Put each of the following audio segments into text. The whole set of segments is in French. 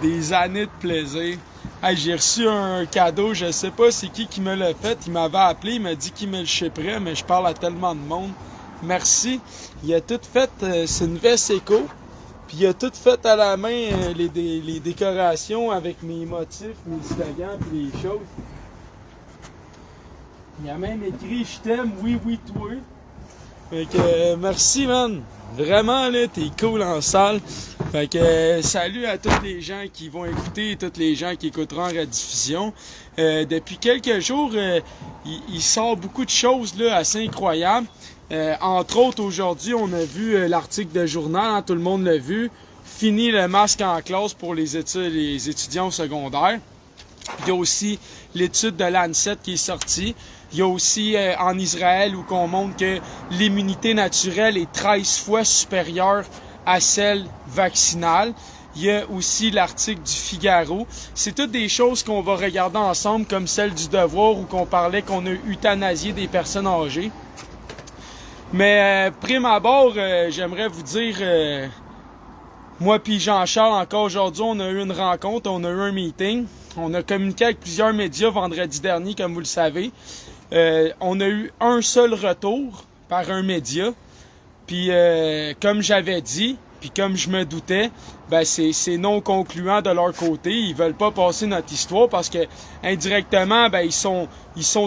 des années de plaisir. Hey, j'ai reçu un cadeau, je sais pas c'est qui me l'a fait. Il m'avait appelé, il m'a dit qu'il me le shipperait, mais je parle à tellement de monde. Merci. Il a tout fait, c'est une veste éco. Puis il a tout fait à la main, les décorations avec mes motifs, mes slogans, puis les choses. Il a même écrit « Je t'aime, oui, oui, toi ». Fait que merci, man. Vraiment, là, t'es cool en salle. Fait que salut à tous les gens qui vont écouter et tous les gens qui écouteront en rediffusion. Depuis quelques jours, il sort beaucoup de choses là, assez incroyables. Entre autres, aujourd'hui, on a vu l'article de journal, hein, tout le monde l'a vu. Fini le masque en classe pour les étudiants au secondaire. Il y a aussi l'étude de l'ANSET qui est sortie. Il y a aussi en Israël où on montre que l'immunité naturelle est 13 fois supérieure à celle vaccinale. Il y a aussi l'article du Figaro. C'est toutes des choses qu'on va regarder ensemble, comme celle du Devoir où qu'on parlait qu'on a euthanasié des personnes âgées. Mais prime abord, j'aimerais vous dire, moi puis Jean-Charles, encore aujourd'hui, on a eu une rencontre, on a eu un meeting. On a communiqué avec plusieurs médias vendredi dernier, comme vous le savez. On a eu un seul retour par un média. Puis comme j'avais dit, puis comme je me doutais, ben c'est non concluant de leur côté. Ils veulent pas passer notre histoire parce que indirectement, ben ils sont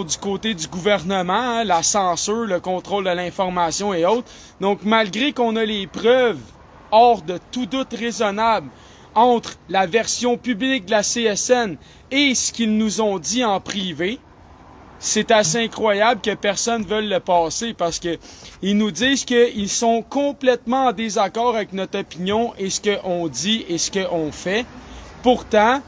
du côté du gouvernement, hein, la censure, le contrôle de l'information et autres. Donc malgré qu'on a les preuves hors de tout doute raisonnable entre la version publique de la CSN et ce qu'ils nous ont dit en privé, c'est assez incroyable que personne ne veuille le passer parce que ils nous disent qu'ils sont complètement en désaccord avec notre opinion et ce qu'on dit et ce qu'on fait. Pourtant,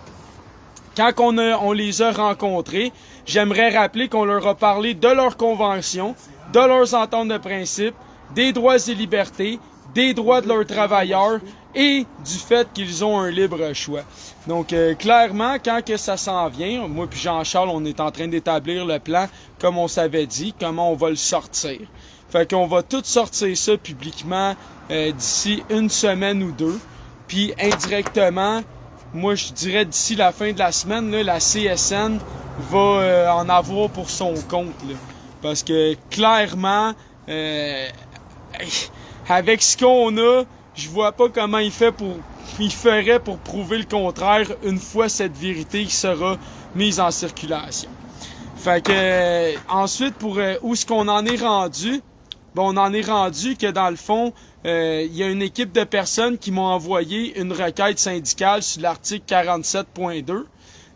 quand on les a rencontrés, j'aimerais rappeler qu'on leur a parlé de leur convention, de leurs ententes de principe, des droits et libertés, des droits de leurs travailleurs et du fait qu'ils ont un libre choix. Donc, clairement, quand que ça s'en vient, moi puis Jean-Charles, on est en train d'établir le plan, comme on s'avait dit, comment on va le sortir. Fait qu'on va tout sortir ça publiquement d'ici une semaine ou deux. Puis, indirectement, moi, je dirais d'ici la fin de la semaine, là, la CSN va en avoir pour son compte. Là. Parce que, clairement, avec ce qu'on a, je vois pas comment il ferait pour prouver le contraire une fois cette vérité qui sera mise en circulation. Fait que ensuite, pour où est-ce qu'on en est rendu? Bon, on en est rendu que dans le fond, il y a une équipe de personnes qui m'ont envoyé une requête syndicale sur l'article 47.2.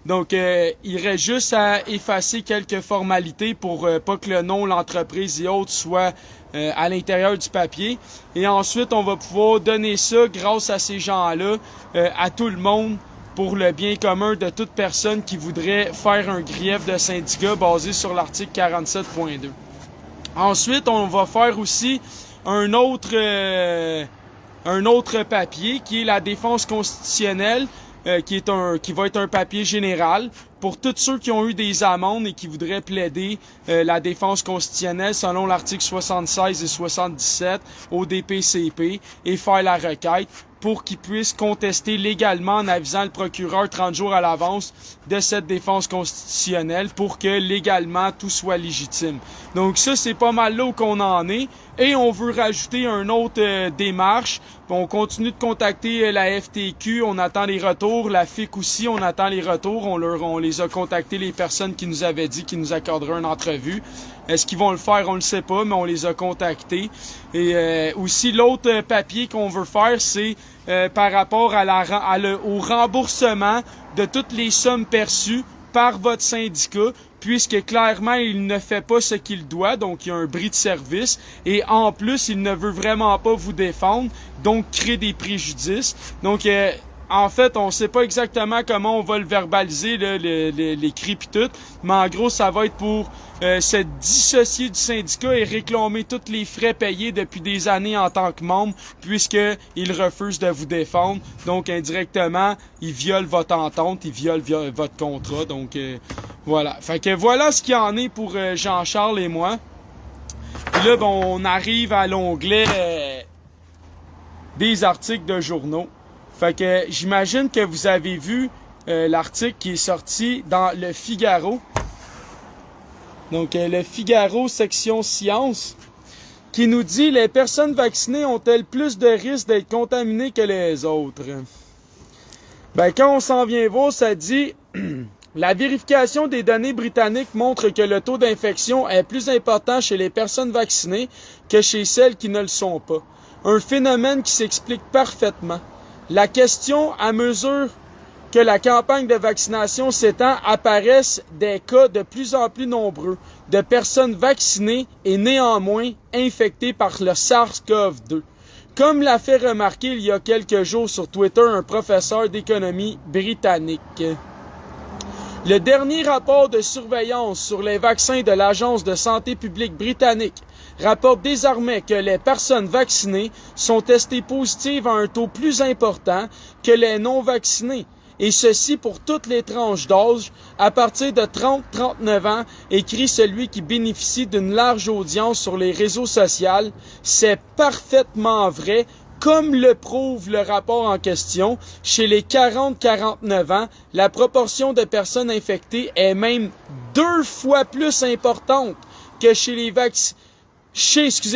Donc, il reste juste à effacer quelques formalités pour pas que le nom, l'entreprise et autres soient à l'intérieur du papier. Et ensuite, on va pouvoir donner ça, grâce à ces gens-là, à tout le monde pour le bien commun de toute personne qui voudrait faire un grief de syndicat basé sur l'article 47.2. Ensuite, on va faire aussi un autre papier qui est la défense constitutionnelle, qui va être un papier général pour tous ceux qui ont eu des amendes et qui voudraient plaider la défense constitutionnelle selon l'article 76 et 77 au DPCP et faire la requête pour qu'ils puissent contester légalement en avisant le procureur 30 jours à l'avance de cette défense constitutionnelle pour que légalement tout soit légitime. Donc ça, c'est pas mal là où qu'on en est. Et on veut rajouter une autre démarche. On continue de contacter la FTQ, on attend les retours. La FIC aussi, on attend les retours. On les a contactés, les personnes qui nous avaient dit qu'ils nous accorderaient une entrevue. Est-ce qu'ils vont le faire? On le sait pas, mais on les a contactés. Et aussi, l'autre papier qu'on veut faire, c'est par rapport au remboursement de toutes les sommes perçues par votre syndicat, puisque clairement, il ne fait pas ce qu'il doit, donc il y a un bris de service, et en plus, il ne veut vraiment pas vous défendre, donc créer des préjudices. Donc, en fait, on sait pas exactement comment on va le verbaliser, l'écrit pis tout, mais en gros, ça va être pour se dissocier du syndicat et réclamer tous les frais payés depuis des années en tant que membre, puisqu'il refuse de vous défendre. Donc, indirectement, il viole votre entente, il viole votre contrat. Donc, voilà. Fait que voilà ce qu'il y en est pour Jean-Charles et moi. Puis là, bon, on arrive à l'onglet des articles de journaux. Fait que j'imagine que vous avez vu l'article qui est sorti dans le Figaro. Donc le Figaro section sciences qui nous dit les personnes vaccinées ont-elles plus de risques d'être contaminées que les autres? Ben quand on s'en vient voir, ça dit la vérification des données britanniques montre que le taux d'infection est plus important chez les personnes vaccinées que chez celles qui ne le sont pas. Un phénomène qui s'explique parfaitement. La question, à mesure que la campagne de vaccination s'étend, apparaissent des cas de plus en plus nombreux de personnes vaccinées et néanmoins infectées par le SARS-CoV-2. Comme l'a fait remarquer il y a quelques jours sur Twitter un professeur d'économie britannique. Le dernier rapport de surveillance sur les vaccins de l'Agence de santé publique britannique rapporte désormais que les personnes vaccinées sont testées positives à un taux plus important que les non-vaccinés, et ceci pour toutes les tranches d'âge, à partir de 30-39 ans, écrit celui qui bénéficie d'une large audience sur les réseaux sociaux. C'est parfaitement vrai, comme le prouve le rapport en question. Chez les 40-49 ans, la proportion de personnes infectées est même 2 fois plus importante que chez les vaccinés.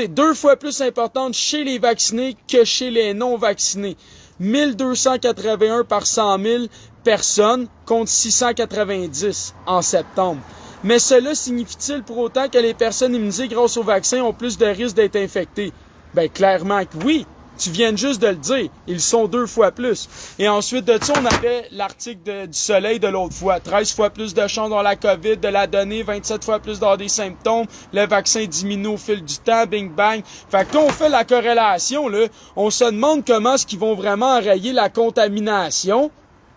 2 fois plus importante chez les vaccinés que chez les non-vaccinés. 1281 par 100 000 personnes contre 690 en septembre. Mais cela signifie-t-il pour autant que les personnes immunisées grâce au vaccin ont plus de risques d'être infectées? Ben clairement que oui. Tu viens juste de le dire. Ils sont 2 fois plus. Et ensuite de ça, on avait l'article du Soleil de l'autre fois. 13 fois plus de chances dans la COVID, de la donnée, 27 fois plus dans des symptômes. Le vaccin diminue au fil du temps, bing bang. Fait que quand on fait la corrélation, là, on se demande comment est-ce qu'ils vont vraiment enrayer la contamination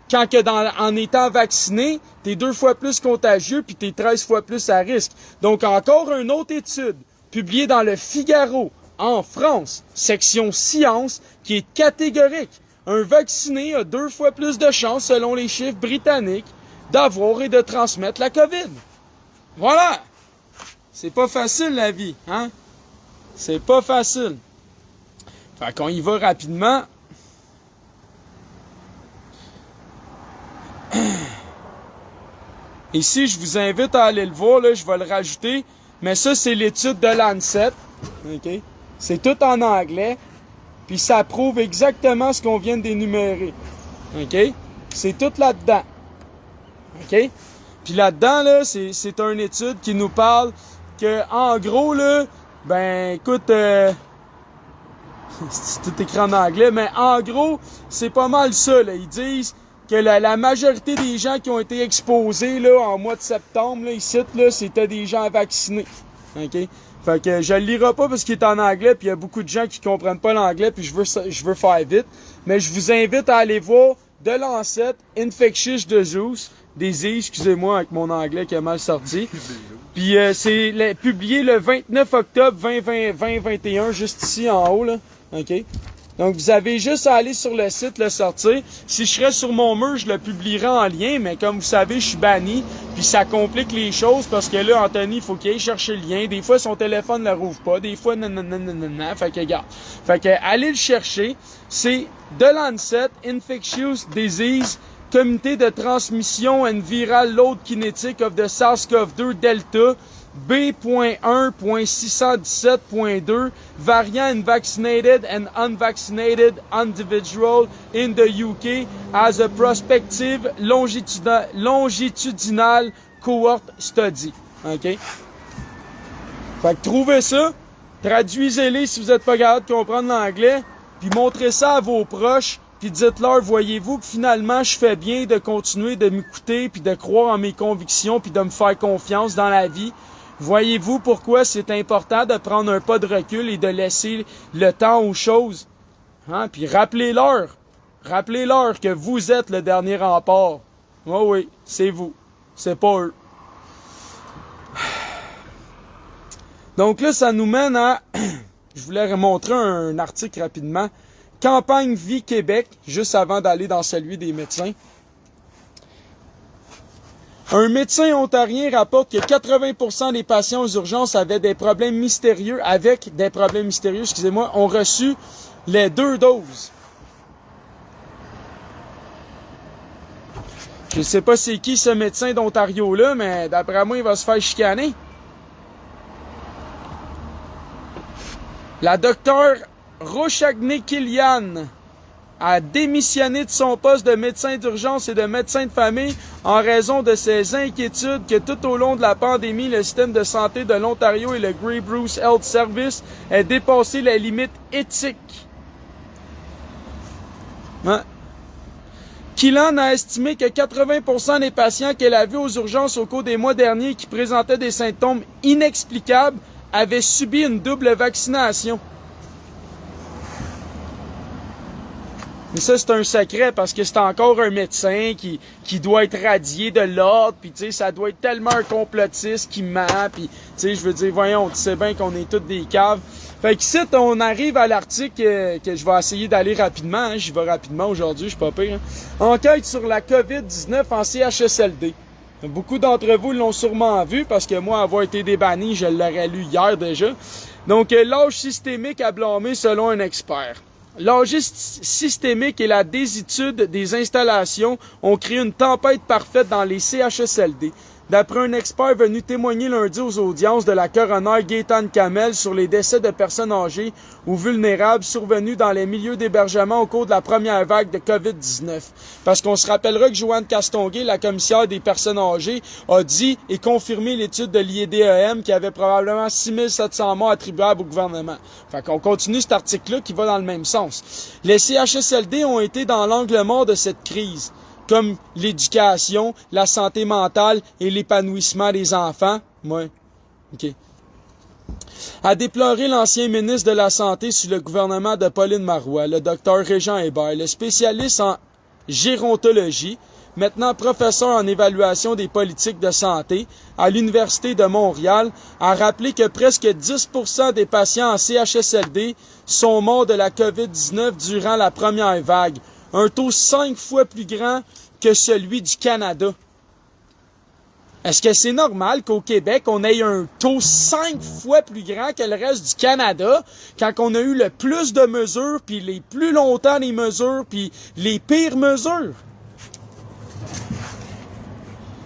quand que en étant vacciné, t'es 2 fois plus contagieux puis t'es 13 fois plus à risque. Donc encore une autre étude publiée dans le Figaro en France, section sciences, qui est catégorique. Un vacciné a 2 fois plus de chances, selon les chiffres britanniques, d'avoir et de transmettre la COVID. Voilà! C'est pas facile, la vie, hein? C'est pas facile. Fait qu'on y va rapidement. Ici, je vous invite à aller le voir, là, je vais le rajouter. Mais ça, c'est l'étude de Lancet. OK? C'est tout en anglais, puis ça prouve exactement ce qu'on vient d'énumérer. OK? C'est tout là-dedans. OK? Puis là-dedans, là, c'est une étude qui nous parle que, en gros, là, ben, écoute, c'est tout écrit en anglais, mais en gros, c'est pas mal ça, là. Ils disent que la majorité des gens qui ont été exposés, là, en mois de septembre, là, ici, là, c'était des gens vaccinés. OK? Fait que je le lirai pas parce qu'il est en anglais, puis il y a beaucoup de gens qui comprennent pas l'anglais, puis je veux faire vite. Mais je vous invite à aller voir de Lancet, Infectious Disease, excusez-moi avec mon anglais qui est mal sorti. Puis c'est publié le 29 octobre 2021, juste ici en haut, là. OK? Donc, vous avez juste à aller sur le site, le sortir. Si je serais sur mon mur, je le publierais en lien, mais comme vous savez, je suis banni, puis ça complique les choses, parce que là, Anthony, il faut qu'il aille chercher le lien. Des fois, son téléphone ne le rouvre pas, des fois, nanana, fait que, regarde. Fait que, allez le chercher. C'est The Lancet, Infectious Disease, Comité de Transmission and Viral Load Kinetic of the SARS-CoV-2 Delta, B.1.617.2 variant in vaccinated and unvaccinated individual in the UK as a prospective longitudinal cohort study. OK? Fait que trouvez ça, traduisez-les si vous n'êtes pas capable de comprendre l'anglais, puis montrez ça à vos proches, puis dites-leur, voyez-vous que finalement je fais bien de continuer de m'écouter, puis de croire en mes convictions, puis de me faire confiance dans la vie. Voyez-vous pourquoi c'est important de prendre un pas de recul et de laisser le temps aux choses? Hein? Puis rappelez-leur que vous êtes le dernier rempart. Oh oui, c'est vous. C'est pas eux. Donc là, ça nous mène à... Je voulais remontrer un article rapidement. Campagne Vie Québec, juste avant d'aller dans celui des médecins. Un médecin ontarien rapporte que 80% des patients aux urgences avec des problèmes mystérieux, ont reçu les 2 doses. Je sais pas c'est qui ce médecin d'Ontario-là, mais d'après moi, il va se faire chicaner. La docteure Rochagné-Kilian a démissionné de son poste de médecin d'urgence et de médecin de famille en raison de ses inquiétudes que tout au long de la pandémie, le système de santé de l'Ontario et le Grey Bruce Health Service aient dépassé la limite éthique. Ouais. Killan a estimé que 80% des patients qu'elle a vus aux urgences au cours des mois derniers qui présentaient des symptômes inexplicables avaient subi une double vaccination. Mais ça, c'est un secret parce que c'est encore un médecin qui doit être radié de l'ordre, puis tu sais, ça doit être tellement un complotiste qui ment, puis tu sais, je veux dire, voyons, tu sais bien qu'on est tous des caves. Fait qu'ici, on arrive à l'article que je vais essayer d'aller rapidement, hein, j'y vais rapidement aujourd'hui, je suis pas pire. Hein. Enquête sur la COVID-19 en CHSLD. Beaucoup d'entre vous l'ont sûrement vu parce que moi, avoir été débanni, je l'aurais lu hier déjà. Donc, l'âge systémique à blâmer selon un expert. L'âge systémique et la désitude des installations ont créé une tempête parfaite dans les CHSLD. D'après un expert venu témoigner lundi aux audiences de la coroner Gaétane Kamel sur les décès de personnes âgées ou vulnérables survenus dans les milieux d'hébergement au cours de la première vague de COVID-19. Parce qu'on se rappellera que Joanne Castonguay, la commissaire des personnes âgées, a dit et confirmé l'étude de l'IDEM qui avait probablement 6700 morts attribuables au gouvernement. Fait qu'on continue cet article-là qui va dans le même sens. Les CHSLD ont été dans l'angle mort de cette crise, comme l'éducation, la santé mentale et l'épanouissement des enfants. Ouais. OK. A déploré l'ancien ministre de la Santé sous le gouvernement de Pauline Marois, le docteur Régent Hébert, le spécialiste en gérontologie, maintenant professeur en évaluation des politiques de santé à l'Université de Montréal, a rappelé que presque 10% des patients en CHSLD sont morts de la COVID-19 durant la première vague, un taux 5 fois plus grand que celui du Canada. Est-ce que c'est normal qu'au Québec, on ait un taux 5 fois plus grand que le reste du Canada, quand on a eu le plus de mesures, puis les plus longtemps les mesures, puis les pires mesures?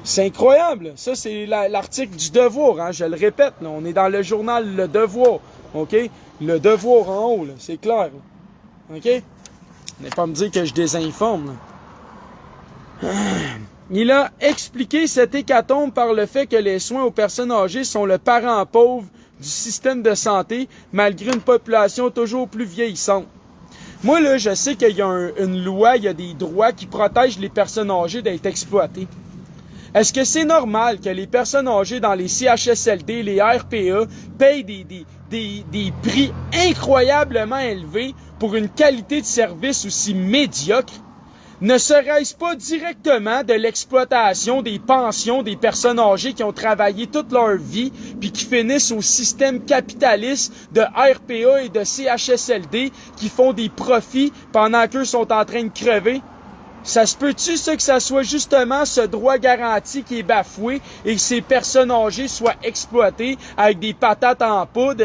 C'est incroyable. Ça, c'est l'article du Devoir, hein, je le répète. Là. On est dans le journal Le Devoir. OK? Le Devoir en haut, c'est clair. Là. OK? Venez pas me dire que je désinforme. Là. Il a expliqué cette hécatombe par le fait que les soins aux personnes âgées sont le parent pauvre du système de santé, malgré une population toujours plus vieillissante. Moi, là, je sais qu'il y a une loi, il y a des droits qui protègent les personnes âgées d'être exploitées. Est-ce que c'est normal que les personnes âgées dans les CHSLD, les RPA, payent des prix incroyablement élevés pour une qualité de service aussi médiocre? Ne serait-ce pas directement de l'exploitation des pensions des personnes âgées qui ont travaillé toute leur vie puis qui finissent au système capitaliste de RPA et de CHSLD qui font des profits pendant qu'eux sont en train de crever? Ça se peut-tu, ça, que ça soit justement ce droit garanti qui est bafoué et que ces personnes âgées soient exploitées avec des patates en poudre,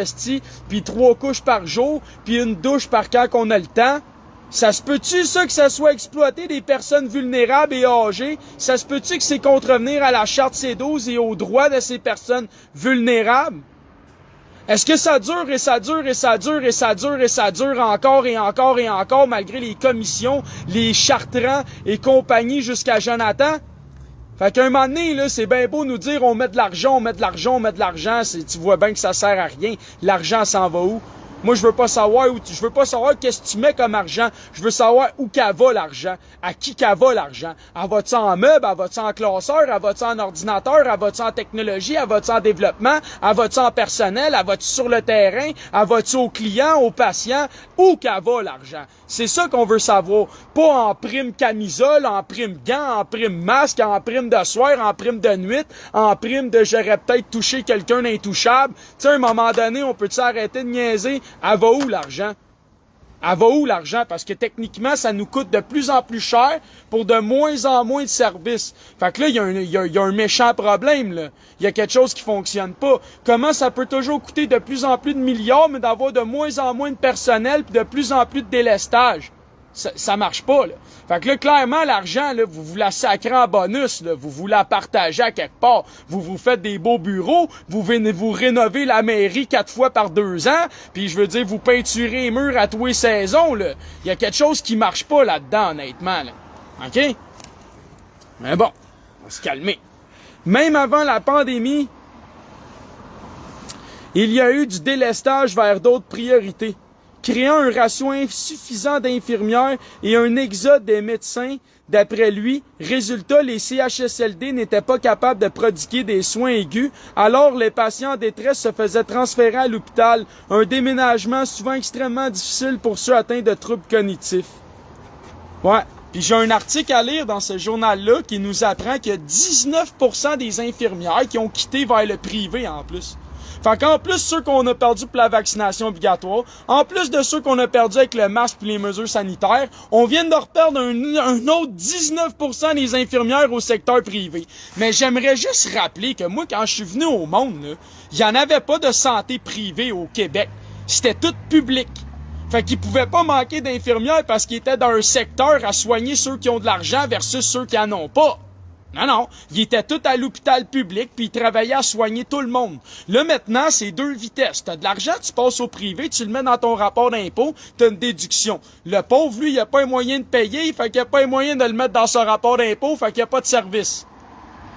puis 3 couches par jour, puis une douche par quand qu'on a le temps? Ça se peut-tu, ça, que ça soit exploité des personnes vulnérables et âgées? Ça se peut-tu que c'est contrevenir à la Charte C12 et aux droits de ces personnes vulnérables? Est-ce que ça dure et ça dure et ça dure et ça dure et ça dure encore et encore et encore malgré les commissions, les Chartrand et compagnie jusqu'à Jonathan? Fait qu'à un moment donné, là, c'est bien beau nous dire on met de l'argent, on met de l'argent, on met de l'argent, tu vois bien que ça sert à rien. L'argent s'en va où? Moi, je veux pas savoir qu'est-ce que tu mets comme argent. Je veux savoir où qu'elle va l'argent. À qui qu'elle va l'argent. Elle va-tu en meubles? Elle va-tu en classeur? Elle va-tu en ordinateur? Elle va-tu en technologie? Elle va-tu en développement? Elle va-tu en personnel? Elle va-tu sur le terrain? Elle va-tu aux clients, aux patients? Où qu'elle va l'argent? C'est ça qu'on veut savoir. Pas en prime camisole, en prime gants, en prime masque, en prime de soir, en prime de nuit, en prime de j'aurais peut-être touché quelqu'un d'intouchable. Tu sais, à un moment donné, on peut-tu arrêter de niaiser? Elle va où l'argent? Elle va où l'argent? Parce que techniquement, ça nous coûte de plus en plus cher pour de moins en moins de services. Fait que là, il y a un méchant problème, là. Il y a quelque chose qui fonctionne pas. Comment ça peut toujours coûter de plus en plus de milliards, mais d'avoir de moins en moins de personnel puis de plus en plus de délestage? Ça marche pas, là. Fait que là, clairement, l'argent, là, vous la sacrez en bonus, là. Vous la partagez à quelque part. Vous faites des beaux bureaux. Vous venez vous rénover la mairie 4 fois par 2 ans. Puis je veux dire, vous peinturez les murs à tous les saisons, là. Il y a quelque chose qui marche pas là-dedans, honnêtement, là. OK? Mais bon, on va se calmer. Même avant la pandémie, il y a eu du délestage vers d'autres priorités, créant un ratio insuffisant d'infirmières et un exode des médecins. D'après lui, résultat, les CHSLD n'étaient pas capables de prodiguer des soins aigus, alors les patients en détresse se faisaient transférer à l'hôpital, un déménagement souvent extrêmement difficile pour ceux atteints de troubles cognitifs. Ouais. Puis j'ai un article à lire dans ce journal-là qui nous apprend qu'il y a 19% des infirmières qui ont quitté vers le privé en plus. Fait qu'en plus ceux qu'on a perdus pour la vaccination obligatoire, en plus de ceux qu'on a perdus avec le masque et les mesures sanitaires, on vient de reperdre un autre 19% des infirmières au secteur privé. Mais j'aimerais juste rappeler que moi, quand je suis venu au monde, il n'y en avait pas de santé privée au Québec. C'était tout public. Fait qu'ils pouvaient pas manquer d'infirmières parce qu'ils étaient dans un secteur à soigner ceux qui ont de l'argent versus ceux qui en ont pas. Non, ils étaient tous à l'hôpital public puis ils travaillaient à soigner tout le monde. Là, maintenant, c'est 2 vitesses. T'as de l'argent, tu passes au privé, tu le mets dans ton rapport d'impôt, t'as une déduction. Le pauvre, lui, il a pas un moyen de payer, fait qu'il a pas un moyen de le mettre dans son rapport d'impôt, fait qu'il n'y a pas de service.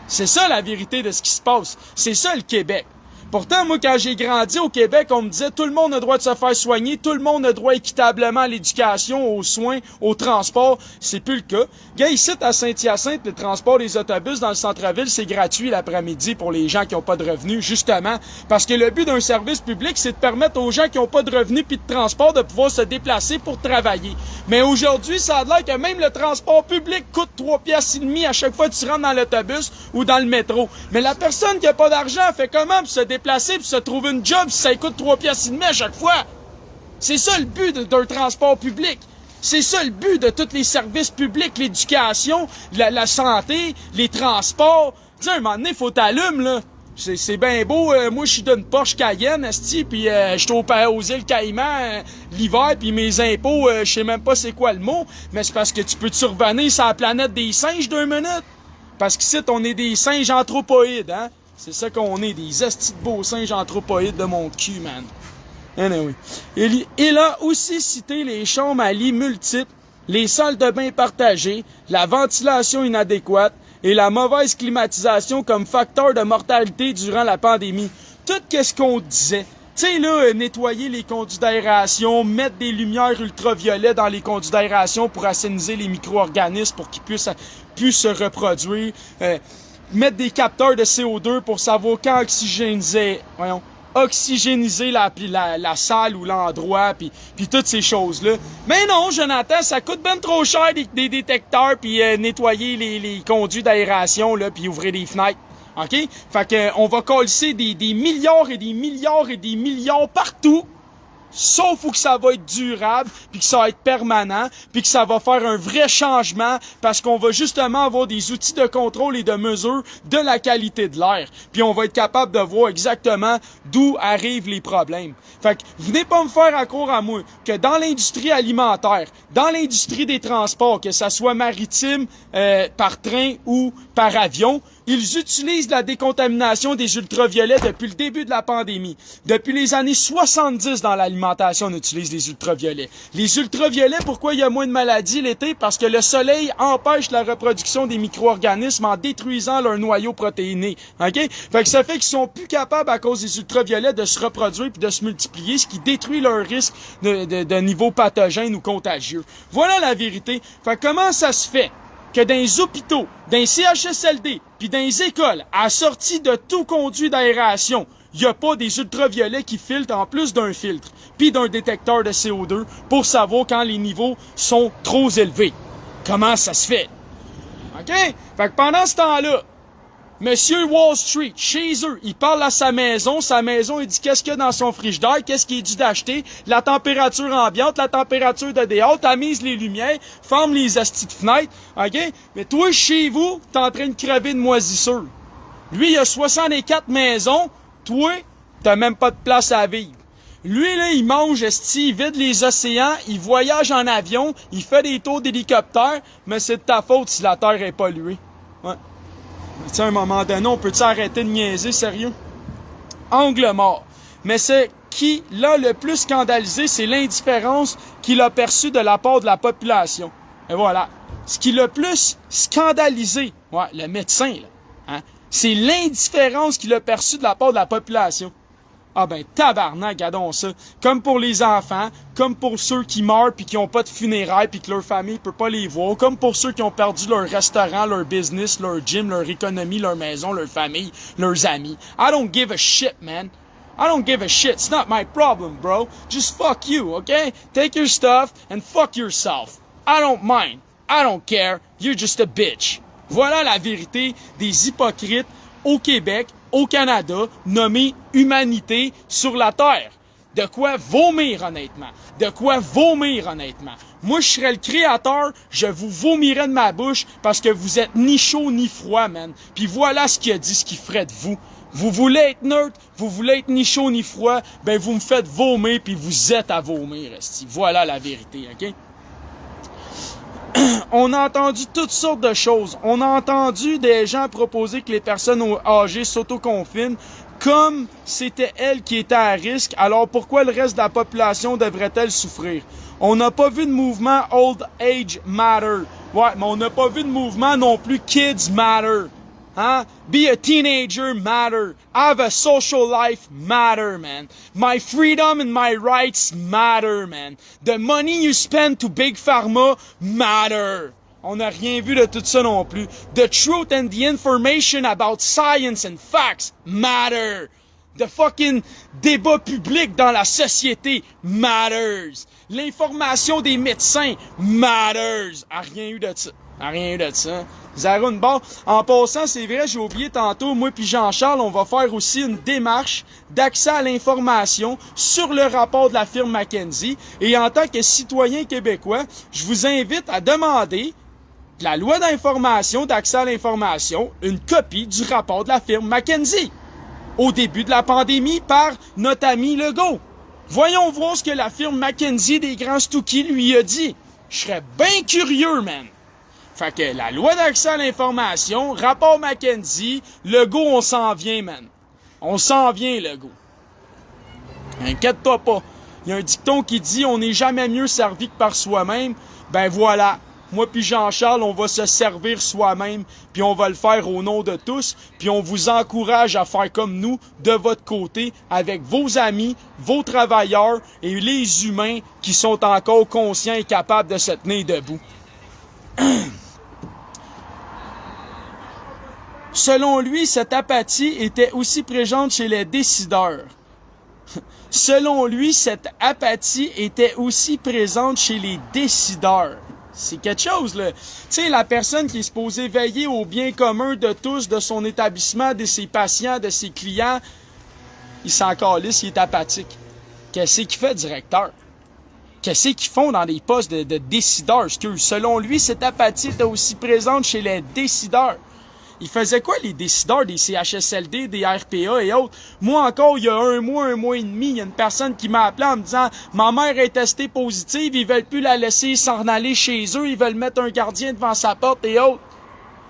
C'est ça la vérité de ce qui se passe. C'est ça le Québec. Pourtant, moi, quand j'ai grandi au Québec, on me disait tout le monde a le droit de se faire soigner, tout le monde a droit équitablement à l'éducation, aux soins, au transport. C'est plus le cas. Gars, ici, à Saint-Hyacinthe, le transport des autobus dans le centre-ville, c'est gratuit l'après-midi pour les gens qui n'ont pas de revenus, justement. Parce que le but d'un service public, c'est de permettre aux gens qui n'ont pas de revenus puis de transport de pouvoir se déplacer pour travailler. Mais aujourd'hui, ça a l'air que même le transport public coûte 3,5 piastres à chaque fois que tu rentres dans l'autobus ou dans le métro. Mais la personne qui n'a pas d'argent fait comment pour se déplacer pour se trouver une job si ça coûte 3,5 piastres à chaque fois? C'est ça le but d'un transport public. C'est ça le but de tous les services publics, l'éducation, la santé, les transports. Tu sais, un moment donné, faut t'allumer, là. C'est bien beau, moi je suis d'une Porsche Cayenne, esti, puis je suis aux îles Caïmans l'hiver, puis mes impôts, je sais même pas c'est quoi le mot, mais c'est parce que tu peux te survenir sur la planète des singes 2 minutes. Parce qu'ici, on est des singes anthropoïdes, hein? C'est ça qu'on est, des estis de beaux singes anthropoïdes de mon cul, man. Anyway. Il a aussi cité les chambres à lits multiples, les salles de bain partagées, la ventilation inadéquate et la mauvaise climatisation comme facteur de mortalité durant la pandémie. Tout ce qu'on disait. Tu sais, là, nettoyer les conduits d'aération, mettre des lumières ultraviolets dans les conduits d'aération pour assainir les micro-organismes pour qu'ils puissent se reproduire. Mettre des capteurs de CO2 pour savoir quand oxygéniser la salle ou l'endroit, puis toutes ces choses-là. Mais non, Jonathan, ça coûte ben trop cher des détecteurs, puis nettoyer les conduits d'aération, là, puis ouvrir les fenêtres. OK? Fait que on va coller des milliards et des milliards et des milliards partout. Sauf que ça va être durable, puis que ça va être permanent, puis que ça va faire un vrai changement, parce qu'on va justement avoir des outils de contrôle et de mesure de la qualité de l'air. Puis on va être capable de voir exactement d'où arrivent les problèmes. Fait que venez pas me faire accroire à moi que dans l'industrie alimentaire, dans l'industrie des transports, que ça soit maritime, par train ou par avion, ils utilisent la décontamination des ultraviolets depuis le début de la pandémie. Depuis les années 70 dans l'alimentation, on utilise les ultraviolets. Les ultraviolets, pourquoi il y a moins de maladies l'été? Parce que le soleil empêche la reproduction des micro-organismes en détruisant leur noyau protéiné. OK? Fait que ça fait qu'ils sont plus capables à cause des ultraviolets de se reproduire puis de se multiplier, ce qui détruit leur risque de niveau pathogène ou contagieux. Voilà la vérité. Fait que comment ça se fait que dans les hôpitaux, dans les CHSLD, puis dans les écoles, à sortie de tout conduit d'aération, il n'y a pas des ultraviolets qui filtrent en plus d'un filtre, puis d'un détecteur de CO2 pour savoir quand les niveaux sont trop élevés. Comment ça se fait? OK? Fait que pendant ce temps-là, Monsieur Wall Street, chez eux, il parle à sa maison, il dit qu'est-ce qu'il y a dans son frigidaire, qu'est-ce qu'il est dû d'acheter, la température ambiante, la température de dehors, tamise les lumières, ferme les astis de fenêtres, OK? Mais toi, chez vous, t'es en train de crever de moisissure. Lui, il a 64 maisons, toi, t'as même pas de place à vivre. Lui, là, il mange, esti, il vide les océans, il voyage en avion, il fait des tours d'hélicoptère, mais c'est de ta faute si la Terre est polluée. Ouais. Tu sais, à un moment donné, on peut-tu arrêter de niaiser, sérieux? Angle mort. Mais c'est qui l'a le plus scandalisé, c'est l'indifférence qu'il a perçue de la part de la population. Et voilà. Ce qui l'a le plus scandalisé, ouais, le médecin, là, hein, c'est l'indifférence qu'il a perçue de la part de la population. Ah ben, tabarnak, regardons ça. Comme pour les enfants, comme pour ceux qui meurent puis qui ont pas de funérailles puis que leur famille peut pas les voir, comme pour ceux qui ont perdu leur restaurant, leur business, leur gym, leur économie, leur maison, leur famille, leurs amis. I don't give a shit, man. I don't give a shit. It's not my problem, bro. Just fuck you, okay? Take your stuff and fuck yourself. I don't mind. I don't care. You're just a bitch. Voilà la vérité des hypocrites au Québec, au Canada, nommés humanité sur la Terre. De quoi vomir, honnêtement. De quoi vomir, honnêtement. Moi, je serais le créateur, je vous vomirais de ma bouche parce que vous êtes ni chaud ni froid, man. Puis voilà ce qu'il a dit, ce qu'il ferait de vous. Vous voulez être neutre, vous voulez être ni chaud ni froid, ben vous me faites vomir puis vous êtes à vomir, esti. Voilà la vérité, ok? On a entendu toutes sortes de choses. On a entendu des gens proposer que les personnes âgées s'autoconfinent comme c'était elles qui étaient à risque. Alors pourquoi le reste de la population devrait-elle souffrir? On n'a pas vu de mouvement Old Age Matter. Ouais, mais on n'a pas vu de mouvement non plus Kids Matter. Hein? Be a teenager matter. Have a social life matter, man. My freedom and my rights matter, man. The money you spend to Big Pharma matter. On n'a rien vu de tout ça non plus. The truth and the information about science and facts matter. The fucking débat public dans la société matters. L'information des médecins matters. A rien eu de ça. A rien eu de ça. Zéro une barre. En passant, c'est vrai, j'ai oublié tantôt, moi puis Jean-Charles, on va faire aussi une démarche d'accès à l'information sur le rapport de la firme McKinsey. Et en tant que citoyen québécois, je vous invite à demander de la loi d'information, d'accès à l'information, une copie du rapport de la firme McKinsey. Au début de la pandémie par notre ami Legault. Voyons voir ce que la firme McKinsey des Grands Stoukies lui a dit. Je serais bien curieux, man. Fait que la loi d'accès à l'information, rapport McKinsey, Legault, on s'en vient, man. On s'en vient, Legault. Inquiète-toi pas. Il y a un dicton qui dit « On n'est jamais mieux servi que par soi-même ». Ben voilà. Moi puis Jean-Charles, on va se servir soi-même, puis on va le faire au nom de tous, puis on vous encourage à faire comme nous, de votre côté, avec vos amis, vos travailleurs et les humains qui sont encore conscients et capables de se tenir debout. Selon lui, cette apathie était aussi présente chez les décideurs. Selon lui, cette apathie était aussi présente chez les décideurs. C'est quelque chose, là. Tu sais, la personne qui est supposée veiller au bien commun de tous, de son établissement, de ses patients, de ses clients, il s'en calisse, il est apathique. Qu'est-ce qu'il fait, directeur? Qu'est-ce qu'ils font dans des postes de décideurs? Selon lui, cette apathie était aussi présente chez les décideurs. Ils faisaient quoi, les décideurs des CHSLD, des RPA et autres? Moi, encore, il y a un mois et demi, il y a une personne qui m'a appelé en me disant « Ma mère est testée positive, ils veulent plus la laisser s'en aller chez eux, ils veulent mettre un gardien devant sa porte et autres. »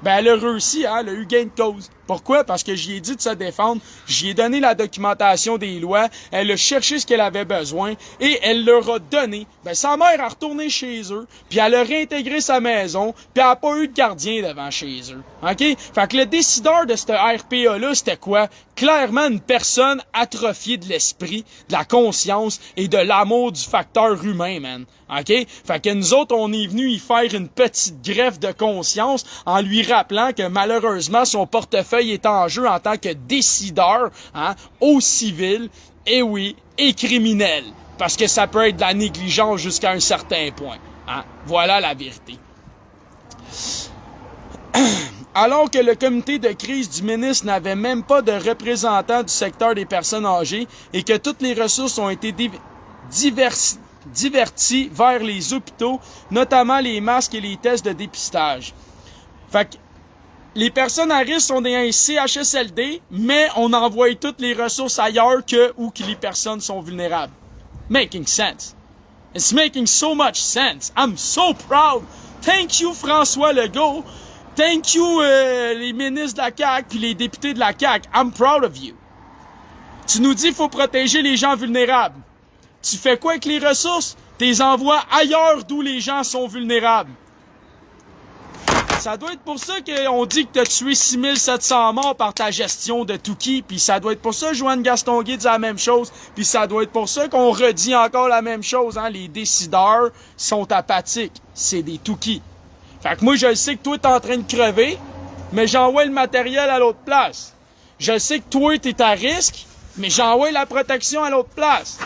Ben, elle a réussi, hein, elle a eu gain de cause. Pourquoi? Parce que j'y ai dit de se défendre, j'y ai donné la documentation des lois, elle a cherché ce qu'elle avait besoin et elle leur a donné. Ben, sa mère a retourné chez eux, puis elle a réintégré sa maison, puis elle n'a pas eu de gardien devant chez eux. OK? Fait que le décideur de ce RPA-là, c'était quoi? Clairement une personne atrophiée de l'esprit, de la conscience et de l'amour du facteur humain, man. OK? Fait que nous autres, on est venus y faire une petite greffe de conscience en lui rappelant que malheureusement, son portefeuille est en jeu en tant que décideur, hein, au civil, et oui, et criminel. Parce que ça peut être de la négligence jusqu'à un certain point. Hein? Voilà la vérité. Alors que le comité de crise du ministre n'avait même pas de représentant du secteur des personnes âgées et que toutes les ressources ont été diverties vers les hôpitaux, notamment les masques et les tests de dépistage. Fait que les personnes à risque sont des CHSLD, mais on envoie toutes les ressources ailleurs où que les personnes sont vulnérables. making sense. It's making so much sense. I'm so proud. Thank you, François Legault. Thank you, les ministres de la CAQ puis les députés de la CAQ. I'm proud of you. Tu nous dis qu'il faut protéger les gens vulnérables. Tu fais quoi avec les ressources? Tu les envoies ailleurs d'où les gens sont vulnérables. Ça doit être pour ça qu'on dit que tu as tué 6700 morts par ta gestion de Touki, puis ça doit être pour ça que Joanne Gaston-Guay dit la même chose, puis ça doit être pour ça qu'on redit encore la même chose, hein. Les décideurs sont apathiques. C'est des Touki. Fait que moi, je sais que toi, t'es en train de crever, mais j'envoie le matériel à l'autre place. Je sais que toi, t'es à risque, mais j'envoie la protection à l'autre place.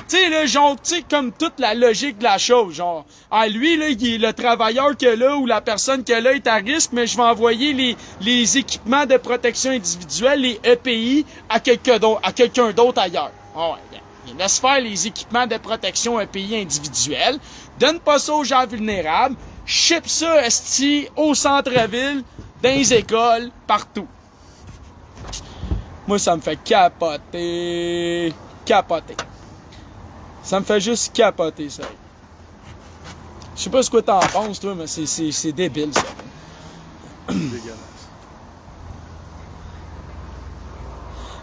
Tu sais, là, genre, tu sais, comme toute la logique de la chose, genre, ah, lui, là, il est le travailleur que là, ou la personne que là est à risque, mais je vais envoyer les équipements de protection individuelle, les EPI, à quelqu'un d'autre ailleurs. Ah ouais, bien. Laisse faire les équipements de protection EPI individuels, donne pas ça aux gens vulnérables, ship ça, esti, au centre-ville, dans les écoles, partout. Moi, ça me fait capoter. Capoter. Ça me fait juste capoter, ça. Je sais pas ce que t'en penses, toi, mais c'est débile, ça. Dégueulasse.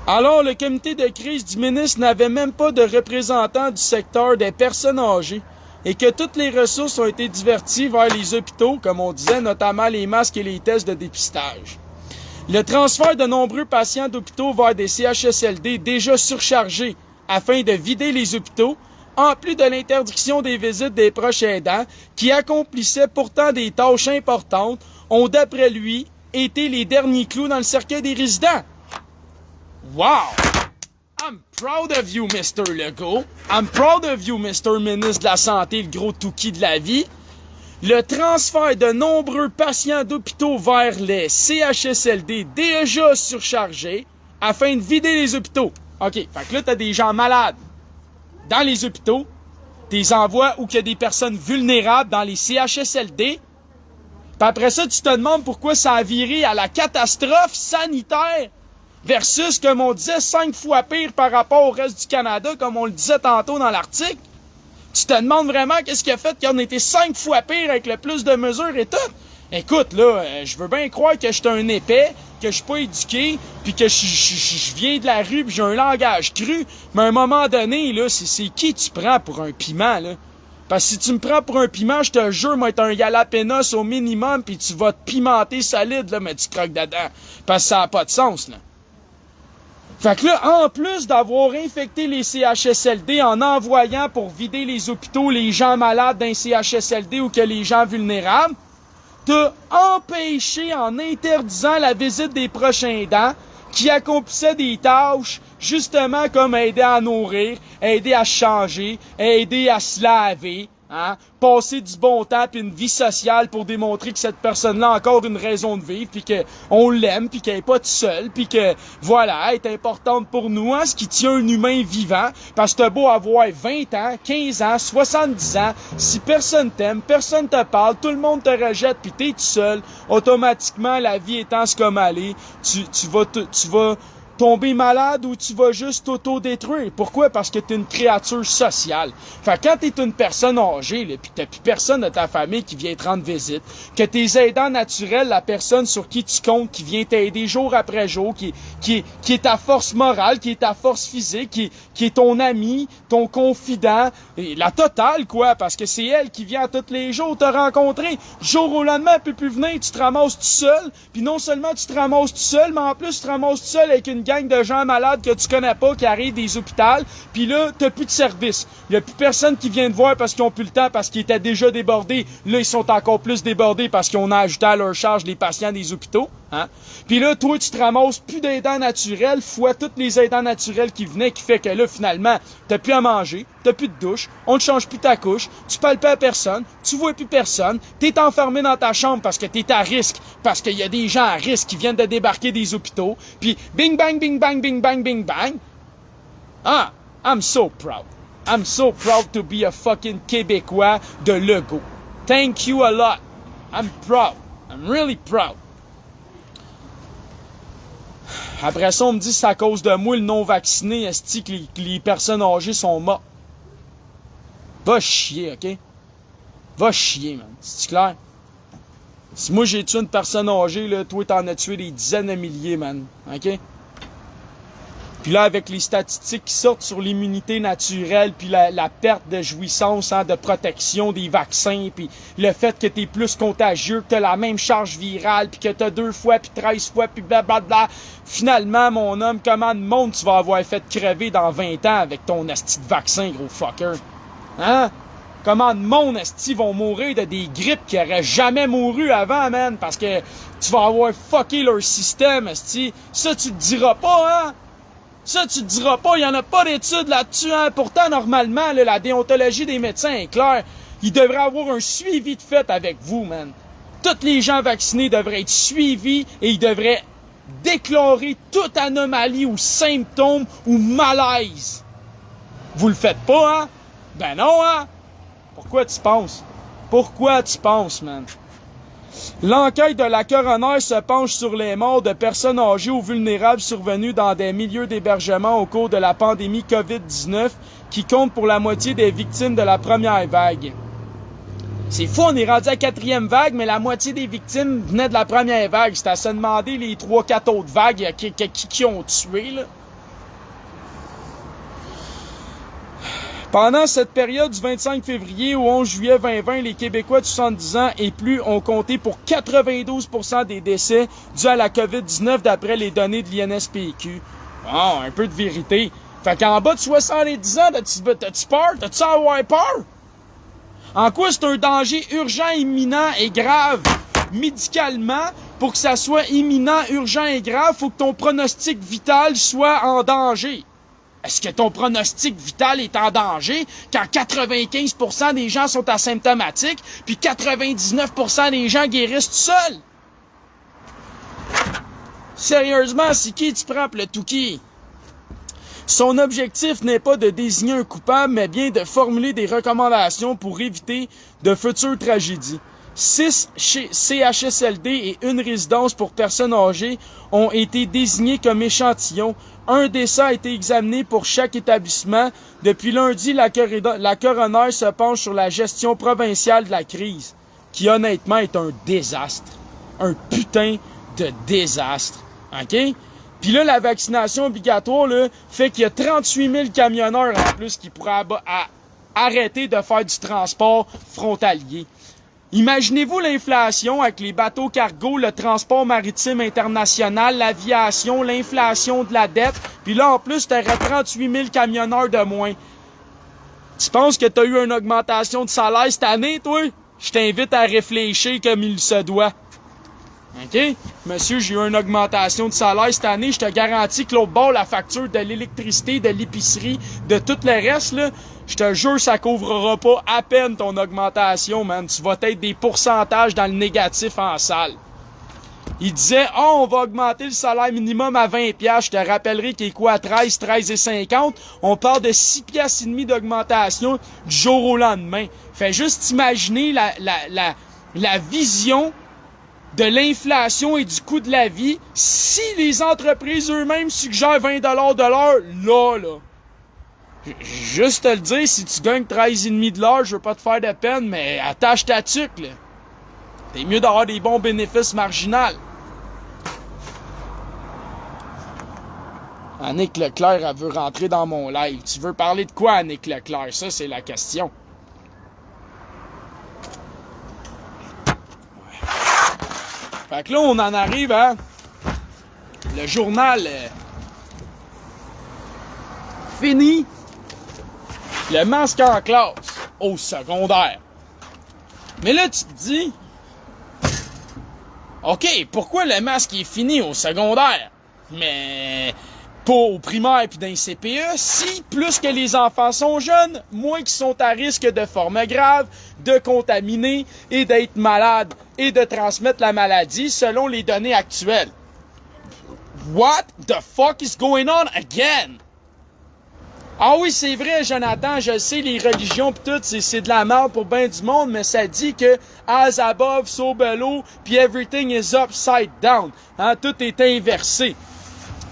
Alors, le comité de crise du ministre n'avait même pas de représentant du secteur des personnes âgées et que toutes les ressources ont été diverties vers les hôpitaux, comme on disait, notamment les masques et les tests de dépistage. Le transfert de nombreux patients d'hôpitaux vers des CHSLD déjà surchargés afin de vider les hôpitaux, en plus de l'interdiction des visites des proches aidants, qui accomplissaient pourtant des tâches importantes, ont, d'après lui, été les derniers clous dans le cercueil des résidents. Wow! I'm proud of you, Mr. Legault. I'm proud of you, Mr. Ministre de la Santé, le gros touki de la vie. Le transfert de nombreux patients d'hôpitaux vers les CHSLD déjà surchargés afin de vider les hôpitaux. OK, fait que là, t'as des gens malades dans les hôpitaux, t'es envoies où il y a des personnes vulnérables dans les CHSLD, puis après ça, tu te demandes pourquoi ça a viré à la catastrophe sanitaire versus, comme on disait, 5 fois pire par rapport au reste du Canada, comme on le disait tantôt dans l'article. Tu te demandes vraiment qu'est-ce qui a fait qu'on était 5 fois pire avec le plus de mesures et tout. Écoute, là, je veux bien croire que je suis un épais, que je suis pas éduqué, puis que je viens de la rue, puis j'ai un langage cru. Mais à un moment donné, là, c'est qui tu prends pour un piment, là? Parce que si tu me prends pour un piment, je te jure, moi, être un jalapenos au minimum, puis tu vas te pimenter solide, là, mais tu croques dedans. Parce que ça n'a pas de sens, là. Fait que là, en plus d'avoir infecté les CHSLD en envoyant pour vider les hôpitaux les gens malades d'un CHSLD ou que les gens vulnérables, t'as empêché en interdisant la visite des proches aidants qui accomplissaient des tâches justement comme aider à nourrir, aider à changer, aider à se laver, hein, passer du bon temps puis une vie sociale pour démontrer que cette personne-là a encore une raison de vivre puis qu'on l'aime puis qu'elle est pas toute seule puis que voilà, elle est importante pour nous, hein, ce qui tient un humain vivant parce que t'as beau avoir 20 ans, 15 ans, 70 ans, si personne t'aime, personne te parle, tout le monde te rejette puis t'es tout seul, automatiquement la vie étant ce comme elle est, tu vas tomber malade ou tu vas juste t'auto-détruire. Pourquoi? Parce que t'es une créature sociale. Fait que quand t'es une personne âgée, là, pis t'as plus personne de ta famille qui vient te rendre visite, que tes aidants naturels, la personne sur qui tu comptes, qui vient t'aider jour après jour, qui est ta force morale, qui est ta force physique, qui est ton ami, ton confident, et la totale, quoi, parce que c'est elle qui vient tous les jours te rencontrer. Jour au lendemain, elle peut plus venir, tu te ramasses tout seul, puis non seulement tu te ramasses tout seul, mais en plus tu te ramasses tout seul avec une gang de gens malades que tu connais pas qui arrivent des hôpitaux, puis là, t'as plus de service. Il y a plus personne qui vient te voir parce qu'ils ont plus le temps, parce qu'ils étaient déjà débordés. Là, ils sont encore plus débordés parce qu'on a ajouté à leur charge les patients des hôpitaux. Hein? Puis là, toi, tu te ramasses plus d'aidants naturels, fois tous les aidants naturels qui venaient, qui fait que là, finalement, t'as plus à manger, t'as plus de douche, on te change plus ta couche, tu parles pas à personne, tu vois plus personne, t'es enfermé dans ta chambre parce que t'es à risque, parce qu'il y a des gens à risque qui viennent de débarquer des hôpitaux, puis bing bang, bing bang, bing bang, bing bang. Ah, I'm so proud. I'm so proud to be a fucking Québécois de Legault. Thank you a lot. I'm proud. I'm really proud. Après ça, on me dit que c'est à cause de moi, le non-vacciné, est-ce que les personnes âgées sont mortes. Va chier, OK? Va chier, man. C'est clair? Si moi j'ai tué une personne âgée, là, toi t'en as tué des dizaines de milliers, man. OK? Puis là, avec les statistiques qui sortent sur l'immunité naturelle, puis la perte de jouissance, hein, de protection des vaccins, puis le fait que t'es plus contagieux, que t'as la même charge virale, puis que t'as 2 fois, puis 13 fois, puis blablabla. Finalement, mon homme, comment de monde tu vas avoir fait crever dans 20 ans avec ton asti de vaccin, gros fucker? Hein? Comment de monde, esti, vont mourir de des grippes qui auraient jamais mouru avant, man? Parce que tu vas avoir fucké leur système, esti. Ça, tu te diras pas, hein? Ça, tu te diras pas. Il y en a pas d'études là-dessus, hein? Pourtant, normalement, là, la déontologie des médecins est claire. Ils devraient avoir un suivi de fait avec vous, man. Tous les gens vaccinés devraient être suivis et ils devraient déclarer toute anomalie ou symptôme ou malaise. Vous le faites pas, hein? Ben non, hein? Pourquoi tu penses? Pourquoi tu penses, man? L'enquête de la coroner se penche sur les morts de personnes âgées ou vulnérables survenues dans des milieux d'hébergement au cours de la pandémie COVID-19 qui compte pour la moitié des victimes de la première vague. C'est fou, on est rendu à la 4e vague, mais la moitié des victimes venaient de la première vague. C'est à se demander les 3-4 autres vagues qui ont tué, là. Pendant cette période du 25 février au 11 juillet 2020, les Québécois de 70 ans et plus ont compté pour 92% des décès dus à la COVID-19 d'après les données de l'INSPQ. Ah, un peu de vérité. Fait qu'en bas de 70 ans, t'as-tu peur? T'as-tu avoir peur? En quoi c'est un danger urgent, imminent et grave? Médicalement, pour que ça soit imminent, urgent et grave, faut que ton pronostic vital soit en danger. Est-ce que ton pronostic vital est en danger quand 95% des gens sont asymptomatiques puis 99% des gens guérissent tout seuls? Sérieusement, c'est qui tu prends pour le tout-qui? Son objectif n'est pas de désigner un coupable, mais bien de formuler des recommandations pour éviter de futures tragédies. 6 CHSLD et une résidence pour personnes âgées ont été désignés comme échantillons. Un décès a été examiné pour chaque établissement. Depuis lundi, la coroner se penche sur la gestion provinciale de la crise, qui honnêtement est un désastre. Un putain de désastre. OK? Puis là, la vaccination obligatoire là, fait qu'il y a 38 000 camionneurs en plus qui pourraient arrêter de faire du transport frontalier. Imaginez-vous l'inflation avec les bateaux cargo, le transport maritime international, l'aviation, l'inflation de la dette, puis là, en plus, t'aurais 38 000 camionneurs de moins. Tu penses que t'as eu une augmentation de salaire cette année, toi? Je t'invite à réfléchir comme il se doit. OK? Monsieur, j'ai eu une augmentation de salaire cette année. Je te garantis que l'autre bord, la facture de l'électricité, de l'épicerie, de tout le reste, là, je te jure, ça couvrira pas à peine ton augmentation, man. Tu vas être des pourcentages dans le négatif en salle. Il disait, on va augmenter le salaire minimum à 20$. Je te rappellerai qu'il est quoi à 13,50$. On parle de 6,5$ d'augmentation du jour au lendemain. Fais juste imaginer la vision de l'inflation et du coût de la vie si les entreprises eux-mêmes suggèrent 20$ de l'heure, là. Juste te le dire, si tu gagnes 13,5$ de l'heure, je veux pas te faire de peine, mais attache ta tuque, là. T'es mieux d'avoir des bons bénéfices marginaux. Annick Leclerc, elle veut rentrer dans mon live. Tu veux parler de quoi, Annick Leclerc? Ça, c'est la question. Ouais. Fait que là, on en arrive à le journal fini. Le masque en classe au secondaire. Mais là, tu te dis, OK, pourquoi le masque est fini au secondaire, mais pas au primaire puis dans les CPE, si plus que les enfants sont jeunes, moins qu'ils sont à risque de formes graves, de contaminer et d'être malades et de transmettre la maladie selon les données actuelles. What the fuck is going on again? Ah oui, c'est vrai, Jonathan, je sais, les religions pis tout, c'est de la merde pour ben du monde, mais ça dit que as above, so below, pis everything is upside down. Hein, tout est inversé.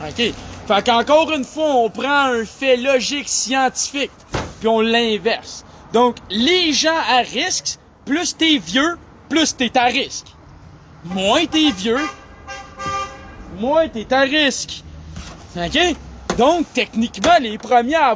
OK. Fait qu'encore une fois, on prend un fait logique scientifique, puis on l'inverse. Donc, les gens à risque, plus t'es vieux, plus t'es à risque. Moins t'es vieux, moins t'es à risque. OK? Donc, techniquement, les premiers à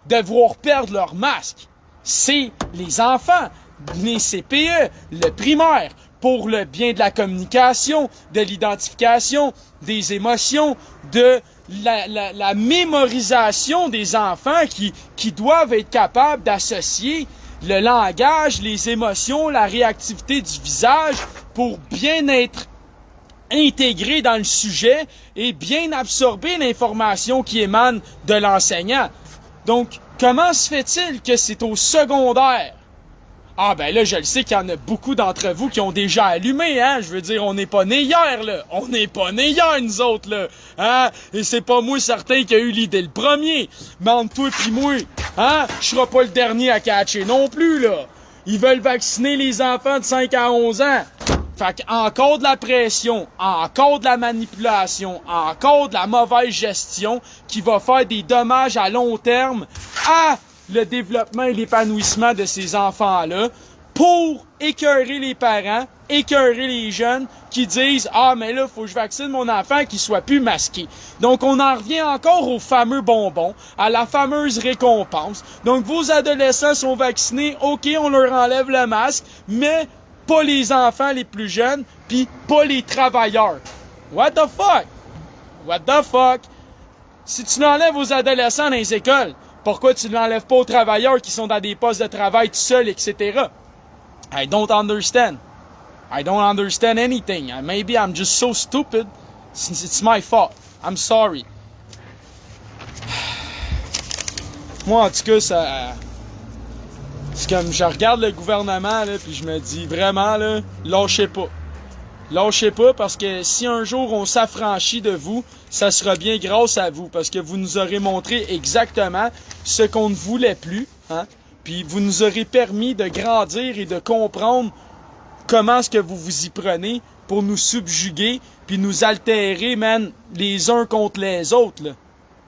devoir perdre leur masque, c'est les enfants, les CPE, le primaire, pour le bien de la communication, de l'identification, des émotions, de la mémorisation des enfants qui doivent être capables d'associer le langage, les émotions, la réactivité du visage pour bien être intégrés dans le sujet et bien absorber l'information qui émane de l'enseignant. Donc, comment se fait-il que c'est au secondaire? Ah ben là, je le sais qu'il y en a beaucoup d'entre vous qui ont déjà allumé, hein? Je veux dire, on n'est pas nés hier, là. On n'est pas nés hier, nous autres, là. Hein? Et c'est pas moi certain qui a eu l'idée le premier. Mais entre toi pis moi, hein? Je serai pas le dernier à catcher non plus, là. Ils veulent vacciner les enfants de 5 à 11 ans. Fait qu'encore de la pression, encore de la manipulation, encore de la mauvaise gestion qui va faire des dommages à long terme à le développement et l'épanouissement de ces enfants-là pour écœurer les parents, écœurer les jeunes qui disent « Ah, mais là, faut que je vaccine mon enfant qu'il soit plus masqué. » Donc, on en revient encore aux fameux bonbons, à la fameuse récompense. Donc, vos adolescents sont vaccinés, OK, on leur enlève le masque, mais pas les enfants les plus jeunes, puis pas les travailleurs. What the fuck? What the fuck? Si tu l'enlèves aux adolescents dans les écoles, pourquoi tu ne l'enlèves pas aux travailleurs qui sont dans des postes de travail tout seuls, etc.? I don't understand. I don't understand anything. Maybe I'm just so stupid. It's my fault. I'm sorry. Moi, en tout cas, ça... C'est comme, je regarde le gouvernement, là, puis je me dis, vraiment, là, lâchez pas. Lâchez pas, parce que si un jour on s'affranchit de vous, ça sera bien grâce à vous, parce que vous nous aurez montré exactement ce qu'on ne voulait plus, hein, puis vous nous aurez permis de grandir et de comprendre comment est-ce que vous vous y prenez pour nous subjuguer, puis nous altérer, man, les uns contre les autres, là.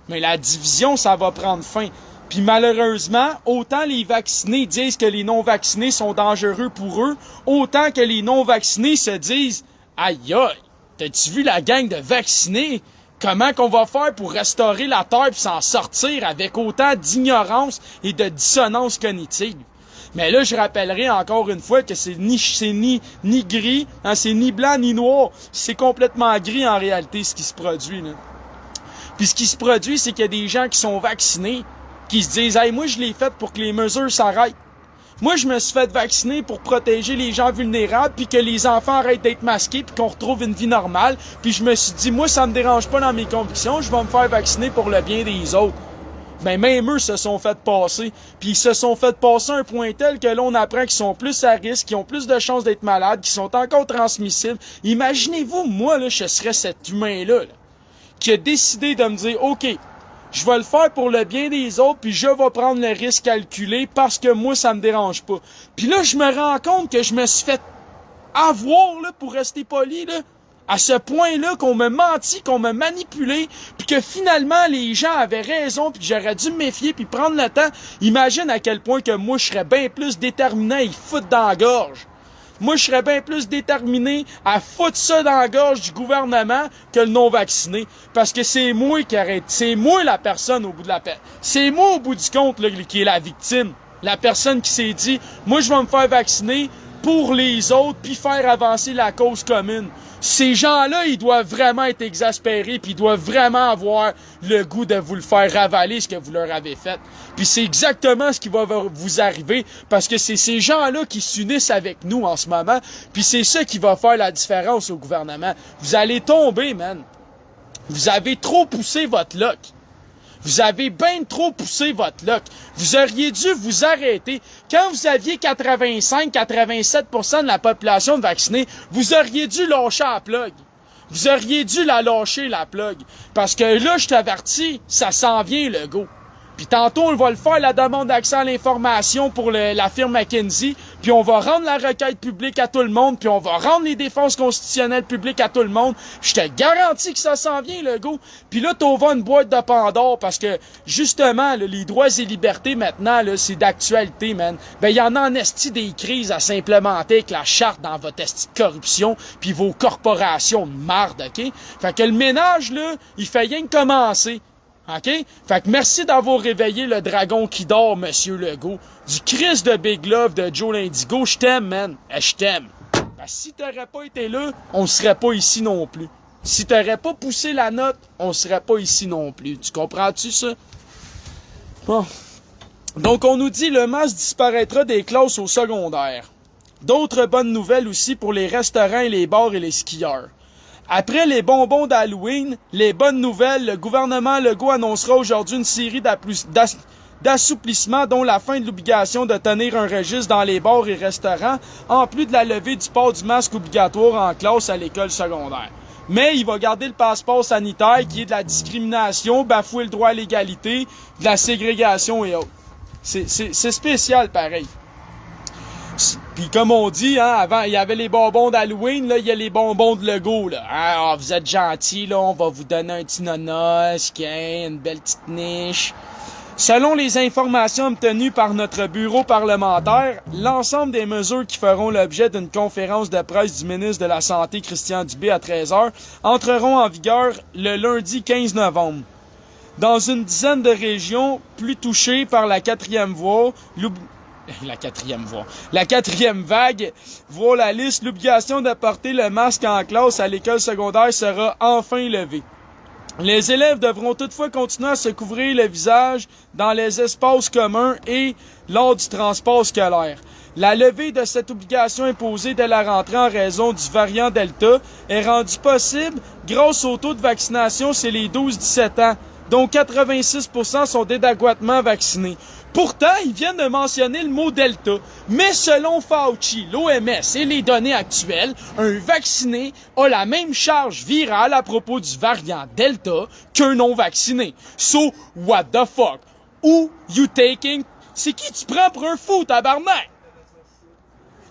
Mais la division, ça va prendre fin. Puis malheureusement, autant les vaccinés disent que les non-vaccinés sont dangereux pour eux, autant que les non-vaccinés se disent « Aïe aïe, t'as-tu vu la gang de vaccinés? Comment qu'on va faire pour restaurer la Terre et s'en sortir avec autant d'ignorance et de dissonance cognitive? » Mais là, je rappellerai encore une fois que c'est ni gris, hein, c'est ni blanc ni noir, c'est complètement gris en réalité ce qui se produit, là. Puis ce qui se produit, c'est qu'il y a des gens qui sont vaccinés, qui se disent « Hey, moi, je l'ai fait pour que les mesures s'arrêtent. Moi, je me suis fait vacciner pour protéger les gens vulnérables, puis que les enfants arrêtent d'être masqués, puis qu'on retrouve une vie normale. Puis je me suis dit, moi, ça me dérange pas dans mes convictions, je vais me faire vacciner pour le bien des autres. » Ben, même eux se sont fait passer. Puis ils se sont fait passer à un point tel que là, on apprend qu'ils sont plus à risque, qu'ils ont plus de chances d'être malades, qu'ils sont encore transmissibles. Imaginez-vous, moi, là, je serais cet humain-là, là, qui a décidé de me dire, OK, je vais le faire pour le bien des autres, puis je vais prendre le risque calculé parce que moi, ça me dérange pas. Puis là, je me rends compte que je me suis fait avoir, là, pour rester poli, là, à ce point-là qu'on me mentit, qu'on me manipulé, puis que finalement, les gens avaient raison, puis j'aurais dû me méfier, puis prendre le temps. Imagine à quel point que moi, je serais bien plus déterminé à y foutre dans la gorge. Moi, je serais bien plus déterminé à foutre ça dans la gorge du gouvernement que le non-vacciné. Parce que c'est moi qui arrête. C'est moi la personne au bout de la peine. C'est moi au bout du compte là, qui est la victime. La personne qui s'est dit, moi, je vais me faire vacciner pour les autres puis faire avancer la cause commune. Ces gens-là, ils doivent vraiment être exaspérés puis ils doivent vraiment avoir le goût de vous le faire ravaler ce que vous leur avez fait. Puis c'est exactement ce qui va vous arriver parce que c'est ces gens-là qui s'unissent avec nous en ce moment puis c'est ça qui va faire la différence au gouvernement. Vous allez tomber, man. Vous avez trop poussé votre luck. Vous avez bien trop poussé votre luck. Vous auriez dû vous arrêter. Quand vous aviez 85-87% de la population vaccinée, vous auriez dû lâcher la plug. Vous auriez dû la lâcher, la plug. Parce que là, je t'avertis, ça s'en vient, le go. Puis tantôt, on va le faire, la demande d'accès à l'information pour la firme McKinsey, puis on va rendre la requête publique à tout le monde, puis on va rendre les défenses constitutionnelles publiques à tout le monde. Je te garantis que ça s'en vient, le go. Puis là, t'ouvres une boîte de Pandore, parce que, justement, là, les droits et libertés, maintenant, là, c'est d'actualité, man. Ben, il y en a en esti des crises à s'implémenter avec la charte dans votre esti de corruption, puis vos corporations de marde, OK? Fait que le ménage, là, il fait rien que commencer. OK? Fait que merci d'avoir réveillé le dragon qui dort, Monsieur Legault. Du Chris de Big Love de Joe l'Indigo. Je t'aime, man. Je t'aime. Ben, si t'aurais pas été là, on serait pas ici non plus. Si t'aurais pas poussé la note, on serait pas ici non plus. Tu comprends-tu ça? Bon. Donc, on nous dit le masque disparaîtra des classes au secondaire. D'autres bonnes nouvelles aussi pour les restaurants et les bars et les skieurs. Après les bonbons d'Halloween, les bonnes nouvelles, le gouvernement Legault annoncera aujourd'hui une série d'assouplissements dont la fin de l'obligation de tenir un registre dans les bars et restaurants, en plus de la levée du port du masque obligatoire en classe à l'école secondaire. Mais il va garder le passeport sanitaire qui est de la discrimination, bafouer le droit à l'égalité, de la ségrégation et autres. C'est spécial pareil. Puis comme on dit, hein, avant, il y avait les bonbons d'Halloween, là, il y a les bonbons de Legault, là. Hein, oh, vous êtes gentils, là, on va vous donner un petit nonos, une belle petite niche. Selon les informations obtenues par notre bureau parlementaire, l'ensemble des mesures qui feront l'objet d'une conférence de presse du ministre de la Santé, Christian Dubé, à 13h, entreront en vigueur le lundi 15 novembre. Dans une dizaine de régions plus touchées par la quatrième vague, voit la liste, l'obligation de porter le masque en classe à l'école secondaire sera enfin levée. Les élèves devront toutefois continuer à se couvrir le visage dans les espaces communs et lors du transport scolaire. La levée de cette obligation imposée dès la rentrée en raison du variant Delta est rendue possible grâce au taux de vaccination chez les 12-17 ans, dont 86% sont adéquatement vaccinés. Pourtant, ils viennent de mentionner le mot Delta. Mais selon Fauci, l'OMS et les données actuelles, un vacciné a la même charge virale à propos du variant Delta qu'un non-vacciné. So, what the fuck? Who you taking? C'est qui tu prends pour un fou, tabarnak?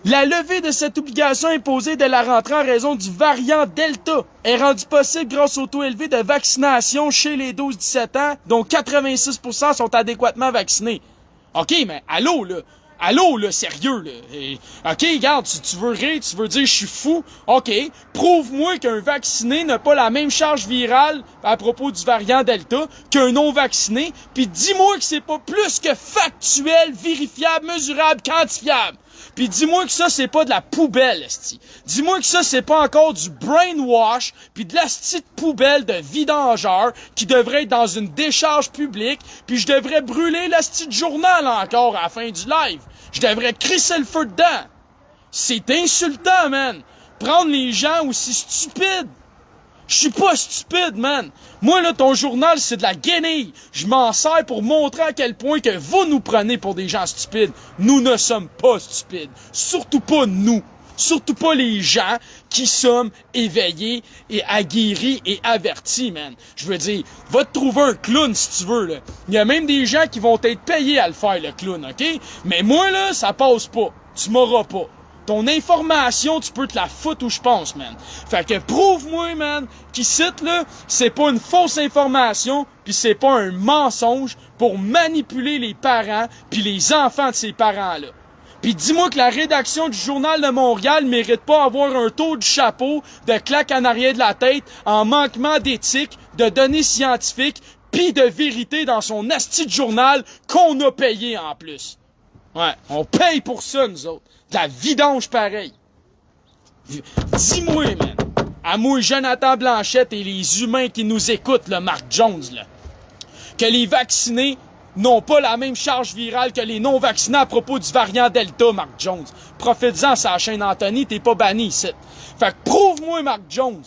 La levée de cette obligation imposée dès la rentrée en raison du variant Delta est rendue possible grâce au taux élevé de vaccination chez les 12-17 ans, dont 86% sont adéquatement vaccinés. OK, mais allô, là, sérieux, là. OK, regarde, si tu veux rire, tu veux dire je suis fou, OK, prouve-moi qu'un vacciné n'a pas la même charge virale à propos du variant Delta qu'un non-vacciné, puis dis-moi que c'est pas plus que factuel, vérifiable, mesurable, quantifiable. Puis dis-moi que ça, c'est pas de la poubelle, esti. Dis-moi que ça, c'est pas encore du brainwash, puis de la petite poubelle de vidangeur qui devrait être dans une décharge publique, puis je devrais brûler la petite journal encore à la fin du live. Je devrais crisser le feu dedans. C'est insultant, man. Prendre les gens aussi stupides. Je suis pas stupide, man. Moi, là, ton journal, c'est de la guenille. Je m'en sers pour montrer à quel point que vous nous prenez pour des gens stupides. Nous ne sommes pas stupides. Surtout pas nous. Surtout pas les gens qui sommes éveillés et aguerris et avertis, man. Je veux dire, va te trouver un clown si tu veux, là. Il y a même des gens qui vont être payés à le faire, le clown, OK? Mais moi, là, ça passe pas. Tu m'auras pas. Ton information, tu peux te la foutre où je pense, man. Fait que prouve-moi, man, qu'ici, là, c'est pas une fausse information, pis c'est pas un mensonge pour manipuler les parents pis les enfants de ces parents-là. Pis dis-moi que la rédaction du Journal de Montréal mérite pas avoir un tour du chapeau, de claque en arrière de la tête, en manquement d'éthique, de données scientifiques, pis de vérité dans son asti de journal qu'on a payé en plus. Ouais, on paye pour ça, nous autres. De la vidange pareil. Dis-moi, man, à moi, Jonathan Blanchette et les humains qui nous écoutent, le Mark Jones, là, que les vaccinés n'ont pas la même charge virale que les non-vaccinés à propos du variant Delta, Mark Jones. Profite-en, c'est la chaîne Anthony, t'es pas banni ici. Fait que prouve-moi, Mark Jones,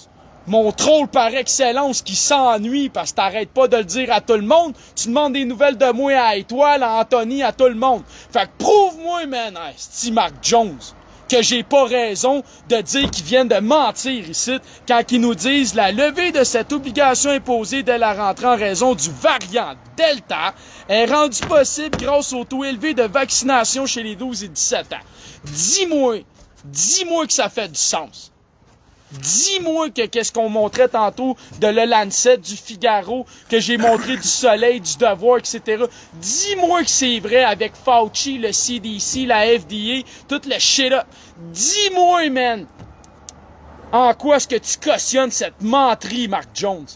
mon troll par excellence qui s'ennuie parce que t'arrêtes pas de le dire à tout le monde. Tu demandes des nouvelles de moi à Étoile, à Anthony, à tout le monde. Fait que prouve-moi, man, c'est Mark Jones, que j'ai pas raison de dire qu'ils viennent de mentir ici quand ils nous disent la levée de cette obligation imposée dès la rentrée en raison du variant Delta est rendue possible grâce au taux élevé de vaccination chez les 12 et 17 ans. Dis-moi que ça fait du sens. Dis-moi que qu'est-ce qu'on montrait tantôt de Le Lancet, du Figaro, que j'ai montré du Soleil, du Devoir, etc. Dis-moi que c'est vrai avec Fauci, le CDC, la FDA, tout le shit-up. Dis-moi, man, en quoi est-ce que tu cautionnes cette menterie, Mark Jones?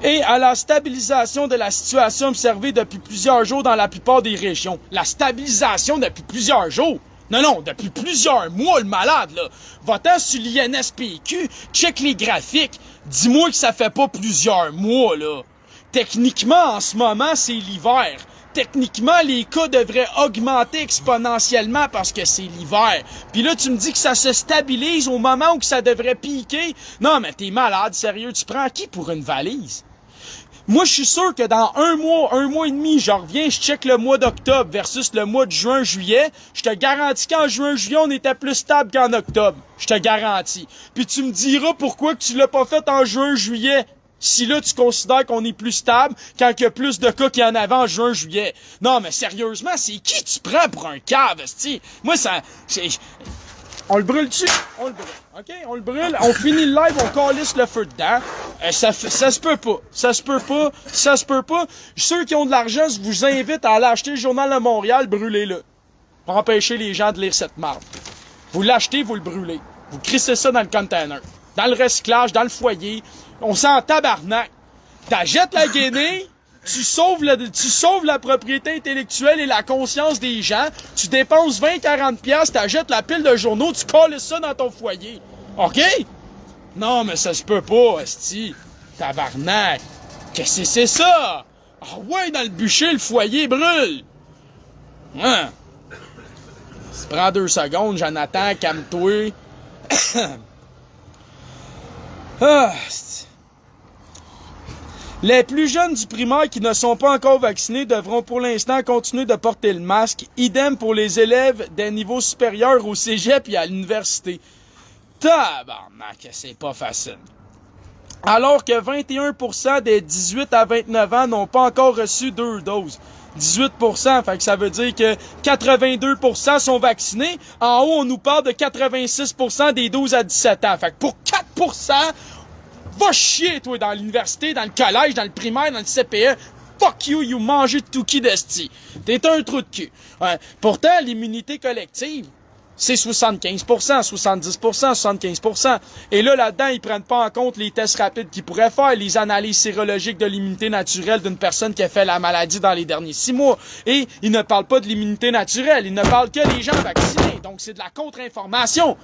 Et à la stabilisation de la situation observée depuis plusieurs jours dans la plupart des régions. La stabilisation depuis plusieurs jours? Non, depuis plusieurs mois, le malade, là. Va-t'en sur l'INSPQ, check les graphiques. Dis-moi que ça fait pas plusieurs mois, là. Techniquement, en ce moment, c'est l'hiver. Techniquement, les cas devraient augmenter exponentiellement parce que c'est l'hiver. Puis là, tu me dis que ça se stabilise au moment où que ça devrait piquer. Non, mais t'es malade, sérieux. Tu prends qui pour une valise? Moi, je suis sûr que dans un mois et demi, je reviens, je check le mois d'octobre versus le mois de juin, juillet. Je te garantis qu'en juin, juillet, on était plus stable qu'en octobre. Je te garantis. Puis tu me diras pourquoi que tu l'as pas fait en juin, juillet. Si là, tu considères qu'on est plus stable quand il y a plus de cas qu'il y en avait en juin, juillet. Non, mais sérieusement, c'est qui tu prends pour un cave, esti? Moi, ça... On le brûle-tu? On le brûle. OK? On le brûle, on finit le live, on calisse le feu dedans. Ça se peut pas. Ça se peut pas. Ça se peut pas. Ceux qui ont de l'argent, je vous invite à aller acheter le Journal de Montréal, brûlez-le. Pour empêcher les gens de lire cette marde. Vous l'achetez, vous le brûlez. Vous crissez ça dans le container. Dans le recyclage, dans le foyer. On s'en tabarnak. T'achètes la guinée, tu sauves la propriété intellectuelle et la conscience des gens, tu dépenses 20-40$, t'achètes la pile de journaux, tu colles ça dans ton foyer. OK? Non, mais ça se peut pas, esti. Tabarnak. Qu'est-ce que c'est ça? Ah ouais, dans le bûcher, le foyer brûle. Hein? Ça prend 2 secondes, Jonathan, calme-toi. Ah, les plus jeunes du primaire qui ne sont pas encore vaccinés devront pour l'instant continuer de porter le masque. Idem pour les élèves des niveaux supérieurs au cégep et à l'université. Tabarnak, c'est pas facile. Alors que 21% des 18 à 29 ans n'ont pas encore reçu 2 doses. 18%, fait que ça veut dire que 82% sont vaccinés. En haut, on nous parle de 86% des 12 à 17 ans. Fait que pour 4%, va chier, toi, dans l'université, dans le collège, dans le primaire, dans le CPE. Fuck you, you mangez de tout-qui d'esti. T'es un trou de cul. Ouais. Pourtant, l'immunité collective, c'est 75%, 70%, 75%. Et là-dedans, ils prennent pas en compte les tests rapides qu'ils pourraient faire, les analyses sérologiques de l'immunité naturelle d'une personne qui a fait la maladie dans les derniers 6 mois. Et ils ne parlent pas de l'immunité naturelle, ils ne parlent que des gens vaccinés. Donc, c'est de la contre-information.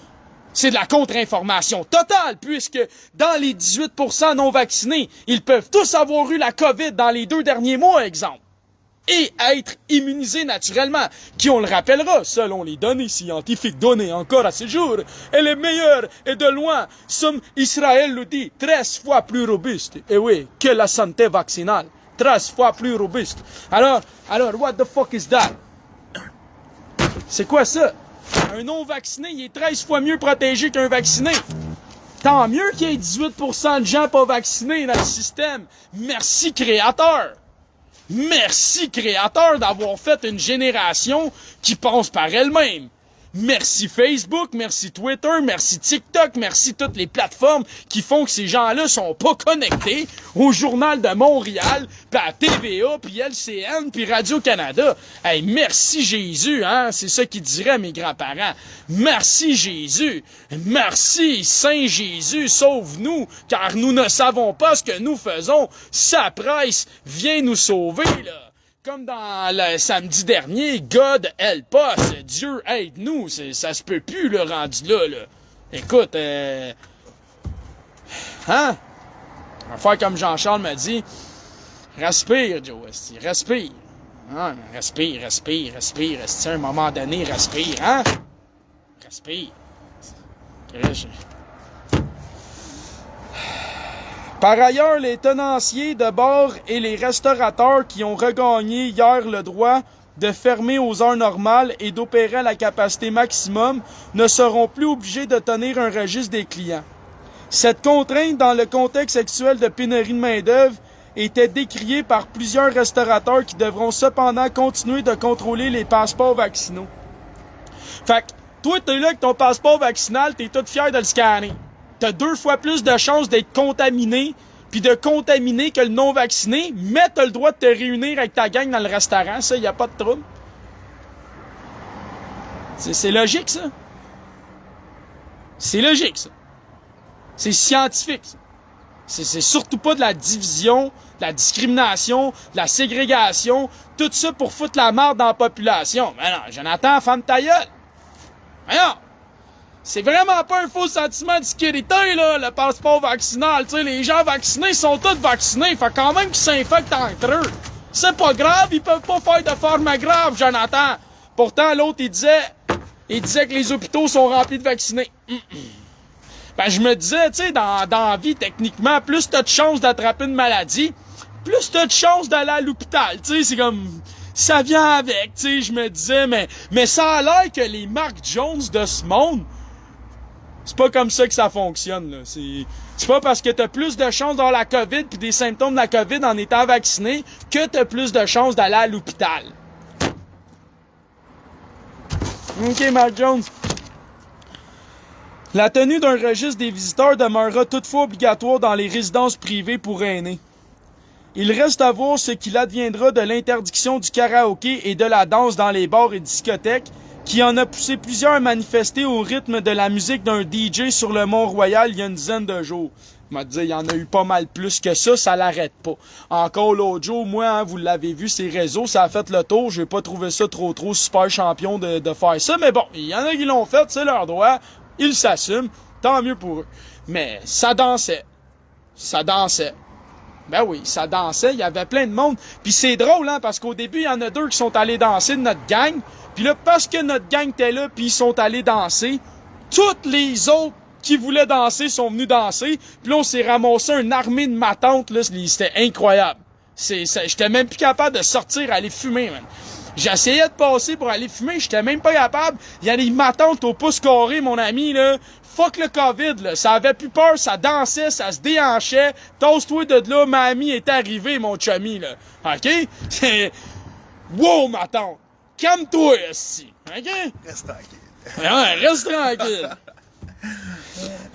C'est de la contre-information totale, puisque dans les 18% non vaccinés, ils peuvent tous avoir eu la COVID dans les 2 derniers mois, exemple. Et être immunisés naturellement, qui, on le rappellera, selon les données scientifiques données encore à ce jour, est le meilleur et de loin, comme Israël le dit, 13 fois plus robuste, et oui, que la santé vaccinale, 13 fois plus robuste. Alors, what the fuck is that? C'est quoi ça? Un non-vacciné, il est 13 fois mieux protégé qu'un vacciné. Tant mieux qu'il y ait 18% de gens pas vaccinés dans le système. Merci, créateur. Merci, créateur, d'avoir fait une génération qui pense par elle-même. Merci Facebook, merci Twitter, merci TikTok, merci toutes les plateformes qui font que ces gens-là sont pas connectés au Journal de Montréal, puis à TVA, puis LCN, puis Radio-Canada. Hey, merci Jésus, hein, c'est ça qu'ils diraient mes grands-parents. Merci Jésus, merci Saint Jésus, sauve-nous, car nous ne savons pas ce que nous faisons. Sa presse vient nous sauver, là. Comme dans le samedi dernier, God help us, Dieu aide-nous, ça se peut plus, le rendu là. Écoute, hein? On va faire comme Jean-Charles m'a dit, respire, Joe, respire. Hein? Respire, à un moment donné, respire, hein? Respire. Par ailleurs, les tenanciers de bars et les restaurateurs qui ont regagné hier le droit de fermer aux heures normales et d'opérer à la capacité maximum ne seront plus obligés de tenir un registre des clients. Cette contrainte, dans le contexte actuel de pénurie de main-d'œuvre, était décriée par plusieurs restaurateurs qui devront cependant continuer de contrôler les passeports vaccinaux. Fait que, toi, t'es là avec ton passeport vaccinal, t'es tout fier de le scanner. T'as 2 fois plus de chances d'être contaminé puis de contaminer que le non-vacciné, mais t'as le droit de te réunir avec ta gang dans le restaurant, ça, y a pas de trouble. C'est logique, ça. C'est logique, ça. C'est scientifique, ça. C'est surtout pas de la division, de la discrimination, de la ségrégation, tout ça pour foutre la merde dans la population. Mais non, Jonathan, ferme ta gueule. Voyons! C'est vraiment pas un faux sentiment de sécurité, là, le passeport vaccinal. Tu sais, les gens vaccinés sont tous vaccinés. Fait quand même qu'ils s'infectent entre eux. C'est pas grave, ils peuvent pas faire de forme grave, Jonathan. Pourtant, l'autre, il disait que les hôpitaux sont remplis de vaccinés. Ben, je me disais, tu sais, dans la vie, techniquement, plus t'as de chances d'attraper une maladie, plus t'as de chances d'aller à l'hôpital. Tu sais, c'est comme... ça vient avec, tu sais, je me disais, mais ça a l'air que les Mark Jones de ce monde, c'est pas comme ça que ça fonctionne, là. C'est pas parce que t'as plus de chances d'avoir la COVID pis des symptômes de la COVID en étant vacciné que t'as plus de chances d'aller à l'hôpital. OK, Mark Jones. La tenue d'un registre des visiteurs demeurera toutefois obligatoire dans les résidences privées pour aînés. Il reste à voir ce qu'il adviendra de l'interdiction du karaoké et de la danse dans les bars et discothèques, qui en a poussé plusieurs à manifester au rythme de la musique d'un DJ sur le Mont-Royal il y a une dizaine de jours. Il m'a dit, il y en a eu pas mal plus que ça l'arrête pas. Encore l'autre jour, moi, hein, vous l'avez vu, ces réseaux, ça a fait le tour, j'ai pas trouvé ça trop super champion de faire ça, mais bon, il y en a qui l'ont fait, c'est leur droit, ils s'assument, tant mieux pour eux. Mais ça dansait. Ça dansait. Ben oui, ça dansait, il y avait plein de monde. Puis c'est drôle, hein, parce qu'au début, il y en a 2 qui sont allés danser de notre gang. Puis là, parce que notre gang était là, puis ils sont allés danser, toutes les autres qui voulaient danser sont venus danser. Puis là, on s'est ramassé une armée de matantes, là, c'était incroyable. J'étais même plus capable de sortir, aller fumer, man. J'essayais de passer pour aller fumer, j'étais même pas capable. Il y a des matantes au pouce carré, mon ami, là. Fuck le COVID, là. Ça avait plus peur, ça dansait, ça se déhanchait. Tosse-toi de là, mamie est arrivée, mon chummy, là. OK? Wow, ma tante. Calme-toi, ici. OK? Reste tranquille. Ouais, reste tranquille.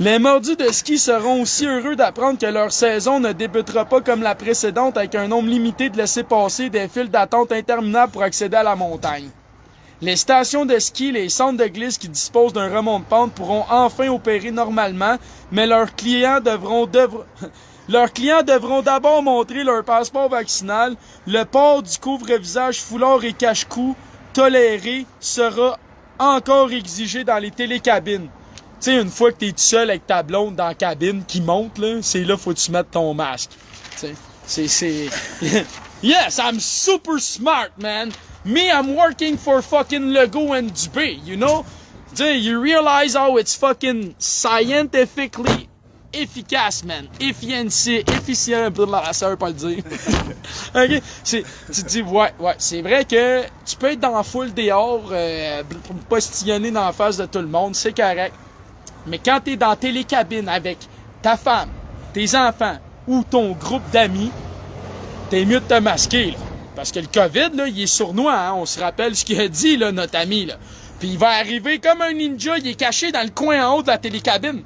Les mordus de ski seront aussi heureux d'apprendre que leur saison ne débutera pas comme la précédente avec un nombre limité de laissez-passer des files d'attente interminables pour accéder à la montagne. Les stations de ski, les centres de glisse qui disposent d'un remont de pente pourront enfin opérer normalement, mais leurs clients devront d'abord montrer leur passeport vaccinal. Le port du couvre-visage, foulard et cache-cou toléré sera encore exigé dans les télécabines. Tu sais, une fois que t'es tout seul avec ta blonde dans la cabine qui monte, là, c'est là faut que tu mettes ton masque. Tu sais, c'est... Yes, I'm super smart, man. Me, I'm working for fucking Legault and Dubé, you know? You realize how it's fucking scientifically efficace, man. Efficient, ça veut pas le dire. OK? Tu te dis, ouais, c'est vrai que tu peux être dans la foule dehors, postillonner dans la face de tout le monde, c'est correct. Mais quand t'es dans télécabine avec ta femme, tes enfants ou ton groupe d'amis, t'es mieux de te masquer, là. Parce que le COVID, là, il est sournois, hein? On se rappelle ce qu'il a dit, là, notre ami, là. Puis il va arriver comme un ninja, il est caché dans le coin en haut de la télécabine.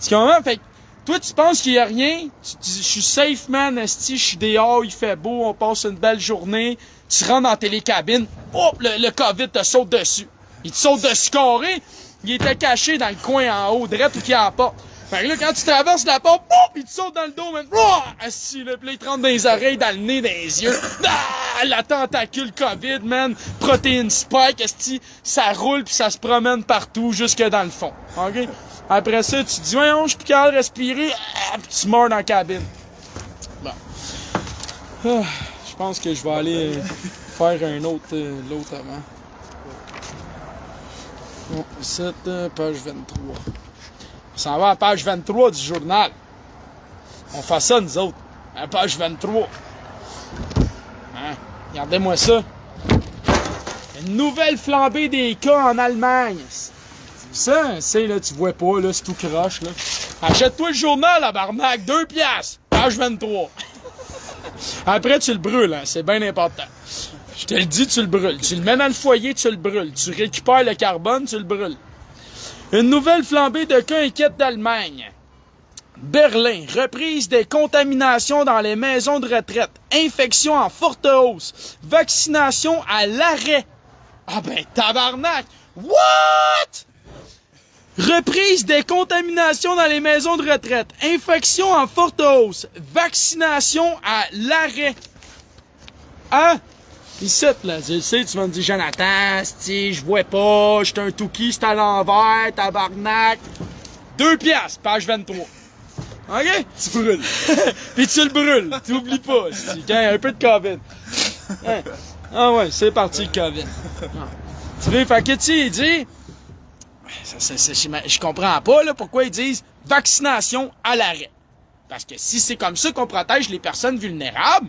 Tu comprends? Fait que, toi, tu penses qu'il y a rien, tu dis, je suis safe, man, esti, je suis dehors, il fait beau, on passe une belle journée, tu rentres dans la télécabine, hop, le COVID te saute dessus. Il te saute dessus carré, il était caché dans le coin en haut, direct où qu'il y a la porte. Fait que là, quand tu traverses la porte, pop, il te saute dans le dos, man. Assis, là, pis là, il te rentre dans les oreilles, dans le nez, dans les yeux. Ah, la tentacule COVID, man. Protéine spike, esti, ça roule pis ça se promène partout, jusque dans le fond. OK? Après ça, tu te dis, ouais, je suis plus capable de respirer, pis tu meurs dans la cabine. Bon. Ah, je pense que je vais aller faire un autre, l'autre avant. Bon, cette page 23. On s'en va à la page 23 du journal. On fait ça, nous autres. À la page 23. Hein? Regardez-moi ça. Une nouvelle flambée des cas en Allemagne. Ça, c'est là, tu vois pas, là, c'est tout croche, là. Achète-toi le journal, la barnaque, 2 piastres, page 23. Après, tu le brûles, hein, c'est bien important. Je te le dis, tu le brûles. Tu le mets dans le foyer, tu le brûles. Tu récupères le carbone, tu le brûles. Une nouvelle flambée de cas inquiète d'Allemagne. Berlin, reprise des contaminations dans les maisons de retraite. Infection en forte hausse. Vaccination à l'arrêt. Ah ben, tabarnak! What? Reprise des contaminations dans les maisons de retraite. Infection en forte hausse. Vaccination à l'arrêt. Hein? Ici, là, je sais, tu vas me dire, Jonathan, si je vois pas, j'étais un touki, c'est à l'envers, tabarnak. 2 piastres, page 23. OK? Tu brûles. Puis tu le brûles, t'oublies pas. Quand il y a un peu de COVID. Hein? Ah ouais, c'est parti le COVID. Ah. Tu veux, fait que tu sais, il dit... Je comprends pas là, pourquoi ils disent vaccination à l'arrêt. Parce que si c'est comme ça qu'on protège les personnes vulnérables,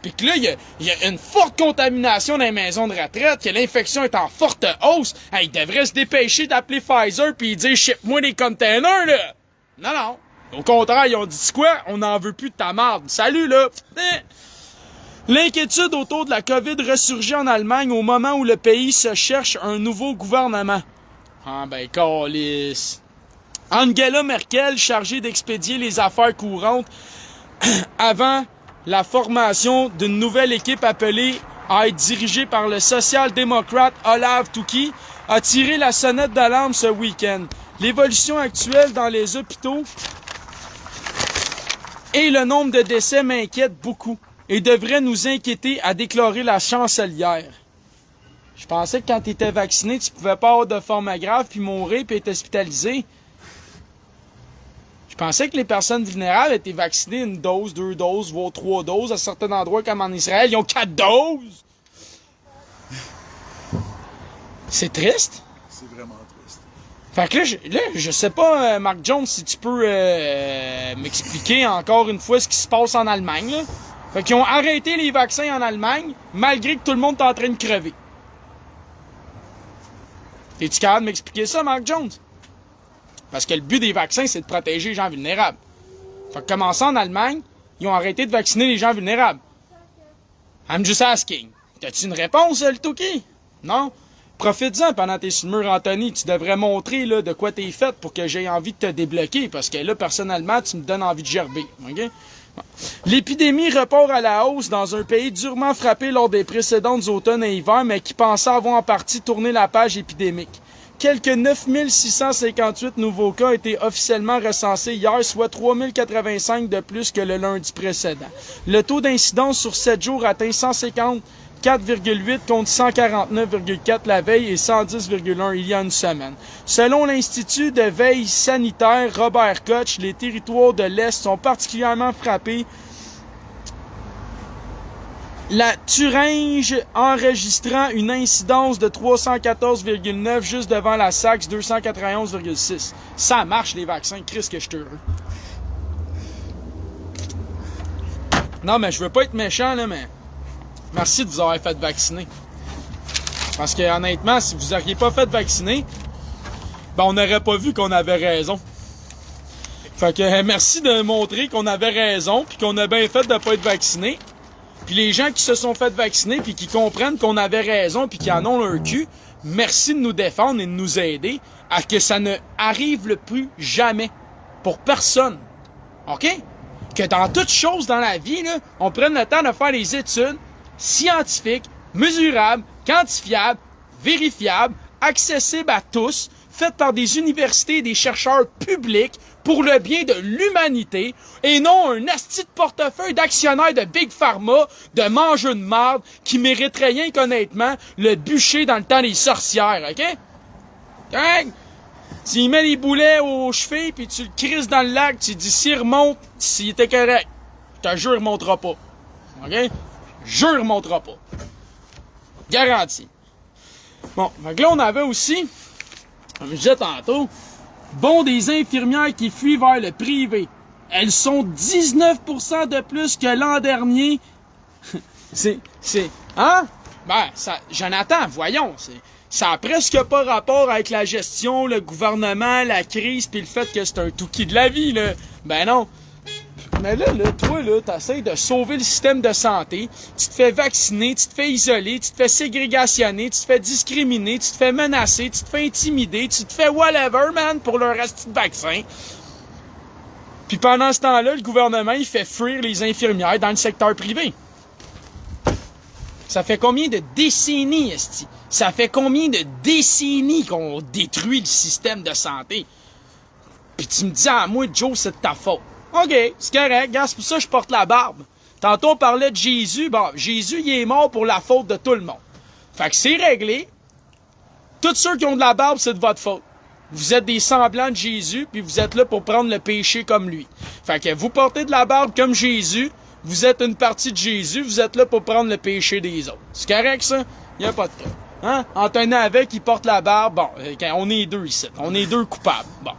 puis que là, il y a une forte contamination dans les maisons de retraite, que l'infection est en forte hausse, ils devraient se dépêcher d'appeler Pfizer puis dire « Ship-moi des containers, là! » Non, non. Au contraire, ils ont dit quoi? On n'en veut plus de ta marde. Salut, là! L'inquiétude autour de la COVID ressurgit en Allemagne au moment où le pays se cherche un nouveau gouvernement. Ah ben, câlisse. Angela Merkel, chargée d'expédier les affaires courantes avant la formation d'une nouvelle équipe appelée à être dirigée par le social-démocrate Olaf Tuki, a tiré la sonnette d'alarme ce week-end. L'évolution actuelle dans les hôpitaux et le nombre de décès m'inquiète beaucoup et devrait nous inquiéter, a déclaré la chancelière. Je pensais que quand tu étais vacciné, tu pouvais pas avoir de forme grave puis mourir puis être hospitalisé. Je pensais que les personnes vulnérables étaient vaccinées 1 dose, 2 doses, voire 3 doses à certains endroits comme en Israël. Ils ont 4 doses! C'est triste. C'est vraiment triste. Fait que là, je sais pas, Mark Jones, si tu peux m'expliquer encore une fois ce qui se passe en Allemagne. Là. Fait qu'ils ont arrêté les vaccins en Allemagne, malgré que tout le monde est en train de crever. Es-tu capable de m'expliquer ça, Mark Jones? Parce que le but des vaccins, c'est de protéger les gens vulnérables. Fait que commençant en Allemagne, ils ont arrêté de vacciner les gens vulnérables. I'm just asking. T'as-tu une réponse, le Touki? Non? Profite-en pendant tes sur le mur, Anthony. Tu devrais montrer là, de quoi t'es fait pour que j'aie envie de te débloquer. Parce que là, personnellement, tu me donnes envie de gerber. OK? L'épidémie repart à la hausse dans un pays durement frappé lors des précédentes automnes et hivers, mais qui pensait avoir en partie tourné la page épidémique. Quelques 9658 nouveaux cas ont été officiellement recensés hier, soit 3085 de plus que le lundi précédent. Le taux d'incidence sur 7 jours atteint 154,8 contre 149,4 la veille et 110,1 il y a une semaine. Selon l'Institut de veille sanitaire Robert Koch, les territoires de l'Est sont particulièrement frappés. La Thuringe enregistrant une incidence de 314,9 juste devant la Saxe 291,6. Ça marche les vaccins, Christ que je suis heureux. Non mais je veux pas être méchant là, mais merci de vous avoir fait vacciner. Parce que honnêtement, si vous auriez pas fait vacciner, ben on n'aurait pas vu qu'on avait raison. Fait que merci de montrer qu'on avait raison puis qu'on a bien fait de pas être vacciné. Puis les gens qui se sont fait vacciner puis qui comprennent qu'on avait raison puis qui en ont leur cul, merci de nous défendre et de nous aider à que ça ne arrive le plus jamais pour personne. OK? Que dans toute chose dans la vie, là, on prenne le temps de faire les études scientifiques, mesurables, quantifiables, vérifiables, accessibles à tous, faites par des universités et des chercheurs publics pour le bien de l'humanité et non un asti de portefeuille d'actionnaires de Big Pharma, de mangeux de marde qui mériterait rien qu'honnêtement le bûcher dans le temps des sorcières, OK? Correct? Tu y mets les boulets aux chevilles puis tu le crisses dans le lac, tu dis s'il remonte, s'il était correct. Je te jure, il remontera pas. OK? Jure, il remontera pas. Garanti. Bon, donc là, on avait aussi, comme je disais tantôt, des infirmières qui fuient vers le privé. Elles sont 19% de plus que l'an dernier. Hein? Ben, Jonathan, voyons, ça a presque pas rapport avec la gestion, le gouvernement, la crise, puis le fait que c'est un tout-qui de la vie, là. Ben non. Mais là, toi, t'essayes de sauver le système de santé, tu te fais vacciner, tu te fais isoler, tu te fais ségrégationner, tu te fais discriminer, tu te fais menacer, tu te fais intimider, tu te fais whatever, man, pour le reste de vaccin. Puis pendant ce temps-là, le gouvernement, il fait fuir les infirmières dans le secteur privé. Ça fait combien de décennies, esti? Ça fait combien de décennies qu'on détruit le système de santé? Puis tu me dis, moi, Joe, c'est de ta faute. OK, c'est correct, gars, c'est pour ça que je porte la barbe. Tantôt, on parlait de Jésus. Bon, Jésus, il est mort pour la faute de tout le monde. Fait que c'est réglé. Tous ceux qui ont de la barbe, c'est de votre faute. Vous êtes des semblants de Jésus, puis vous êtes là pour prendre le péché comme lui. Fait que vous portez de la barbe comme Jésus, vous êtes une partie de Jésus, vous êtes là pour prendre le péché des autres. C'est correct, ça? Il n'y a pas de trouble. Hein? Antonin avec, il porte la barbe. Bon, on est deux ici. On est deux coupables. Bon.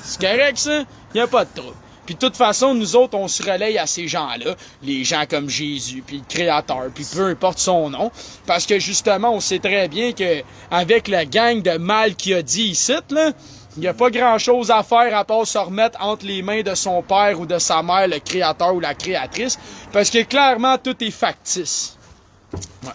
C'est correct, ça? Il n'y a pas de trouble. Puis de toute façon, nous autres, on se relaye à ces gens-là, les gens comme Jésus, puis le Créateur, puis peu importe son nom, parce que justement, on sait très bien que avec la gang de mal qu'il a dit ici, là, il n'y a pas grand-chose à faire à part se remettre entre les mains de son père ou de sa mère, le Créateur ou la Créatrice, parce que clairement, tout est factice. Ouais.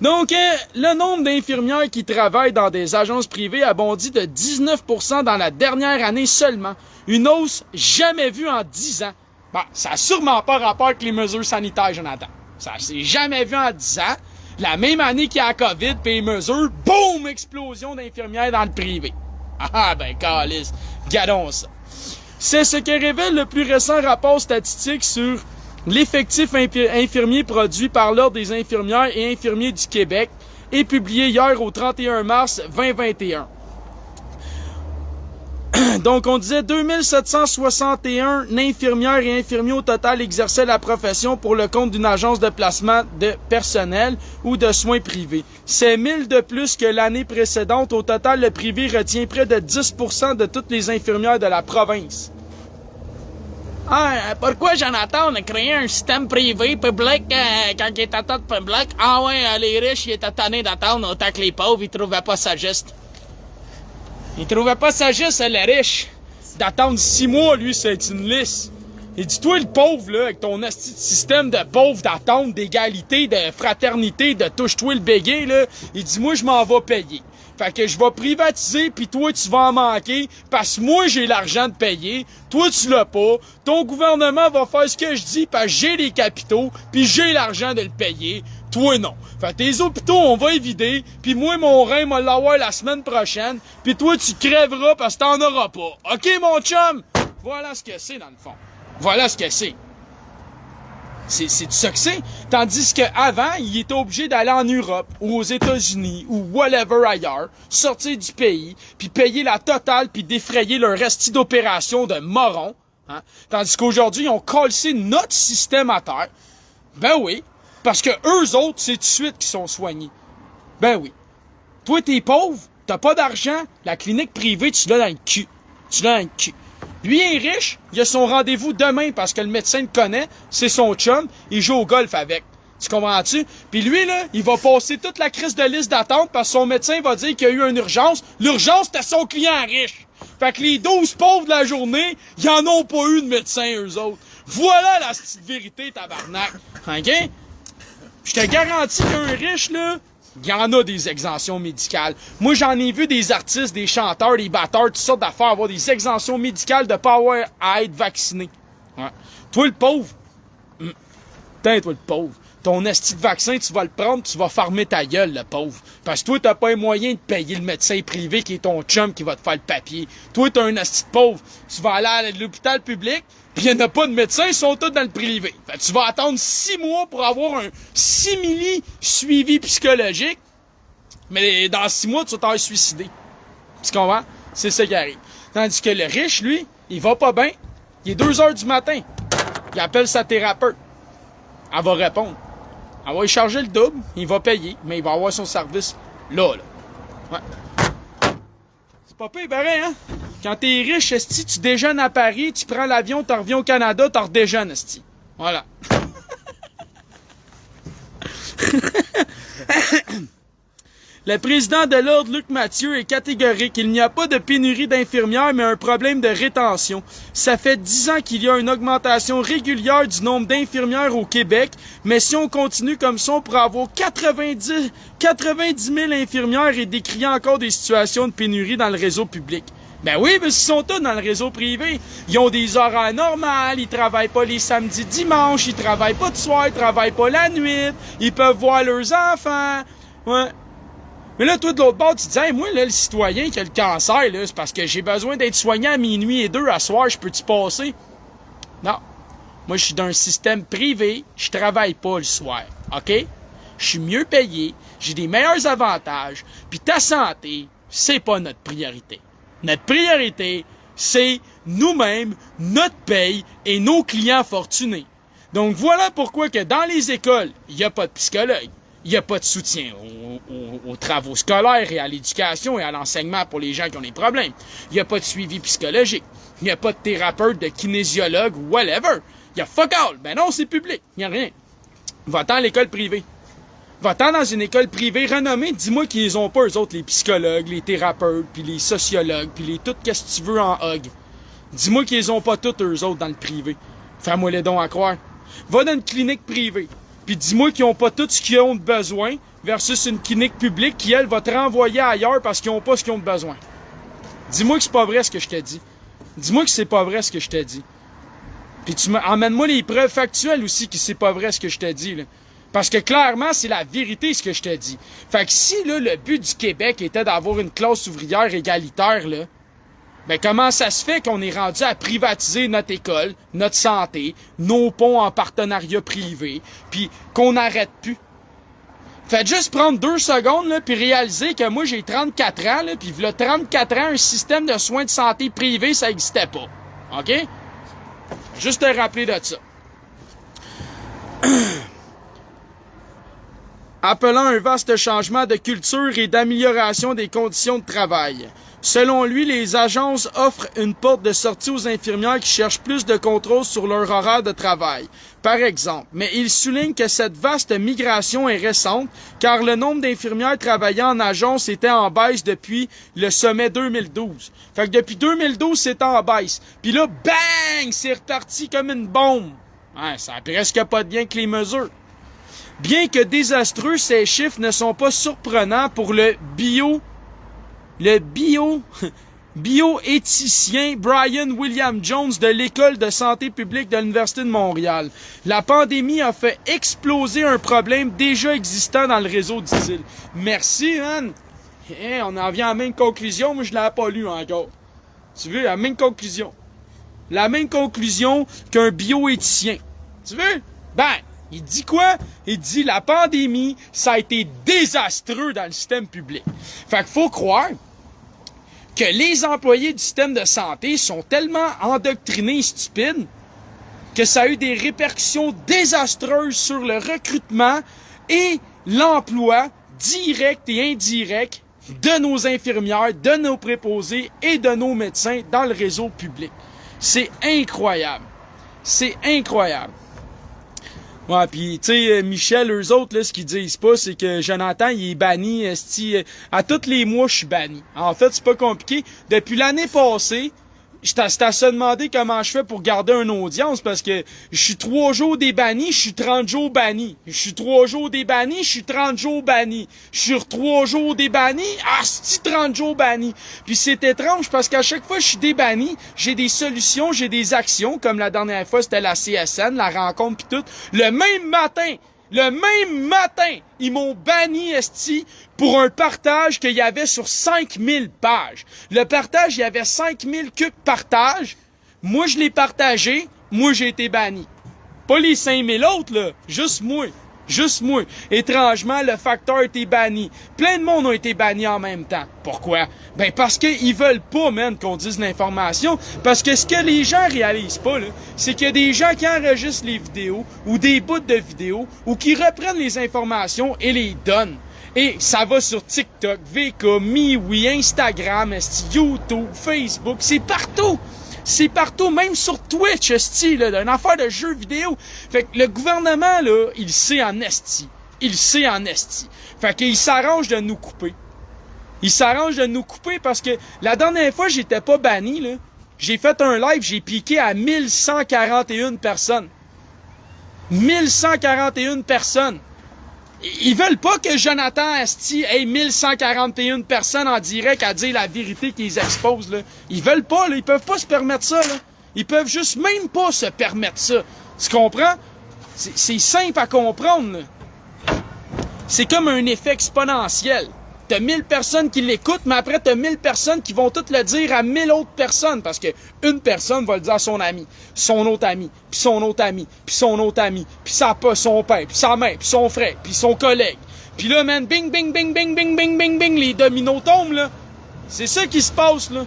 Donc, le nombre d'infirmières qui travaillent dans des agences privées a bondi de 19% dans la dernière année seulement. Une hausse jamais vue en 10 ans. Bon, ça n'a sûrement pas rapport avec les mesures sanitaires, Jonathan. Ça s'est jamais vu en 10 ans. La même année qu'il y a la COVID puis les mesures, boum, explosion d'infirmières dans le privé. Ah ben, calice, regardons ça. C'est ce que révèle le plus récent rapport statistique sur l'effectif infirmier produit par l'Ordre des infirmières et infirmiers du Québec et publié hier au 31 mars 2021. Donc, on disait 2761 infirmières et infirmiers au total exerçaient la profession pour le compte d'une agence de placement de personnel ou de soins privés. C'est 1000 de plus que l'année précédente. Au total, le privé retient près de 10% de toutes les infirmières de la province. Ah, pourquoi, Jonathan, on a créé un système privé public quand il était tout public? Ah ouais, les riches, ils étaient tannés d'attendre autant que les pauvres, ils trouvaient pas ça juste. Il trouvait pas ça juste, le riche. D'attendre 6 mois, lui, c'est une liste. Et dis-toi, le pauvre, là, avec ton système de pauvre, d'attente, d'égalité, de fraternité, de touche-toi le béguet, là, il dit, moi, je m'en vais payer. Fait que je vais privatiser, puis toi, tu vas en manquer, parce que moi, j'ai l'argent de payer, toi, tu l'as pas, ton gouvernement va faire ce que je dis, parce que j'ai les capitaux, puis j'ai l'argent de le payer, toi, non. Fait que tes hôpitaux, on va les vider, puis moi, mon rein, m'a l'avoir la semaine prochaine, puis toi, tu crèveras parce que t'en auras pas. OK, mon chum? Voilà ce que c'est, dans le fond. Voilà ce que c'est. C'est ça que c'est. Tandis qu'avant, il était obligé d'aller en Europe, ou aux États-Unis, ou whatever ailleurs, sortir du pays, puis payer la totale, puis défrayer leur resti d'opération de moron. Hein? Tandis qu'aujourd'hui, ils ont collé notre système à terre. Ben oui. Parce que eux autres, c'est tout de suite qu'ils sont soignés. Ben oui. Toi, t'es pauvre, t'as pas d'argent, la clinique privée, tu l'as dans le cul. Tu l'as dans le cul. Lui, il est riche, il a son rendez-vous demain parce que le médecin le connaît, c'est son chum, il joue au golf avec. Tu comprends-tu? Puis lui, là, il va passer toute la crise de liste d'attente parce que son médecin va dire qu'il y a eu une urgence. L'urgence, c'était son client riche. Fait que les 12 pauvres de la journée, ils en ont pas eu de médecin, eux autres. Voilà la petite vérité, tabarnak. OK? Je te garantis qu'un riche, là, il y en a des exemptions médicales. Moi, j'en ai vu des artistes, des chanteurs, des batteurs, toutes sortes d'affaires avoir des exemptions médicales de pas avoir à être vacciné. Ouais. Toi, le pauvre, putain, toi, le pauvre, ton esti de vaccin, tu vas le prendre, tu vas farmer ta gueule, le pauvre. Parce que toi, t'as pas les moyens de payer le médecin privé qui est ton chum qui va te faire le papier. Toi, t'as un esti de pauvre. Tu vas aller à l'hôpital public, pis y'en a pas de médecins, ils sont tous dans le privé. Fait que tu vas attendre 6 mois pour avoir un simili suivi psychologique, mais dans 6 mois, tu vas t'en suicider. Tu comprends? C'est ça qui arrive. Tandis que le riche, lui, il va pas bien. Il est 2 heures du matin. Il appelle sa thérapeute. Elle va répondre. Elle va lui charger le double, il va payer, mais il va avoir son service là. Ouais. C'est pas pire, pareil, hein? Quand t'es riche, esti, tu déjeunes à Paris, tu prends l'avion, tu reviens au Canada, tu redéjeunes, esti. Voilà. Le président de l'Ordre, Luc Mathieu, est catégorique. Il n'y a pas de pénurie d'infirmières, mais un problème de rétention. Ça fait 10 ans qu'il y a une augmentation régulière du nombre d'infirmières au Québec, mais si on continue comme ça, on pourra avoir 90 000 infirmières et décrire encore des situations de pénurie dans le réseau public. Ben oui, parce qu'ils sont tous dans le réseau privé. Ils ont des horaires normales, ils travaillent pas les samedis, dimanches, ils travaillent pas de soir, ils travaillent pas la nuit, ils peuvent voir leurs enfants. Ouais. Mais là, toi, de l'autre bord, tu te dis, hey, moi, là, le citoyen qui a le cancer, là, c'est parce que j'ai besoin d'être soigné à minuit et 2 à soir, je peux-tu passer? Non. Moi, je suis dans un système privé, je travaille pas le soir, OK? Je suis mieux payé, j'ai des meilleurs avantages, puis ta santé, c'est pas notre priorité. Notre priorité, c'est nous-mêmes, notre paye et nos clients fortunés. Donc, voilà pourquoi que dans les écoles, il n'y a pas de psychologue. Il n'y a pas de soutien aux travaux scolaires et à l'éducation et à l'enseignement pour les gens qui ont des problèmes. Il n'y a pas de suivi psychologique. Il n'y a pas de thérapeute, de kinésiologue ou whatever. Il y a fuck all. Ben non, c'est public. Il n'y a rien. Va-t'en à l'école privée. Va-t'en dans une école privée renommée. Dis-moi qu'ils ont pas, eux autres, les psychologues, les thérapeutes, puis les sociologues, puis les tout qu'est-ce que tu veux en hog. Dis-moi qu'ils ont pas tous, eux autres, dans le privé. Fais-moi les dons à croire. Va dans une clinique privée. Puis dis-moi qu'ils n'ont pas tout ce qu'ils ont de besoin versus une clinique publique qui, elle, va te renvoyer ailleurs parce qu'ils n'ont pas ce qu'ils ont de besoin. Dis-moi que c'est pas vrai ce que je te dis. Dis-moi que c'est pas vrai ce que je te dis. Puis emmène-moi les preuves factuelles aussi que c'est pas vrai ce que je te dis, là. Parce que clairement, c'est la vérité ce que je te dis. Fait que si, là, le but du Québec était d'avoir une classe ouvrière égalitaire, là, ben comment ça se fait qu'on est rendu à privatiser notre école, notre santé, nos ponts en partenariat privé, puis qu'on n'arrête plus? Faites juste prendre 2 secondes, là, puis réaliser que moi, j'ai 34 ans, là, puis là, 34 ans, un système de soins de santé privé, ça n'existait pas. OK? Juste te rappeler de ça. Appelant un vaste changement de culture et d'amélioration des conditions de travail. Selon lui, les agences offrent une porte de sortie aux infirmières qui cherchent plus de contrôle sur leur horaire de travail, par exemple. Mais il souligne que cette vaste migration est récente, car le nombre d'infirmières travaillant en agence était en baisse depuis le sommet 2012. Fait que depuis 2012, c'est en baisse. Puis là, bang! C'est reparti comme une bombe. Ouais, ça a presque pas de lien avec les mesures. Bien que désastreux, ces chiffres ne sont pas surprenants pour le bioéthicien Brian William Jones de l'École de santé publique de l'Université de Montréal. La pandémie a fait exploser un problème déjà existant dans le réseau, dit-il. Merci, man! On en vient à la même conclusion, mais je l'ai pas lu encore. Tu veux, la même conclusion. La même conclusion qu'un bioéthicien. Tu veux? Ben, il dit quoi? Il dit la pandémie, ça a été désastreux dans le système public. Fait qu'il faut croire que les employés du système de santé sont tellement endoctrinés et stupides que ça a eu des répercussions désastreuses sur le recrutement et l'emploi direct et indirect de nos infirmières, de nos préposés et de nos médecins dans le réseau public. C'est incroyable. C'est incroyable. Ouais, pis tu sais, Michel, eux autres, là, ce qu'ils disent pas, c'est que Jonathan, il est banni, à tous les mois, je suis banni. En fait, c'est pas compliqué. Depuis l'année passée, c'était à se demander comment je fais pour garder une audience, parce que je suis 3 jours des bannis, je suis 30 jours banni. Je suis 3 jours des bannis, je suis 30 jours banni. Je suis 3 jours des bannis, c'est 30 jours banni. Puis c'est étrange, parce qu'à chaque fois que je suis débanni, j'ai des solutions, j'ai des actions, comme la dernière fois, c'était la CSN, la rencontre pis tout. Le même matin, ils m'ont banni, pour un partage qu'il y avait sur 5000 pages. Le partage, il y avait 5000 partages. Moi, je l'ai partagé. Moi, j'ai été banni. Pas les 5000 autres, là. Juste moi. Juste moi. Étrangement, le facteur a été banni. Plein de monde ont été bannis en même temps. Pourquoi? Ben, parce qu'ils veulent pas, man, qu'on dise l'information. Parce que ce que les gens réalisent pas, là, c'est qu'il y a des gens qui enregistrent les vidéos, ou des bouts de vidéos, ou qui reprennent les informations et les donnent. Et ça va sur TikTok, VK, MeWe, Instagram, YouTube, Facebook, c'est partout! C'est partout, même sur Twitch, d'une affaire de jeux vidéo. Fait que le gouvernement, là, il sait en esti il sait en esti. Fait qu'il s'arrange de nous couper. Il s'arrange de nous couper parce que la dernière fois, j'étais pas banni, là. J'ai fait un live, j'ai piqué à 1141 personnes. 1141 personnes. Ils veulent pas que Jonathan Asti ait 1141 personnes en direct à dire la vérité qu'ils exposent, là. Ils veulent pas, là. Ils peuvent pas se permettre ça, là. Ils peuvent juste même pas se permettre ça. Tu comprends? C'est simple à comprendre, là. C'est comme un effet exponentiel. T'as 1000 personnes qui l'écoutent, mais après t'as 1000 personnes qui vont toutes le dire à 1000 autres personnes, parce que une personne va le dire à son ami, son autre ami, puis son autre ami, puis son autre ami, puis son père, puis sa mère, puis son frère, puis son collègue. Puis là, man, bing, bing, bing, bing, bing, bing, bing, bing, les dominos tombent, là. C'est ça qui se passe, là.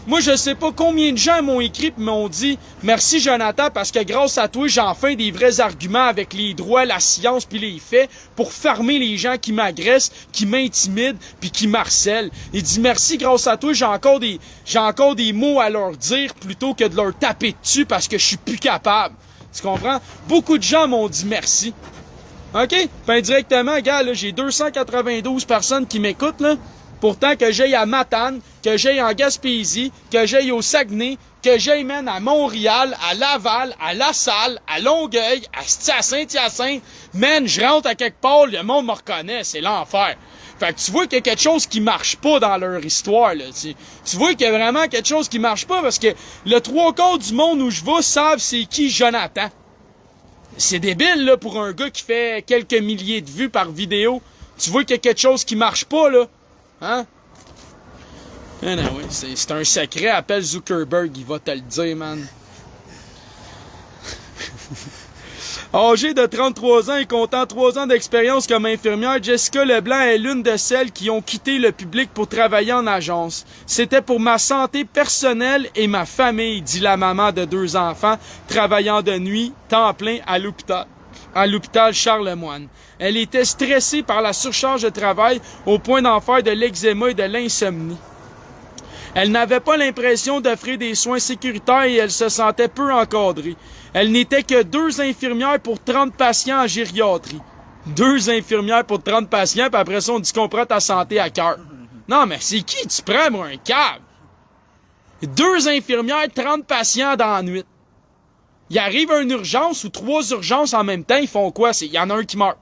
Moi, je sais pas combien de gens m'ont écrit et m'ont dit « Merci, Jonathan, parce que grâce à toi, j'ai enfin des vrais arguments avec les droits, la science puis les faits pour fermer les gens qui m'agressent, qui m'intimident puis qui m'harcèlent. » Il dit « Merci, grâce à toi, j'ai encore des mots à leur dire plutôt que de leur taper dessus parce que je suis plus capable. » Tu comprends? Beaucoup de gens m'ont dit merci. OK? Puis indirectement, gars, là, j'ai 292 personnes qui m'écoutent, là. Pourtant, que j'aille à Matane, que j'aille en Gaspésie, que j'aille au Saguenay, que j'aille, man, à Montréal, à Laval, à La Salle, à Longueuil, à Saint-Hyacinthe, man, je rentre à quelque part, le monde me reconnaît, c'est l'enfer. Fait que tu vois qu'il y a quelque chose qui marche pas dans leur histoire, là, tu vois qu'il y a vraiment quelque chose qui marche pas parce que le 3/4 du monde où je vais savent c'est qui Jonathan. C'est débile, là, pour un gars qui fait quelques milliers de vues par vidéo. Tu vois qu'il y a quelque chose qui marche pas, là. Hein? Ah non, oui, c'est un secret. Appelle Zuckerberg, il va te le dire, man. Âgée de 33 ans et comptant 3 ans d'expérience comme infirmière, Jessica Leblanc est l'une de celles qui ont quitté le public pour travailler en agence. C'était pour ma santé personnelle et ma famille, dit la maman de 2 enfants, travaillant de nuit, temps plein à l'hôpital Charlemagne. Elle était stressée par la surcharge de travail au point d'en faire de l'eczéma et de l'insomnie. Elle n'avait pas l'impression d'offrir des soins sécuritaires et elle se sentait peu encadrée. Elle n'était que 2 infirmières pour 30 patients en gériatrie. 2 infirmières pour 30 patients, puis après ça, on dit qu'on prend ta santé à cœur. Non, mais c'est qui tu prends, moi, un câble? 2 infirmières, 30 patients dans la nuit. Il arrive une urgence ou 3 urgences en même temps, ils font quoi? Il y en a un qui meurt.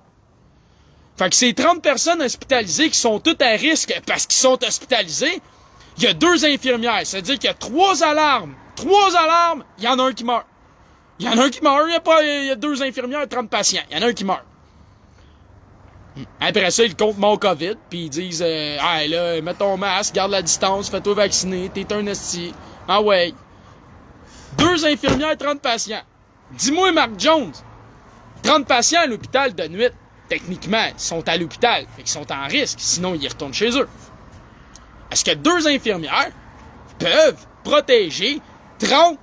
Fait que ces 30 personnes hospitalisées qui sont toutes à risque parce qu'ils sont hospitalisés, il y a 2 infirmières. C'est-à-dire qu'il y a 3 alarmes. 3 alarmes, il y en a un qui meurt. Il y en a un qui meurt, il y a 2 infirmières, 30 patients. Il y en a un qui meurt. Après ça, ils comptent mon COVID, puis ils disent ah là, mets ton masque, garde la distance, fais-toi vacciner, t'es un esti. Ah ouais. 2 infirmières, 30 patients. Dis-moi, Mark Jones, 30 patients à l'hôpital de nuit. Techniquement, ils sont à l'hôpital, fait qu'ils sont en risque, sinon ils retournent chez eux. Est-ce que 2 infirmières peuvent protéger 30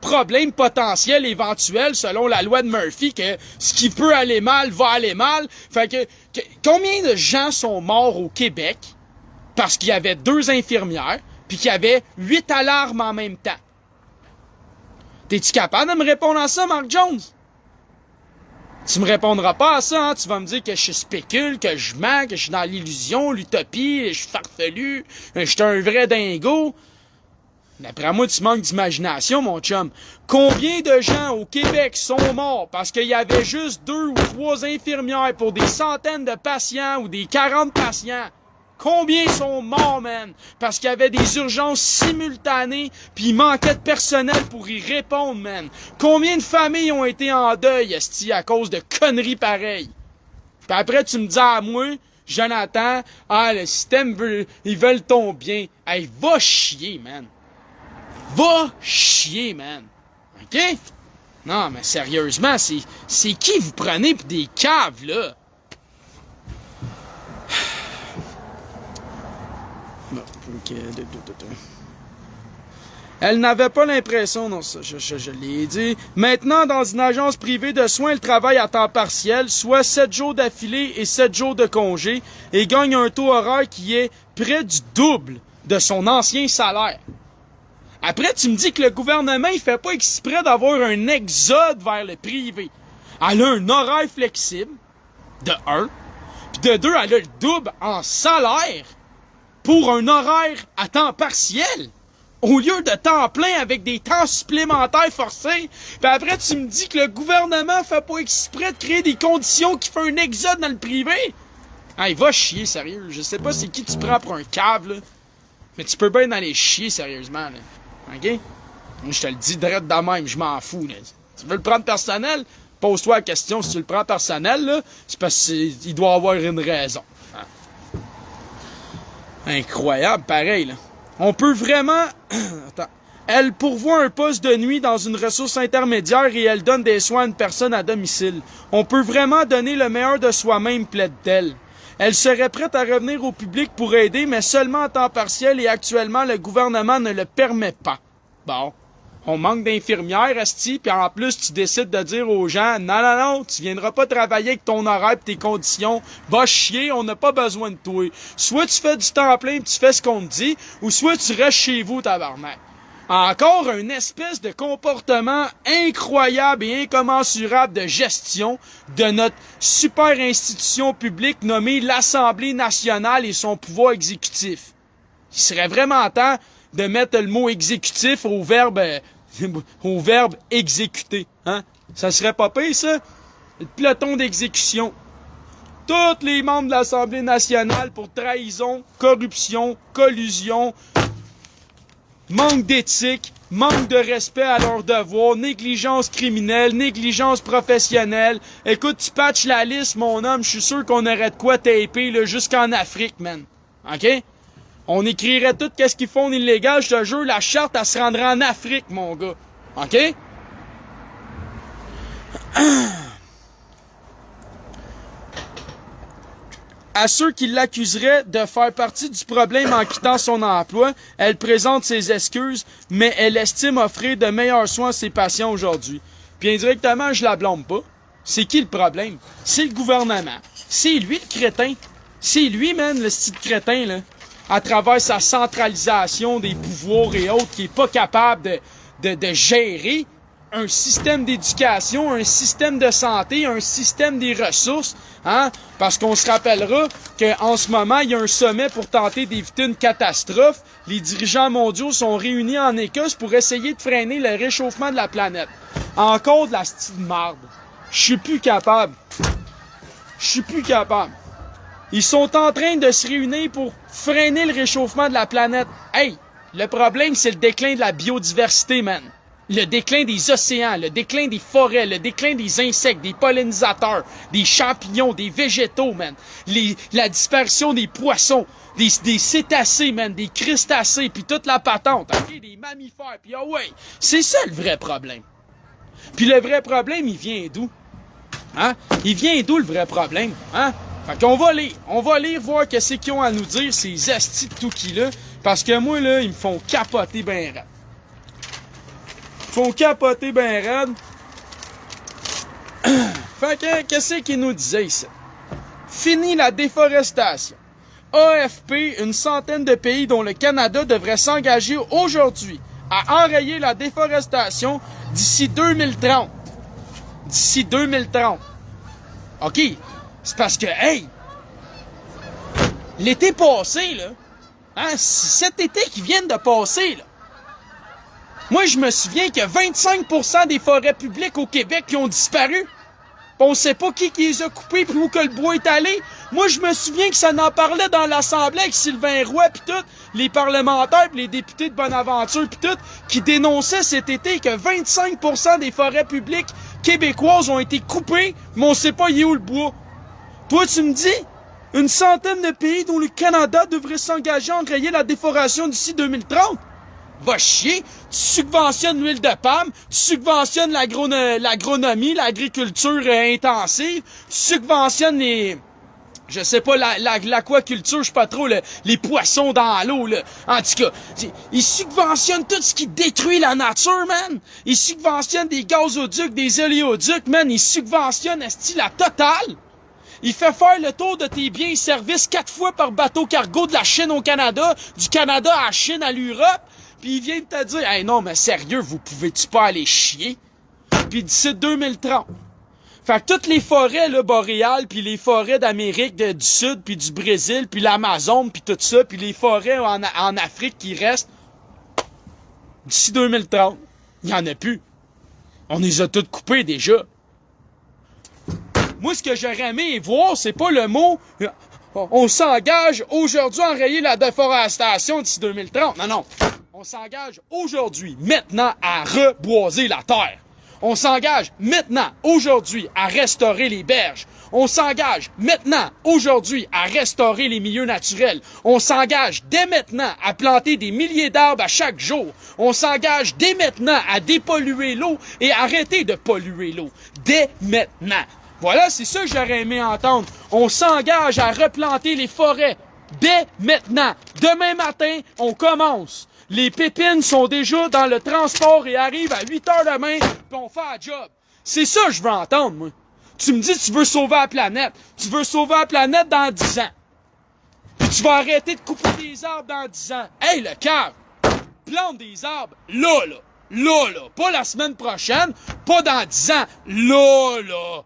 problèmes potentiels éventuels selon la loi de Murphy que ce qui peut aller mal va aller mal? Fait que combien de gens sont morts au Québec parce qu'il y avait 2 infirmières puis qu'il y avait 8 alarmes en même temps? T'es-tu capable de me répondre à ça, Mark Jones? Tu me répondras pas à ça, hein? Tu vas me dire que je spécule, que je mens, que je suis dans l'illusion, l'utopie, je suis farfelu, je suis un vrai dingo. D'après moi, tu manques d'imagination, mon chum. Combien de gens au Québec sont morts parce qu'il y avait juste 2 ou 3 infirmières pour des centaines de patients ou des 40 patients? Combien sont morts, man? Parce qu'il y avait des urgences simultanées puis il manquait de personnel pour y répondre, man. Combien de familles ont été en deuil, esti, à cause de conneries pareilles? Puis après, tu me dis à moi, Jonathan, ah, le système ils veulent ton bien. Hey, va chier, man. Va chier, man. OK? Non, mais sérieusement, c'est qui vous prenez pour des caves, là? Elle n'avait pas l'impression, non, ça, je l'ai dit. Maintenant, dans une agence privée de soins, elle travaille à temps partiel, soit 7 jours d'affilée et 7 jours de congé, et gagne un taux horaire qui est près du double de son ancien salaire. Après, tu me dis que le gouvernement, il fait pas exprès d'avoir un exode vers le privé. Elle a un horaire flexible, de un. Puis de deux, elle a le double en salaire pour un horaire à temps partiel. Au lieu de temps plein avec des temps supplémentaires forcés. Puis après, tu me dis que le gouvernement fait pas exprès de créer des conditions qui font un exode dans le privé. Hey, va chier, sérieux. Je sais pas c'est qui tu prends pour un cave, là. Mais tu peux bien aller chier, sérieusement, là. OK? Moi, je te le dis direct de même, je m'en fous, là. Tu veux le prendre personnel? Pose-toi la question, si tu le prends personnel, là, c'est parce qu'il doit avoir une raison. Hein? Incroyable, pareil, là. On peut vraiment... Attends. Elle pourvoit un poste de nuit dans une ressource intermédiaire et elle donne des soins à une personne à domicile. On peut vraiment donner le meilleur de soi-même, plaide-t-elle. Elle serait prête à revenir au public pour aider, mais seulement en temps partiel et actuellement, le gouvernement ne le permet pas. Bon. On manque d'infirmières, asti, puis en plus, tu décides de dire aux gens, non, tu viendras pas travailler avec ton horaire et tes conditions, va chier, on n'a pas besoin de toi. Soit tu fais du temps plein et tu fais ce qu'on te dit, ou soit tu restes chez vous, tabarnak. Encore une espèce de comportement incroyable et incommensurable de gestion de notre super institution publique nommée l'Assemblée nationale et son pouvoir exécutif. Il serait vraiment temps de mettre le mot exécutif au verbe exécuter. Hein? Ça serait pas pire, ça? Le peloton d'exécution. Tous les membres de l'Assemblée nationale pour trahison, corruption, collusion, manque d'éthique, manque de respect à leurs devoirs, négligence criminelle, négligence professionnelle. Écoute, tu patches la liste, mon homme, je suis sûr qu'on aurait de quoi taper là, jusqu'en Afrique, man. OK? On écrirait tout qu'est-ce qu'ils font d'illégal, je te jure, la charte, elle se rendrait en Afrique, mon gars. OK? À ceux qui l'accuseraient de faire partie du problème en quittant son emploi, elle présente ses excuses, mais elle estime offrir de meilleurs soins à ses patients aujourd'hui. Puis indirectement, je la blâme pas. C'est qui le problème? C'est le gouvernement. C'est lui le crétin. C'est lui, man, le style crétin, là. À travers sa centralisation des pouvoirs et autres, qui est pas capable de gérer un système d'éducation, un système de santé, un système des ressources, hein? Parce qu'on se rappellera qu'en ce moment, il y a un sommet pour tenter d'éviter une catastrophe. Les dirigeants mondiaux sont réunis en Écosse pour essayer de freiner le réchauffement de la planète. Encore de la style marde. Je suis plus capable. Ils sont en train de se réunir pour freiner le réchauffement de la planète. Hey, le problème, c'est le déclin de la biodiversité, man. Le déclin des océans, le déclin des forêts, le déclin des insectes, des pollinisateurs, des champignons, des végétaux, man. La disparition des poissons, des cétacés, man, des crustacés, puis toute la patente, ok, des mammifères, puis ah ouais, c'est ça le vrai problème. Puis le vrai problème, il vient d'où? Hein? Il vient d'où le vrai problème? Hein? Fait qu'on va lire, voir qu'est-ce qu'ils ont à nous dire, ces astis de tout qui là, parce que moi, là, ils me font capoter ben raide. Fait que, qu'est-ce qu'ils nous disaient ici? Fini la déforestation. AFP, une centaine de pays dont le Canada devrait s'engager aujourd'hui à enrayer la déforestation d'ici 2030. D'ici 2030. OK. C'est parce que, hey, l'été passé, là, hein, cet été qui vient de passer, là, moi, je me souviens que 25% des forêts publiques au Québec qui ont disparu. On sait pas qui les a coupées puis où que le bois est allé. Moi, je me souviens que ça en parlait dans l'Assemblée avec Sylvain Roy puis tout, les parlementaires puis les députés de Bonaventure puis tout, qui dénonçaient cet été que 25% des forêts publiques québécoises ont été coupées, mais on sait pas y est où le bois. Toi, tu me dis, une centaine de pays dont le Canada devrait s'engager à enrayer la déforestation d'ici 2030? Va chier, tu subventionnes l'huile de palme, tu subventionnes l'agronomie, l'agriculture intensive, tu subventionnes l'aquaculture, je sais pas trop, les poissons dans l'eau, là. En tout cas, ils subventionnent tout ce qui détruit la nature, man. Ils subventionnent des gazoducs, des oléoducs, man. Ils subventionnent, esti, la totale. Il fait faire le tour de tes biens et services 4 fois par bateau cargo de la Chine au Canada, du Canada à la Chine à l'Europe. Puis il vient de te dire, hey non, mais sérieux, vous pouvez-tu pas aller chier? Puis d'ici 2030, Fait que toutes les forêts là, boréales, puis les forêts d'Amérique du Sud, puis du Brésil, puis l'Amazon, puis tout ça, puis les forêts en Afrique qui restent, d'ici 2030, il n'y en a plus. On les a toutes coupées déjà. Moi, ce que j'aurais aimé voir, c'est pas le mot « on s'engage aujourd'hui à enrayer la déforestation d'ici 2030 ». Non, non. On s'engage aujourd'hui, maintenant, à reboiser la terre. On s'engage maintenant, aujourd'hui, à restaurer les berges. On s'engage maintenant, aujourd'hui, à restaurer les milieux naturels. On s'engage dès maintenant à planter des milliers d'arbres à chaque jour. On s'engage dès maintenant à dépolluer l'eau et arrêter de polluer l'eau. Dès maintenant. Voilà, c'est ça que j'aurais aimé entendre. On s'engage à replanter les forêts dès maintenant. Demain matin, on commence. Les pépines sont déjà dans le transport et arrivent à 8 heures demain, puis on fait un job. C'est ça que je veux entendre, moi. Tu me dis que tu veux sauver la planète. Tu veux sauver la planète dans 10 ans. Puis tu vas arrêter de couper des arbres dans 10 ans. Hey, le cave! Plante des arbres, là. Pas la semaine prochaine, pas dans 10 ans, là.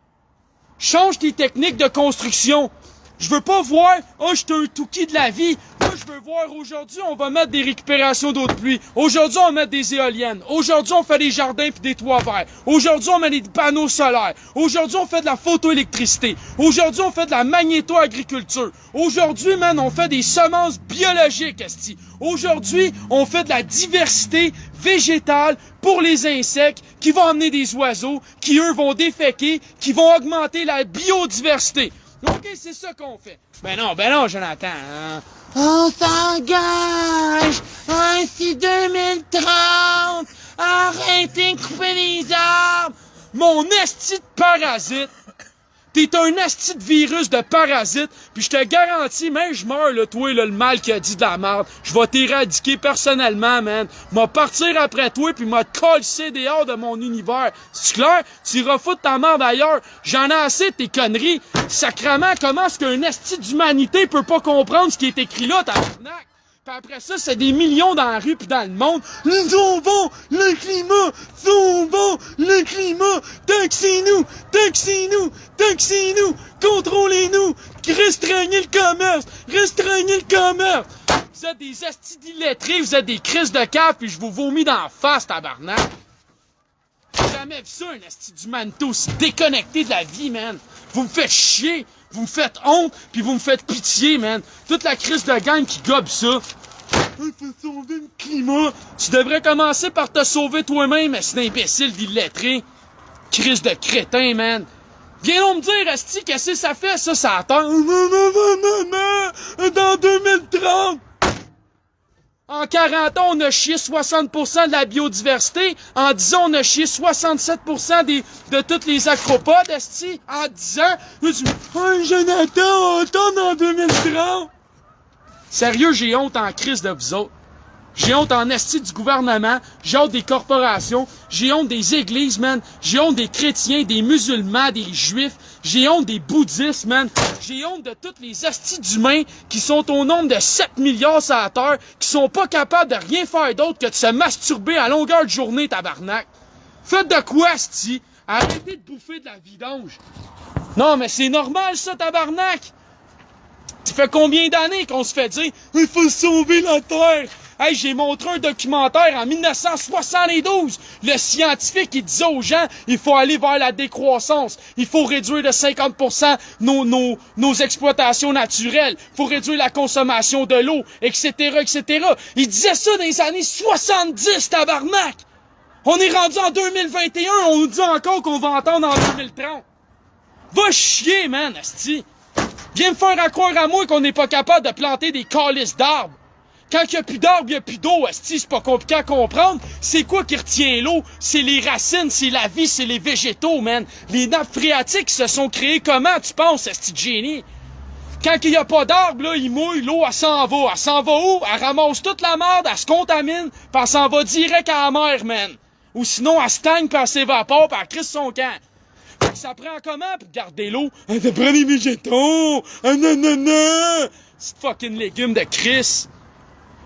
Change tes techniques de construction. Je veux pas voir, oh, je suis un touki de la vie. Moi, je veux voir aujourd'hui, on va mettre des récupérations d'eau de pluie. Aujourd'hui, on va mettre des éoliennes. Aujourd'hui, on fait des jardins puis des toits verts. Aujourd'hui, on met des panneaux solaires. Aujourd'hui, on fait de la photoélectricité. Aujourd'hui, on fait de la magnéto-agriculture. Aujourd'hui, man, on fait des semences biologiques, esti. Aujourd'hui, on fait de la diversité végétale pour les insectes qui vont amener des oiseaux, qui, eux, vont déféquer, qui vont augmenter la biodiversité. OK, c'est ça qu'on fait. Ben non, Jonathan. Hein? On s'engage ainsi 2030. Arrêtez de couper les arbres. Mon esti de parasite. T'es un esti de virus de parasite, puis je te garantis, même je meurs, là, toi, là, le mal qui a dit de la merde, je vais t'éradiquer personnellement, man. M'a partir après toi, puis m'a te coller dehors de mon univers. C'est clair? Tu iras foutre ta merde ailleurs. J'en ai assez de tes conneries. Sacrement, comment est-ce qu'un esti d'humanité peut pas comprendre ce qui est écrit là, tabarnak? Puis après ça, c'est des millions dans la rue pis dans le monde. Nous sauvons le climat! Sauvons le climat! Taxez-nous! Contrôlez-nous! Restreignez le commerce! Vous êtes des astis d'illettrés, vous êtes des crises de cave pis je vous vomis dans la face, tabarnak! J'ai jamais vu ça, un asti d'humanité aussi déconnecté de la vie, man! Vous me faites chier! Vous me faites honte, puis vous me faites pitié, man. Toute la crise de gang qui gobe ça. Il faut sauver le climat. Tu devrais commencer par te sauver toi-même, c'est imbécile d'illettré. Crise de crétin, man. Viens donc me dire, asti, qu'est-ce que ça fait, ça attend. Non, dans 2030. En 40 ans, on a chié 60% de la biodiversité. En 10 ans, on a chié 67% de toutes les acropodes, esti. En 10 ans, je dis, hey, Jonathan, on tourne en 2030. Sérieux, j'ai honte en crise de vous autres. J'ai honte en esti du gouvernement, j'ai honte des corporations, j'ai honte des églises, man, j'ai honte des chrétiens, des musulmans, des juifs, j'ai honte des bouddhistes, man, j'ai honte de tous les estis d'humains qui sont au nombre de 7 milliards sur la terre, qui sont pas capables de rien faire d'autre que de se masturber à longueur de journée, tabarnak. Faites de quoi, esti? Arrêtez de bouffer de la vidange. Non, mais c'est normal, ça, tabarnak! Ça fait combien d'années qu'on se fait dire « Il faut sauver la Terre ». Hey, j'ai montré un documentaire en 1972. Le scientifique, il disait aux gens, il faut aller vers la décroissance. Il faut réduire de 50% nos exploitations naturelles. Il faut réduire la consommation de l'eau, etc., etc. Il disait ça dans les années 70, tabarnak! On est rendu en 2021, on nous dit encore qu'on va entendre en 2030. Va chier, man, asti! Viens me faire à croire à moi qu'on n'est pas capable de planter des calices d'arbres. Quand il n'y a plus d'arbres, il n'y a plus d'eau, esti, c'est pas compliqué à comprendre. C'est quoi qui retient l'eau? C'est les racines, c'est la vie, c'est les végétaux, man. Les nappes phréatiques se sont créées comment, tu penses, esti de génie? Quand il n'y a pas d'arbres, là, il mouille, l'eau, elle s'en va. Elle s'en va où? Elle ramasse toute la merde, elle se contamine, puis elle s'en va direct à la mer, man. Ou sinon, elle stagne, puis elle s'évapore, puis elle crisse son camp. Ça prend comment pour garder l'eau? Ça prend des végétaux! C'est fucking légumes de Chris!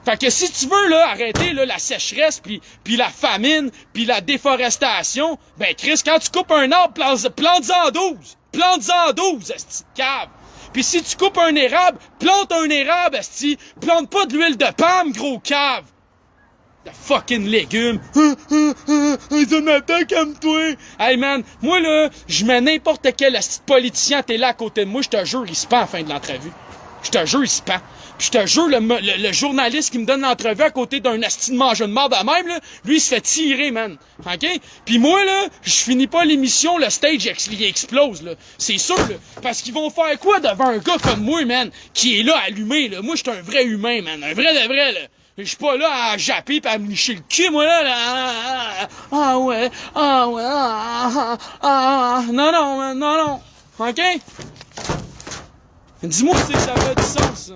Fait que si tu veux là arrêter là, la sécheresse, puis la famine, puis la déforestation, ben Chris, quand tu coupes un arbre, plante-en 12. Plante-en 12, esti de cave. Puis si tu coupes un érable, plante un érable, esti. Plante pas de l'huile de palme, gros cave. De fucking légumes. Jonathan, comme toi. Hey man, moi là, je mets n'importe quel esti de politicien, t'es là à côté de moi, je te jure, il se pend à la fin de l'entrevue. Je te jure, il se pend. Puis je te jure, le journaliste qui me donne l'entrevue à côté d'un asti de mangeur de marde de même, là, lui, il se fait tirer, man. OK? Puis moi, là, je finis pas l'émission, le stage, il explose, là. C'est sûr, là. Parce qu'ils vont faire quoi devant un gars comme moi, man, qui est là, allumé, là? Moi, je suis un vrai humain, man. Un vrai de vrai, là. Je suis pas là à japper pis à me licher le cul, moi, là. Ah ouais, non, non, man, non. OK? Dis-moi si ça fait du sens, ça.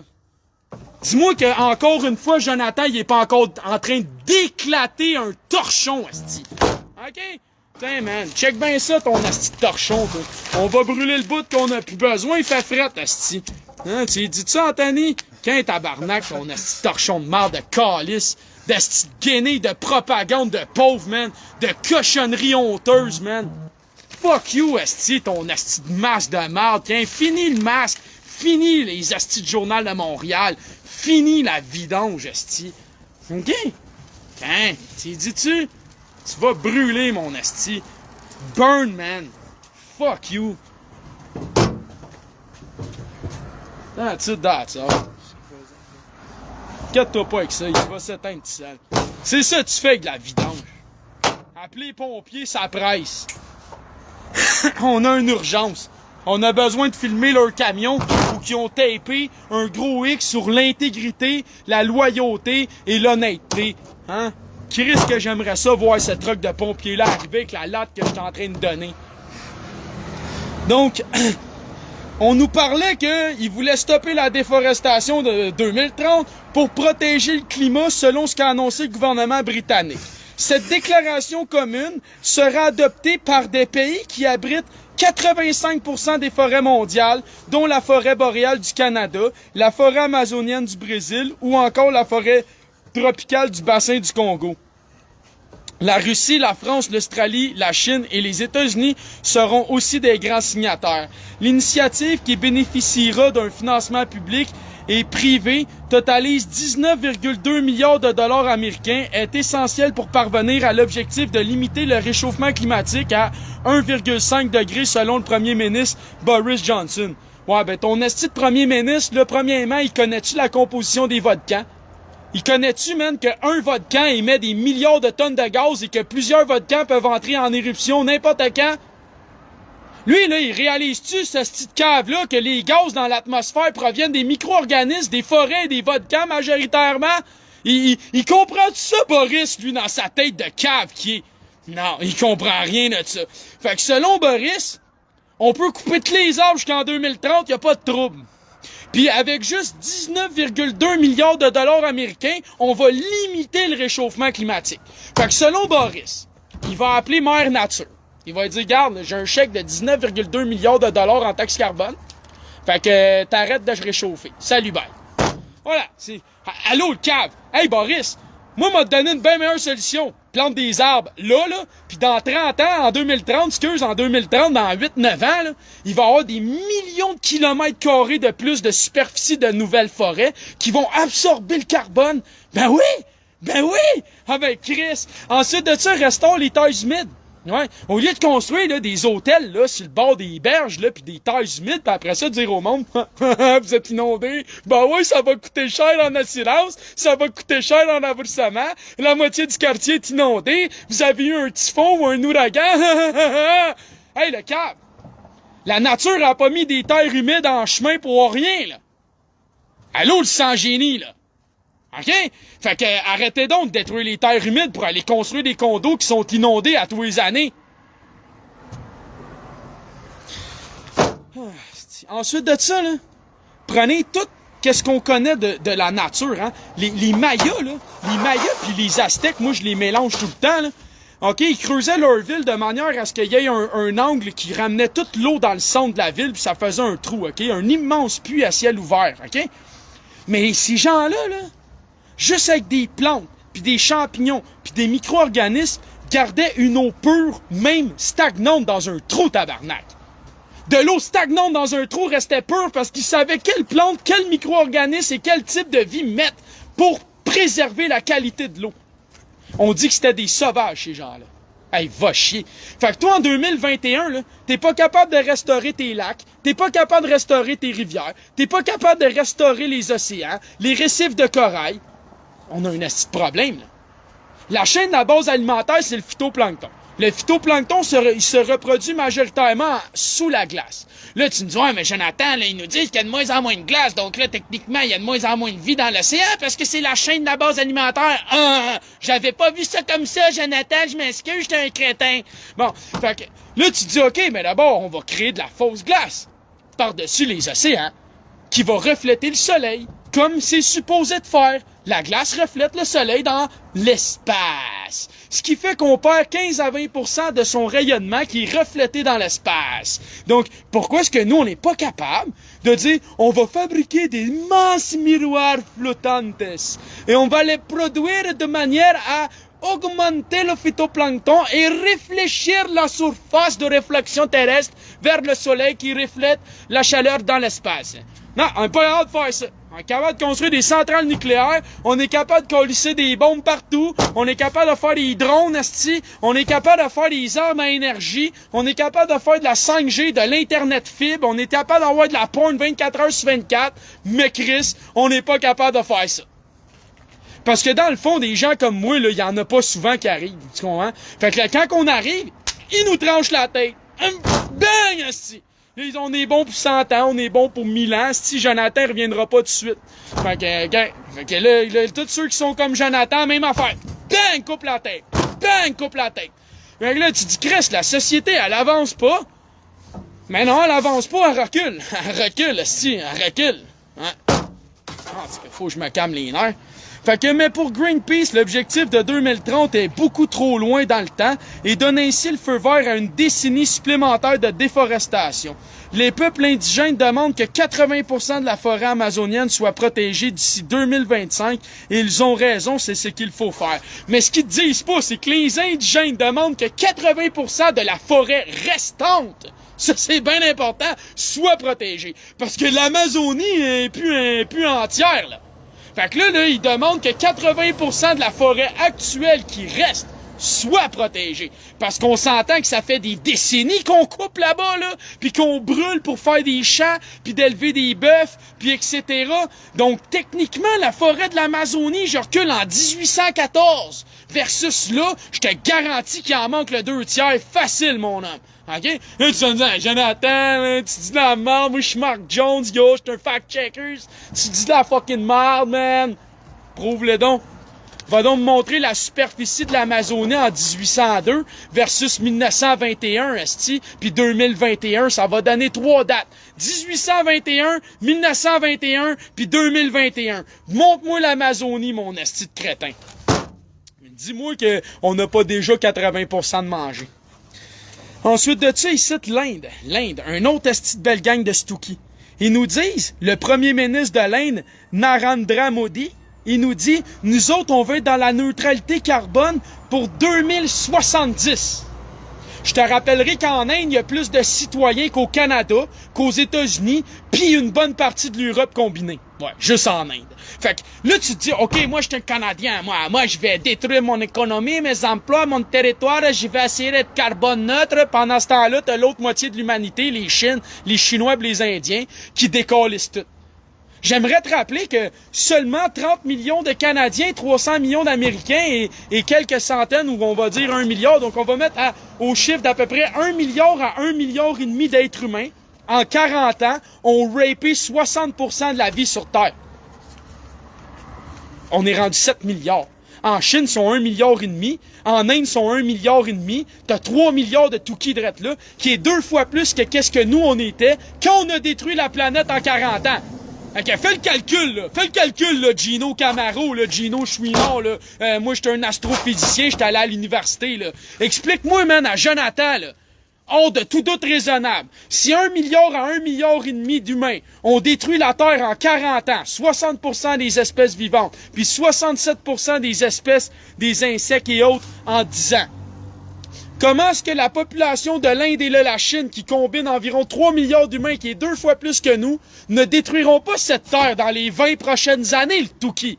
Dis-moi que, encore une fois, Jonathan, il est pas encore en train d'éclater un torchon, asti. OK? Tiens, man, check bien ça, ton asti de torchon, toi. On va brûler le bout qu'on a plus besoin, il fait fret, asti. Hein, tu lui dis ça, Anthony? Qu'un tabarnak, ton asti de torchon de marde, de calice, d'asti de guenille, de propagande de pauvre, man, de cochonnerie honteuse, man. Fuck you, asti, ton asti de masque de marde. Tiens, fini le masque. Fini les astis de Journal de Montréal. Fini la vidange, asti. OK? Hein? Tu dis-tu? Tu vas brûler, mon asti. Burn, man. Fuck you. That's all. Inquiète-toi pas avec ça, il va s'éteindre tout seul. C'est ça que tu fais avec la vidange. Appeler les pompiers, ça presse. On a une urgence. On a besoin de filmer leur camion ou qui ont tapé un gros X sur l'intégrité, la loyauté et l'honnêteté. Hein? Qui risque que j'aimerais ça voir ce truc de pompier-là arriver avec la latte que je suis en train de donner. Donc, on nous parlait qu'ils voulaient stopper la déforestation de 2030 pour protéger le climat selon ce qu'a annoncé le gouvernement britannique. Cette déclaration commune sera adoptée par des pays qui abritent 85% des forêts mondiales, dont la forêt boréale du Canada, la forêt amazonienne du Brésil ou encore la forêt tropicale du bassin du Congo. La Russie, la France, l'Australie, la Chine et les États-Unis seront aussi des grands signataires. L'initiative, qui bénéficiera d'un financement public et privé, totalise 19,2 milliards de dollars américains, est essentielle pour parvenir à l'objectif de limiter le réchauffement climatique à 1,5 degré selon le premier ministre Boris Johnson. Ouais, ben ton esti de premier ministre, là, premièrement, il connaît-tu la composition des volcans? Il connaît-tu, man, qu'un volcan émet des milliards de tonnes de gaz et que plusieurs volcans peuvent entrer en éruption n'importe quand? Lui, là, il réalise-tu, ce petit cave-là, que les gaz dans l'atmosphère proviennent des micro-organismes, des forêts et des volcans majoritairement? Il comprend-tu ça, Boris, lui, dans sa tête de cave qui est... Non, il comprend rien de ça. Fait que selon Boris, on peut couper tous les arbres jusqu'en 2030, y a pas de trouble. Puis avec juste 19,2 milliards de dollars américains, on va limiter le réchauffement climatique. Fait que selon Boris, il va appeler Mère Nature. Il va dire, regarde, j'ai un chèque de 19,2 milliards de dollars en taxe carbone. Fait que t'arrêtes de réchauffer. Salut, bye. Voilà, c'est... Allô, le cave. Hey, Boris, moi, m'a donné une bien meilleure solution. Plante des arbres là, puis dans 30 ans, en 2030, en 2030, dans 8-9 ans, là, il va y avoir des millions de kilomètres carrés de plus de superficie de nouvelles forêts qui vont absorber le carbone. Ben oui! Ah ben, Chris! Ensuite de ça, restaure les terres humides. Ouais. Au lieu de construire là, des hôtels là, sur le bord des berges, là, puis des terres humides, puis après ça, dire au monde, vous êtes inondés. Ben oui, ça va coûter cher en assurance, ça va coûter cher en remboursement, la moitié du quartier est inondé, vous avez eu un typhon ou un ouragan. Hey, le cap! La nature a pas mis des terres humides en chemin pour rien, là. Allô, le sans-génie, là. OK? Fait que arrêtez donc de détruire les terres humides pour aller construire des condos qui sont inondés à tous les années. Ensuite de ça, là, prenez tout qu'est-ce qu'on connaît de la nature, hein? Les Mayas, là, les Mayas puis les Aztèques, moi je les mélange tout le temps, là. OK, ils creusaient leur ville de manière à ce qu'il y ait un angle qui ramenait toute l'eau dans le centre de la ville, puis ça faisait un trou, OK? Un immense puits à ciel ouvert, OK? Mais ces gens-là, là, juste avec des plantes, puis des champignons, puis des micro-organismes, gardaient une eau pure, même stagnante dans un trou, tabarnak. De l'eau stagnante dans un trou restait pure parce qu'ils savaient quelle plante, quel micro-organisme et quel type de vie mettre pour préserver la qualité de l'eau. On dit que c'était des sauvages, ces gens-là. Hey, va chier. Fait que toi, en 2021, là, t'es pas capable de restaurer tes lacs, t'es pas capable de restaurer tes rivières, t'es pas capable de restaurer les océans, les récifs de corail. On a un petit problème, là. La chaîne de la base alimentaire, c'est le phytoplancton. Le phytoplancton, il se reproduit majoritairement sous la glace. Là, tu me dis, ouais, mais Jonathan, là, ils nous disent qu'il y a de moins en moins de glace, donc là, techniquement, il y a de moins en moins de vie dans l'océan parce que c'est la chaîne de la base alimentaire. J'avais pas vu ça comme ça, Jonathan, je m'excuse, j'étais un crétin. Bon, fait que là, tu te dis, OK, mais d'abord, on va créer de la fausse glace par-dessus les océans qui va refléter le soleil, comme c'est supposé de faire. La glace reflète le soleil dans l'espace. Ce qui fait qu'on perd 15 à 20% de son rayonnement qui est reflété dans l'espace. Donc, pourquoi est-ce que nous, on n'est pas capable de dire, on va fabriquer des immenses miroirs flottantes et on va les produire de manière à augmenter le phytoplancton et réfléchir la surface de réflexion terrestre vers le soleil qui reflète la chaleur dans l'espace. Non, on n'est pas capable de faire ça. On est capable de construire des centrales nucléaires, on est capable de colisser des bombes partout, on est capable de faire des drones, asti, on est capable de faire des armes à énergie, on est capable de faire de la 5G, de l'Internet fibre, on est capable d'avoir de la porn 24 heures sur 24, mais Chris, on n'est pas capable de faire ça. Parce que dans le fond, des gens comme moi, il y en a pas souvent qui arrivent, tu comprends? Fait que là, quand on arrive, ils nous tranchent la tête. Bang, asti! On est bon pour 100 ans, on est bon pour 1000 ans. Si Jonathan reviendra pas tout de suite. Fait que là, tous ceux qui sont comme Jonathan, même affaire. Bang, coupe la tête. Bang, coupe la tête. Fait que là, tu dis, Chris, la société, elle avance pas. Mais non, elle avance pas, elle recule. Elle recule, si, elle recule. Hein? Faut que je me calme les nerfs. Fait que, mais pour Greenpeace, l'objectif de 2030 est beaucoup trop loin dans le temps et donne ainsi le feu vert à une décennie supplémentaire de déforestation. Les peuples indigènes demandent que 80% de la forêt amazonienne soit protégée d'ici 2025 et ils ont raison, c'est ce qu'il faut faire. Mais ce qu'ils disent pas, c'est que les indigènes demandent que 80% de la forêt restante, ça c'est bien important, soit protégée. Parce que l'Amazonie est plus entière, là. Fait que là, ils demandent que 80% de la forêt actuelle qui reste soit protégée. Parce qu'on s'entend que ça fait des décennies qu'on coupe là-bas, là, puis qu'on brûle pour faire des champs, puis d'élever des bœufs, puis etc. Donc, techniquement, la forêt de l'Amazonie, je recule en 1814. Versus là, je te garantis qu'il en manque le 2/3 facile, mon homme. OK? Là, tu me dis, Jonathan, là, tu dis de la merde, moi, je suis Mark Jones, yo, je suis un fact-checker. Tu dis de la fucking merde, man. Prouve-le donc. Va donc me montrer la superficie de l'Amazonie en 1802 versus 1921, esti, puis 2021, ça va donner 3 dates. 1821, 1921, puis 2021. Montre-moi l'Amazonie, mon esti de crétin. Dis-moi qu'on n'a pas déjà 80% de manger. Ensuite de ça, ils citent l'Inde. L'Inde, un autre esti de belle gang de Stouki. Ils nous disent, le premier ministre de l'Inde, Narendra Modi, il nous dit, nous autres, on veut être dans la neutralité carbone pour 2070. Je te rappellerai qu'en Inde, il y a plus de citoyens qu'au Canada, qu'aux États-Unis, puis une bonne partie de l'Europe combinée. Ouais, juste en Inde. Fait que là, tu te dis, OK, moi, je suis un Canadien. Moi, je vais détruire mon économie, mes emplois, mon territoire. Je vais essayer d'être carbone neutre. Pendant ce temps-là, t'as l'autre moitié de l'humanité, les Chinois et les Indiens, qui décollissent tout. J'aimerais te rappeler que seulement 30 millions de Canadiens, 300 millions d'Américains et quelques centaines, ou on va dire 1 milliard, donc on va mettre au chiffre d'à peu près 1 milliard à 1,5 milliard d'êtres humains, en 40 ans, ont rapé 60% de la vie sur Terre. On est rendu 7 milliards. En Chine, ils sont 1,5 milliard. En Inde, ils sont 1,5 milliard. T'as 3 milliards de Tuki drette là, qui est 2 fois plus que qu'est-ce que nous, on était quand on a détruit la planète en 40 ans. Ok, fais le calcul, là. Fais le calcul, là, Gino Camaro, là, Gino Chouinard, là. Moi, j'étais un astrophysicien, j'étais allé à l'université, là. Explique-moi, man, à Jonathan, là. hors de tout doute raisonnable, si 1 milliard à 1,5 milliard d'humains ont détruit la Terre en 40 ans, 60% des espèces vivantes, puis 67% des espèces des insectes et autres en 10 ans, comment est-ce que la population de l'Inde et de la Chine, qui combine environ 3 milliards d'humains, qui est 2 fois plus que nous, ne détruiront pas cette Terre dans les 20 prochaines années, le Touki?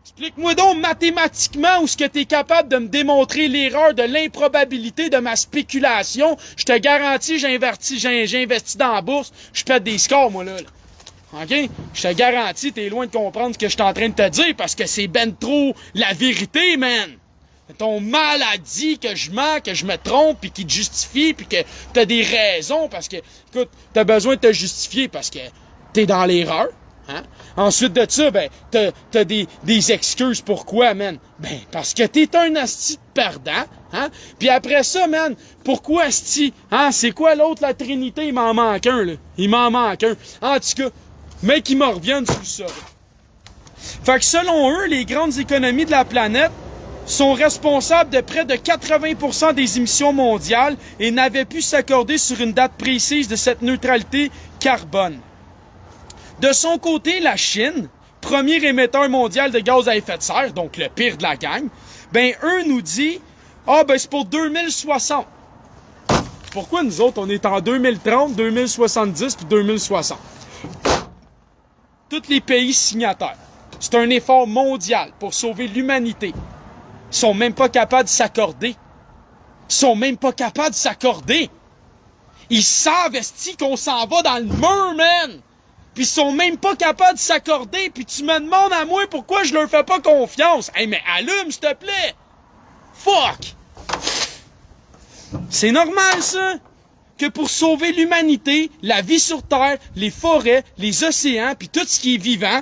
Explique-moi donc mathématiquement où est-ce que tu es capable de me démontrer l'erreur de l'improbabilité de ma spéculation. Je te garantis, j'investis dans la bourse, je pète des scores, moi, là. OK? Je te garantis, t'es loin de comprendre ce que je suis en train de te dire parce que c'est ben trop la vérité, man. Ton maladie que je mens, que je me trompe, puis qui te justifie, puis que t'as des raisons parce que, écoute, t'as besoin de te justifier parce que t'es dans l'erreur. Hein? Ensuite de ça, ben, t'as des excuses. Pourquoi, man? Ben, parce que t'es un asti de perdant, hein? Puis après ça, man, pourquoi asti? Hein? C'est quoi l'autre, la Trinité? Il m'en manque un, là. Il m'en manque un. En tout cas, mais qui me reviennent sur ça. Fait que selon eux, les grandes économies de la planète sont responsables de près de 80% des émissions mondiales et n'avaient pu s'accorder sur une date précise de cette neutralité carbone. De son côté, la Chine, premier émetteur mondial de gaz à effet de serre, donc le pire de la gang, ben eux nous disent « Ah, ben c'est pour 2060 ». Pourquoi nous autres, on est en 2030, 2070 puis 2060? Tous les pays signataires. C'est un effort mondial pour sauver l'humanité. Ils sont même pas capables de s'accorder. Ils sont même pas capables de s'accorder. Ils savent, esti, qu'on s'en va dans le mur, man! Pis ils sont même pas capables de s'accorder, pis tu me demandes à moi pourquoi je leur fais pas confiance. Hey, mais allume, s'il te plaît! Fuck! C'est normal, ça? Que pour sauver l'humanité, la vie sur Terre, les forêts, les océans, pis tout ce qui est vivant,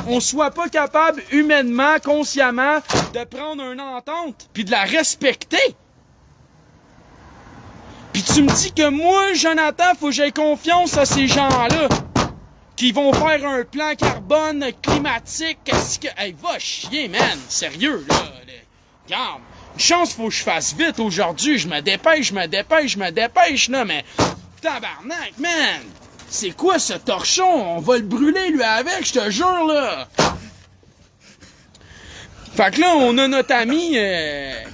on soit pas capable, humainement, consciemment, de prendre une entente, pis de la respecter. Pis tu me dis que moi, Jonathan, faut que j'aie confiance à ces gens-là. Qui vont faire un plan carbone climatique. Qu'est-ce que... Hey, va chier, man. Sérieux, là. Regarde. Une chance, faut que je fasse vite aujourd'hui. Je me dépêche, là, mais... Tabarnak, man. C'est quoi ce torchon? On va le brûler, lui, avec, je te jure, là. Fait que là, on a notre ami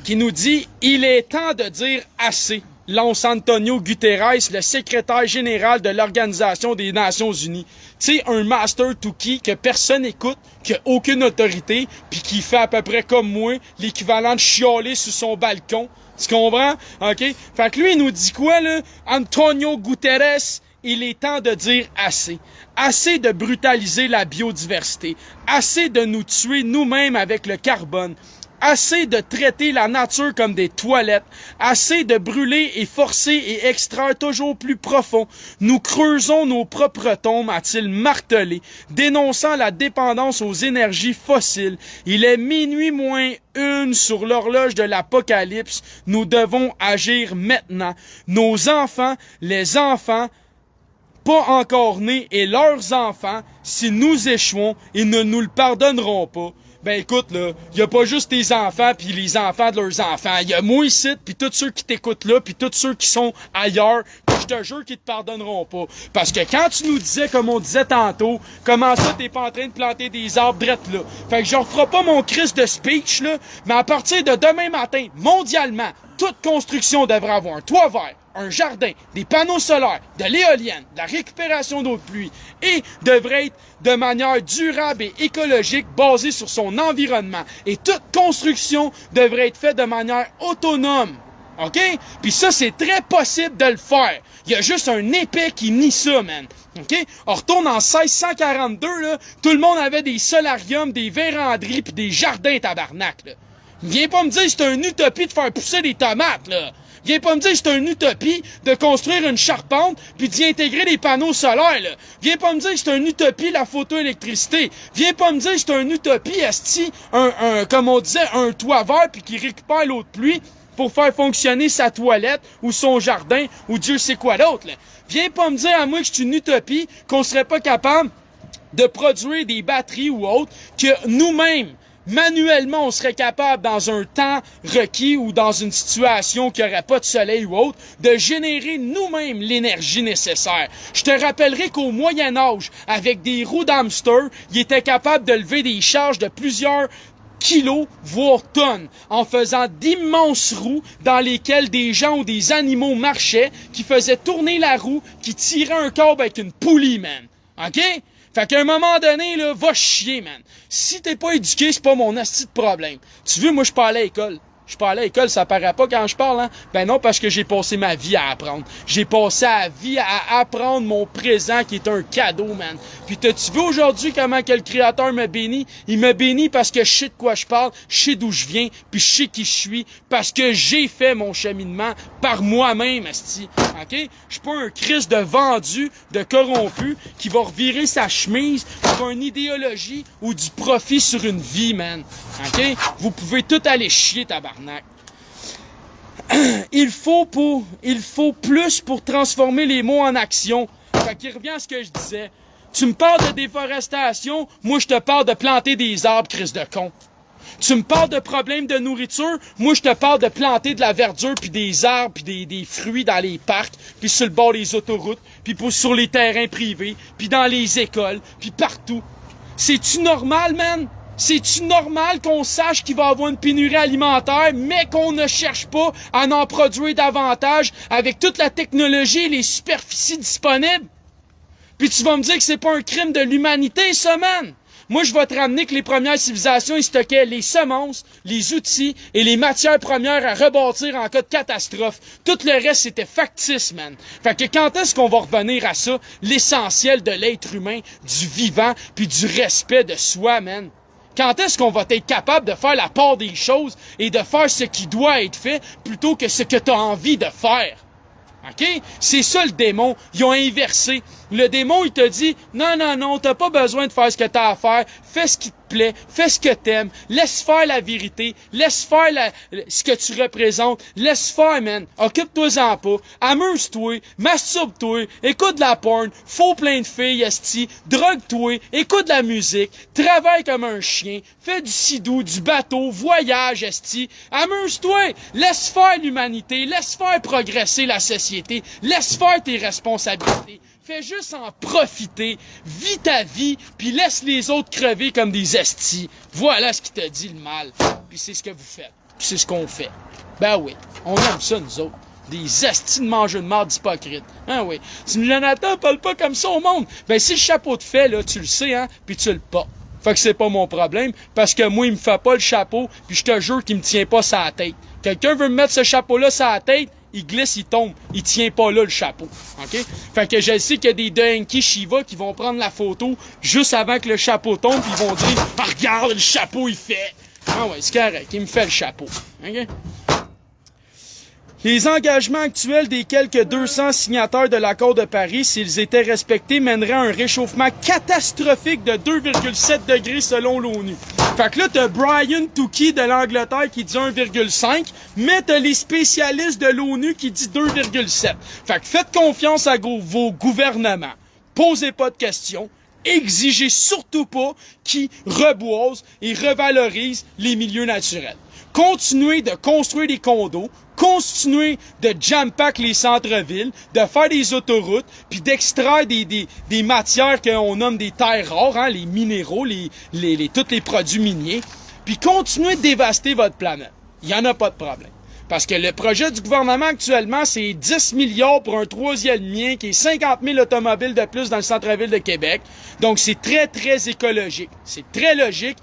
qui nous dit « Il est temps de dire assez ». Lance Antonio Guterres, le secrétaire général de l'Organisation des Nations Unies. Tu sais, un master Touki que personne écoute, qui a aucune autorité, puis qui fait à peu près comme moi, l'équivalent de chialer sur son balcon. Tu comprends? OK? Fait que lui, il nous dit quoi, là? Antonio Guterres, il est temps de dire assez. Assez de brutaliser la biodiversité. Assez de nous tuer nous-mêmes avec le carbone. Assez de traiter la nature comme des toilettes, assez de brûler et forcer et extraire toujours plus profond. Nous creusons nos propres tombes, a-t-il martelé, dénonçant la dépendance aux énergies fossiles. Il est minuit moins 1 sur l'horloge de l'apocalypse. Nous devons agir maintenant. Nos enfants, les enfants, pas encore nés et leurs enfants, si nous échouons, ils ne nous le pardonneront pas. Ben écoute, là, y a pas juste tes enfants puis les enfants de leurs enfants. Y a moi ici, puis tous ceux qui t'écoutent là, puis tous ceux qui sont ailleurs, pis je te jure qu'ils te pardonneront pas. Parce que quand tu nous disais, comme on disait tantôt, comment ça t'es pas en train de planter des arbres drettes là? Fait que je referai pas mon crise de speech, là, mais à partir de demain matin, mondialement, toute construction devrait avoir un toit vert, un jardin, des panneaux solaires, de l'éolienne, de la récupération d'eau de pluie et devrait être de manière durable et écologique basée sur son environnement. Et toute construction devrait être faite de manière autonome. OK? Puis ça, c'est très possible de le faire. Il y a juste un épais qui nie ça, man. OK? On retourne en 1642, là, tout le monde avait des solariums, des véranderies puis des jardins tabarnak, là. Viens pas me dire que c'est une utopie de faire pousser des tomates, là. Viens pas me dire que c'est une utopie de construire une charpente puis d'y intégrer des panneaux solaires, là. Viens pas me dire que c'est une utopie la photoélectricité. Viens pas me dire que c'est une utopie, esti, comme on disait, un toit vert puis qui récupère l'eau de pluie pour faire fonctionner sa toilette ou son jardin ou Dieu sait quoi d'autre, là. Viens pas me dire à moi que c'est une utopie qu'on serait pas capable de produire des batteries ou autres que nous-mêmes, Manuellement, on serait capable, dans un temps requis ou dans une situation qui n'aurait pas de soleil ou autre, de générer nous-mêmes l'énergie nécessaire. Je te rappellerai qu'au Moyen Âge, avec des roues d'hamster, ils étaient capables de lever des charges de plusieurs kilos, voire tonnes, en faisant d'immenses roues dans lesquelles des gens ou des animaux marchaient, qui faisaient tourner la roue, qui tiraient un câble avec une poulie, man. OK? Fait qu'à un moment donné, là, va chier, man. Si t'es pas éduqué, c'est pas mon asti de problème. Tu veux, moi, je parlais à l'école. Je parlais à l'école, ça paraît pas quand je parle, hein? Ben non, parce que j'ai passé ma vie à apprendre. J'ai passé ma vie à apprendre mon présent qui est un cadeau, man. Puis t'as-tu vu aujourd'hui comment que le Créateur me bénit? Il me bénit parce que je sais de quoi je parle, je sais d'où je viens, puis je sais qui je suis, parce que j'ai fait mon cheminement par moi-même, asti. OK? Je suis pas un Christ de vendu, de corrompu, qui va revirer sa chemise pour une idéologie ou du profit sur une vie, man. OK? Vous pouvez tout aller chier, tabarnak. Il faut plus pour transformer les mots en action. Fait qu'il revient à ce que je disais. Tu me parles de déforestation, moi je te parle de planter des arbres, Christ de con. Tu me parles de problèmes de nourriture, moi je te parle de planter de la verdure, puis des arbres, puis des fruits dans les parcs, puis sur le bord des autoroutes, puis sur les terrains privés, puis dans les écoles, puis partout. C'est-tu normal, man? C'est-tu normal qu'on sache qu'il va y avoir une pénurie alimentaire, mais qu'on ne cherche pas à en produire davantage avec toute la technologie et les superficies disponibles? Puis tu vas me dire que c'est pas un crime de l'humanité, ça, man? Moi, je vais te ramener que les premières civilisations, ils stockaient les semences, les outils et les matières premières à rebâtir en cas de catastrophe. Tout le reste, c'était factice, man. Fait que quand est-ce qu'on va revenir à ça? L'essentiel de l'être humain, du vivant, puis du respect de soi, man. Quand est-ce qu'on va être capable de faire la part des choses et de faire ce qui doit être fait plutôt que ce que tu as envie de faire? OK? C'est ça le démon. Ils ont inversé. Le démon, il te dit, non, t'as pas besoin de faire ce que t'as à faire. Fais ce qui te plaît. Fais ce que t'aimes. Laisse faire la vérité. Laisse faire ce que tu représentes. Laisse faire, man. Occupe-toi-en pas. Amuse-toi. Masturbe-toi. Écoute de la porn. Faux plein de filles, esti. Drogue-toi. Écoute de la musique. Travaille comme un chien. Fais du sidou, du bateau. Voyage, esti. Amuse-toi. Laisse faire l'humanité. Laisse faire progresser la société. Laisse faire tes responsabilités. Fais juste en profiter, vis ta vie, puis laisse les autres crever comme des estis. Voilà ce qui te dit le mal. Puis c'est ce que vous faites. Puis c'est ce qu'on fait. Ben oui, on aime ça, nous autres. Des estis de mangeux de marde hypocrites. Hein oui. Tu me dis, Jonathan, parle pas comme ça au monde. Ben si le chapeau te fait, là, tu le sais, hein, puis tu le portes. Fait que c'est pas mon problème, parce que moi, il me fait pas le chapeau, puis je te jure qu'il me tient pas sur la tête. Quelqu'un veut me mettre ce chapeau-là sur la tête, il glisse, il tombe. Il tient pas là, le chapeau. OK? Fait que je sais qu'il y a des Denki Shiva qui vont prendre la photo juste avant que le chapeau tombe, puis ils vont dire « Ah, regarde, le chapeau, il fait! » Ah ouais, c'est correct, il me fait le chapeau. OK? Les engagements actuels des quelques 200 signataires de l'accord de Paris, s'ils étaient respectés, mèneraient à un réchauffement catastrophique de 2,7 degrés selon l'ONU. Fait que là, t'as Brian Tukey de l'Angleterre qui dit 1,5, mais t'as les spécialistes de l'ONU qui disent 2,7. Fait que faites confiance à vos gouvernements. Posez pas de questions. Exigez surtout pas qu'ils reboisent et revalorisent les milieux naturels. Continuez de construire des condos, continuer de jam-pack les centres-villes, de faire des autoroutes, puis d'extraire des matières qu'on nomme des terres rares, hein, les minéraux, tous les produits miniers, puis continuez de dévaster votre planète. Il n'y en a pas de problème. Parce que le projet du gouvernement actuellement, c'est 10 milliards pour un troisième lien, qui est 50 000 automobiles de plus dans le centre-ville de Québec. Donc, c'est très, très écologique. C'est très logique.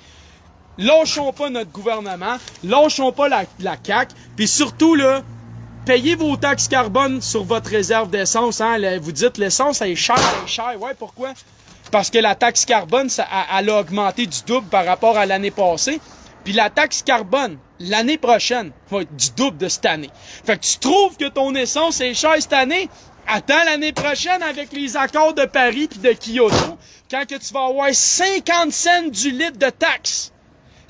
Lâchons pas notre gouvernement, lâchons pas la CAQ, puis surtout, là, payez vos taxes carbone sur votre réserve d'essence. Hein? Vous dites, l'essence, elle est chère. Ouais, pourquoi? Parce que la taxe carbone, elle a augmenté du double par rapport à l'année passée. Puis la taxe carbone, l'année prochaine, va être du double de cette année. Fait que tu trouves que ton essence est chère cette année? Attends l'année prochaine avec les accords de Paris puis de Kyoto, quand que tu vas avoir 50 cents du litre de taxes.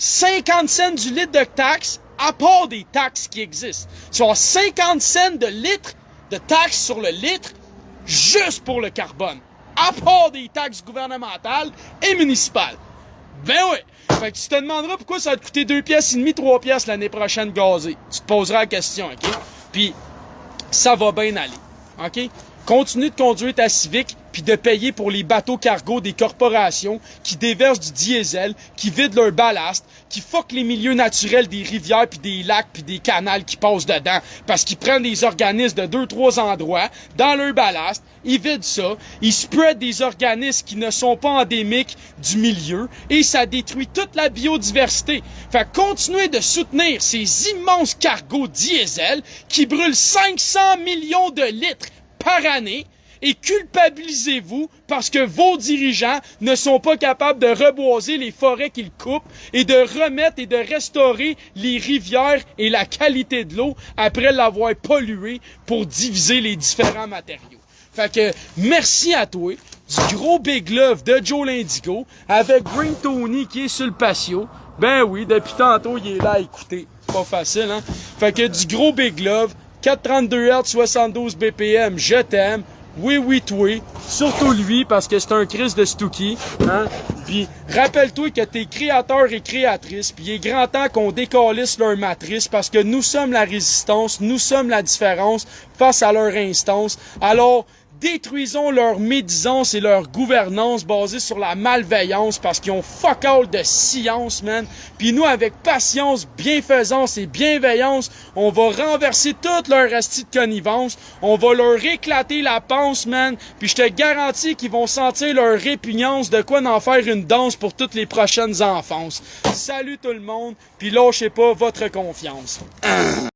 50 cents du litre de taxes, à part des taxes qui existent. Tu vas avoir 50 cents de litre de taxes sur le litre, juste pour le carbone. À part des taxes gouvernementales et municipales. Ben ouais! Fait que tu te demanderas pourquoi ça va te coûter 2 pièces et demi, 3 pièces l'année prochaine gazé. Tu te poseras la question, OK? Puis, ça va bien aller, OK? Continue de conduire ta Civic puis de payer pour les bateaux cargo des corporations qui déversent du diesel, qui vident leur ballast, qui fuck les milieux naturels des rivières puis des lacs puis des canals qui passent dedans parce qu'ils prennent des organismes de 2-3 endroits dans leur ballast, ils vident ça, ils spreadent des organismes qui ne sont pas endémiques du milieu et ça détruit toute la biodiversité. Fait que continuez de soutenir ces immenses cargos diesel qui brûlent 500 millions de litres par année et culpabilisez-vous parce que vos dirigeants ne sont pas capables de reboiser les forêts qu'ils coupent et de remettre et de restaurer les rivières et la qualité de l'eau après l'avoir polluée pour diviser les différents matériaux. Fait que merci à toi, du gros big love de Joe l'Indigo avec Green Tony qui est sur le patio. Ben oui, depuis tantôt il est là à écouter. C'est pas facile, hein? Fait que du gros big love. 432 Hz, 72 BPM, je t'aime. Oui, toi. Surtout lui, parce que c'est un Chris de Stookie. Hein? Puis, rappelle-toi que t'es créateur et créatrice. Puis, il est grand temps qu'on décalisse leur matrice, parce que nous sommes la résistance, nous sommes la différence face à leur instance. Alors, détruisons leur médisance et leur gouvernance basée sur la malveillance parce qu'ils ont fuck all de science, man. Puis nous, avec patience, bienfaisance et bienveillance, on va renverser toute leur asti de connivence. On va leur éclater la panse, man. Puis je te garantis qu'ils vont sentir leur répugnance de quoi d'en faire une danse pour toutes les prochaines enfances. Salut tout le monde, puis lâchez pas votre confiance.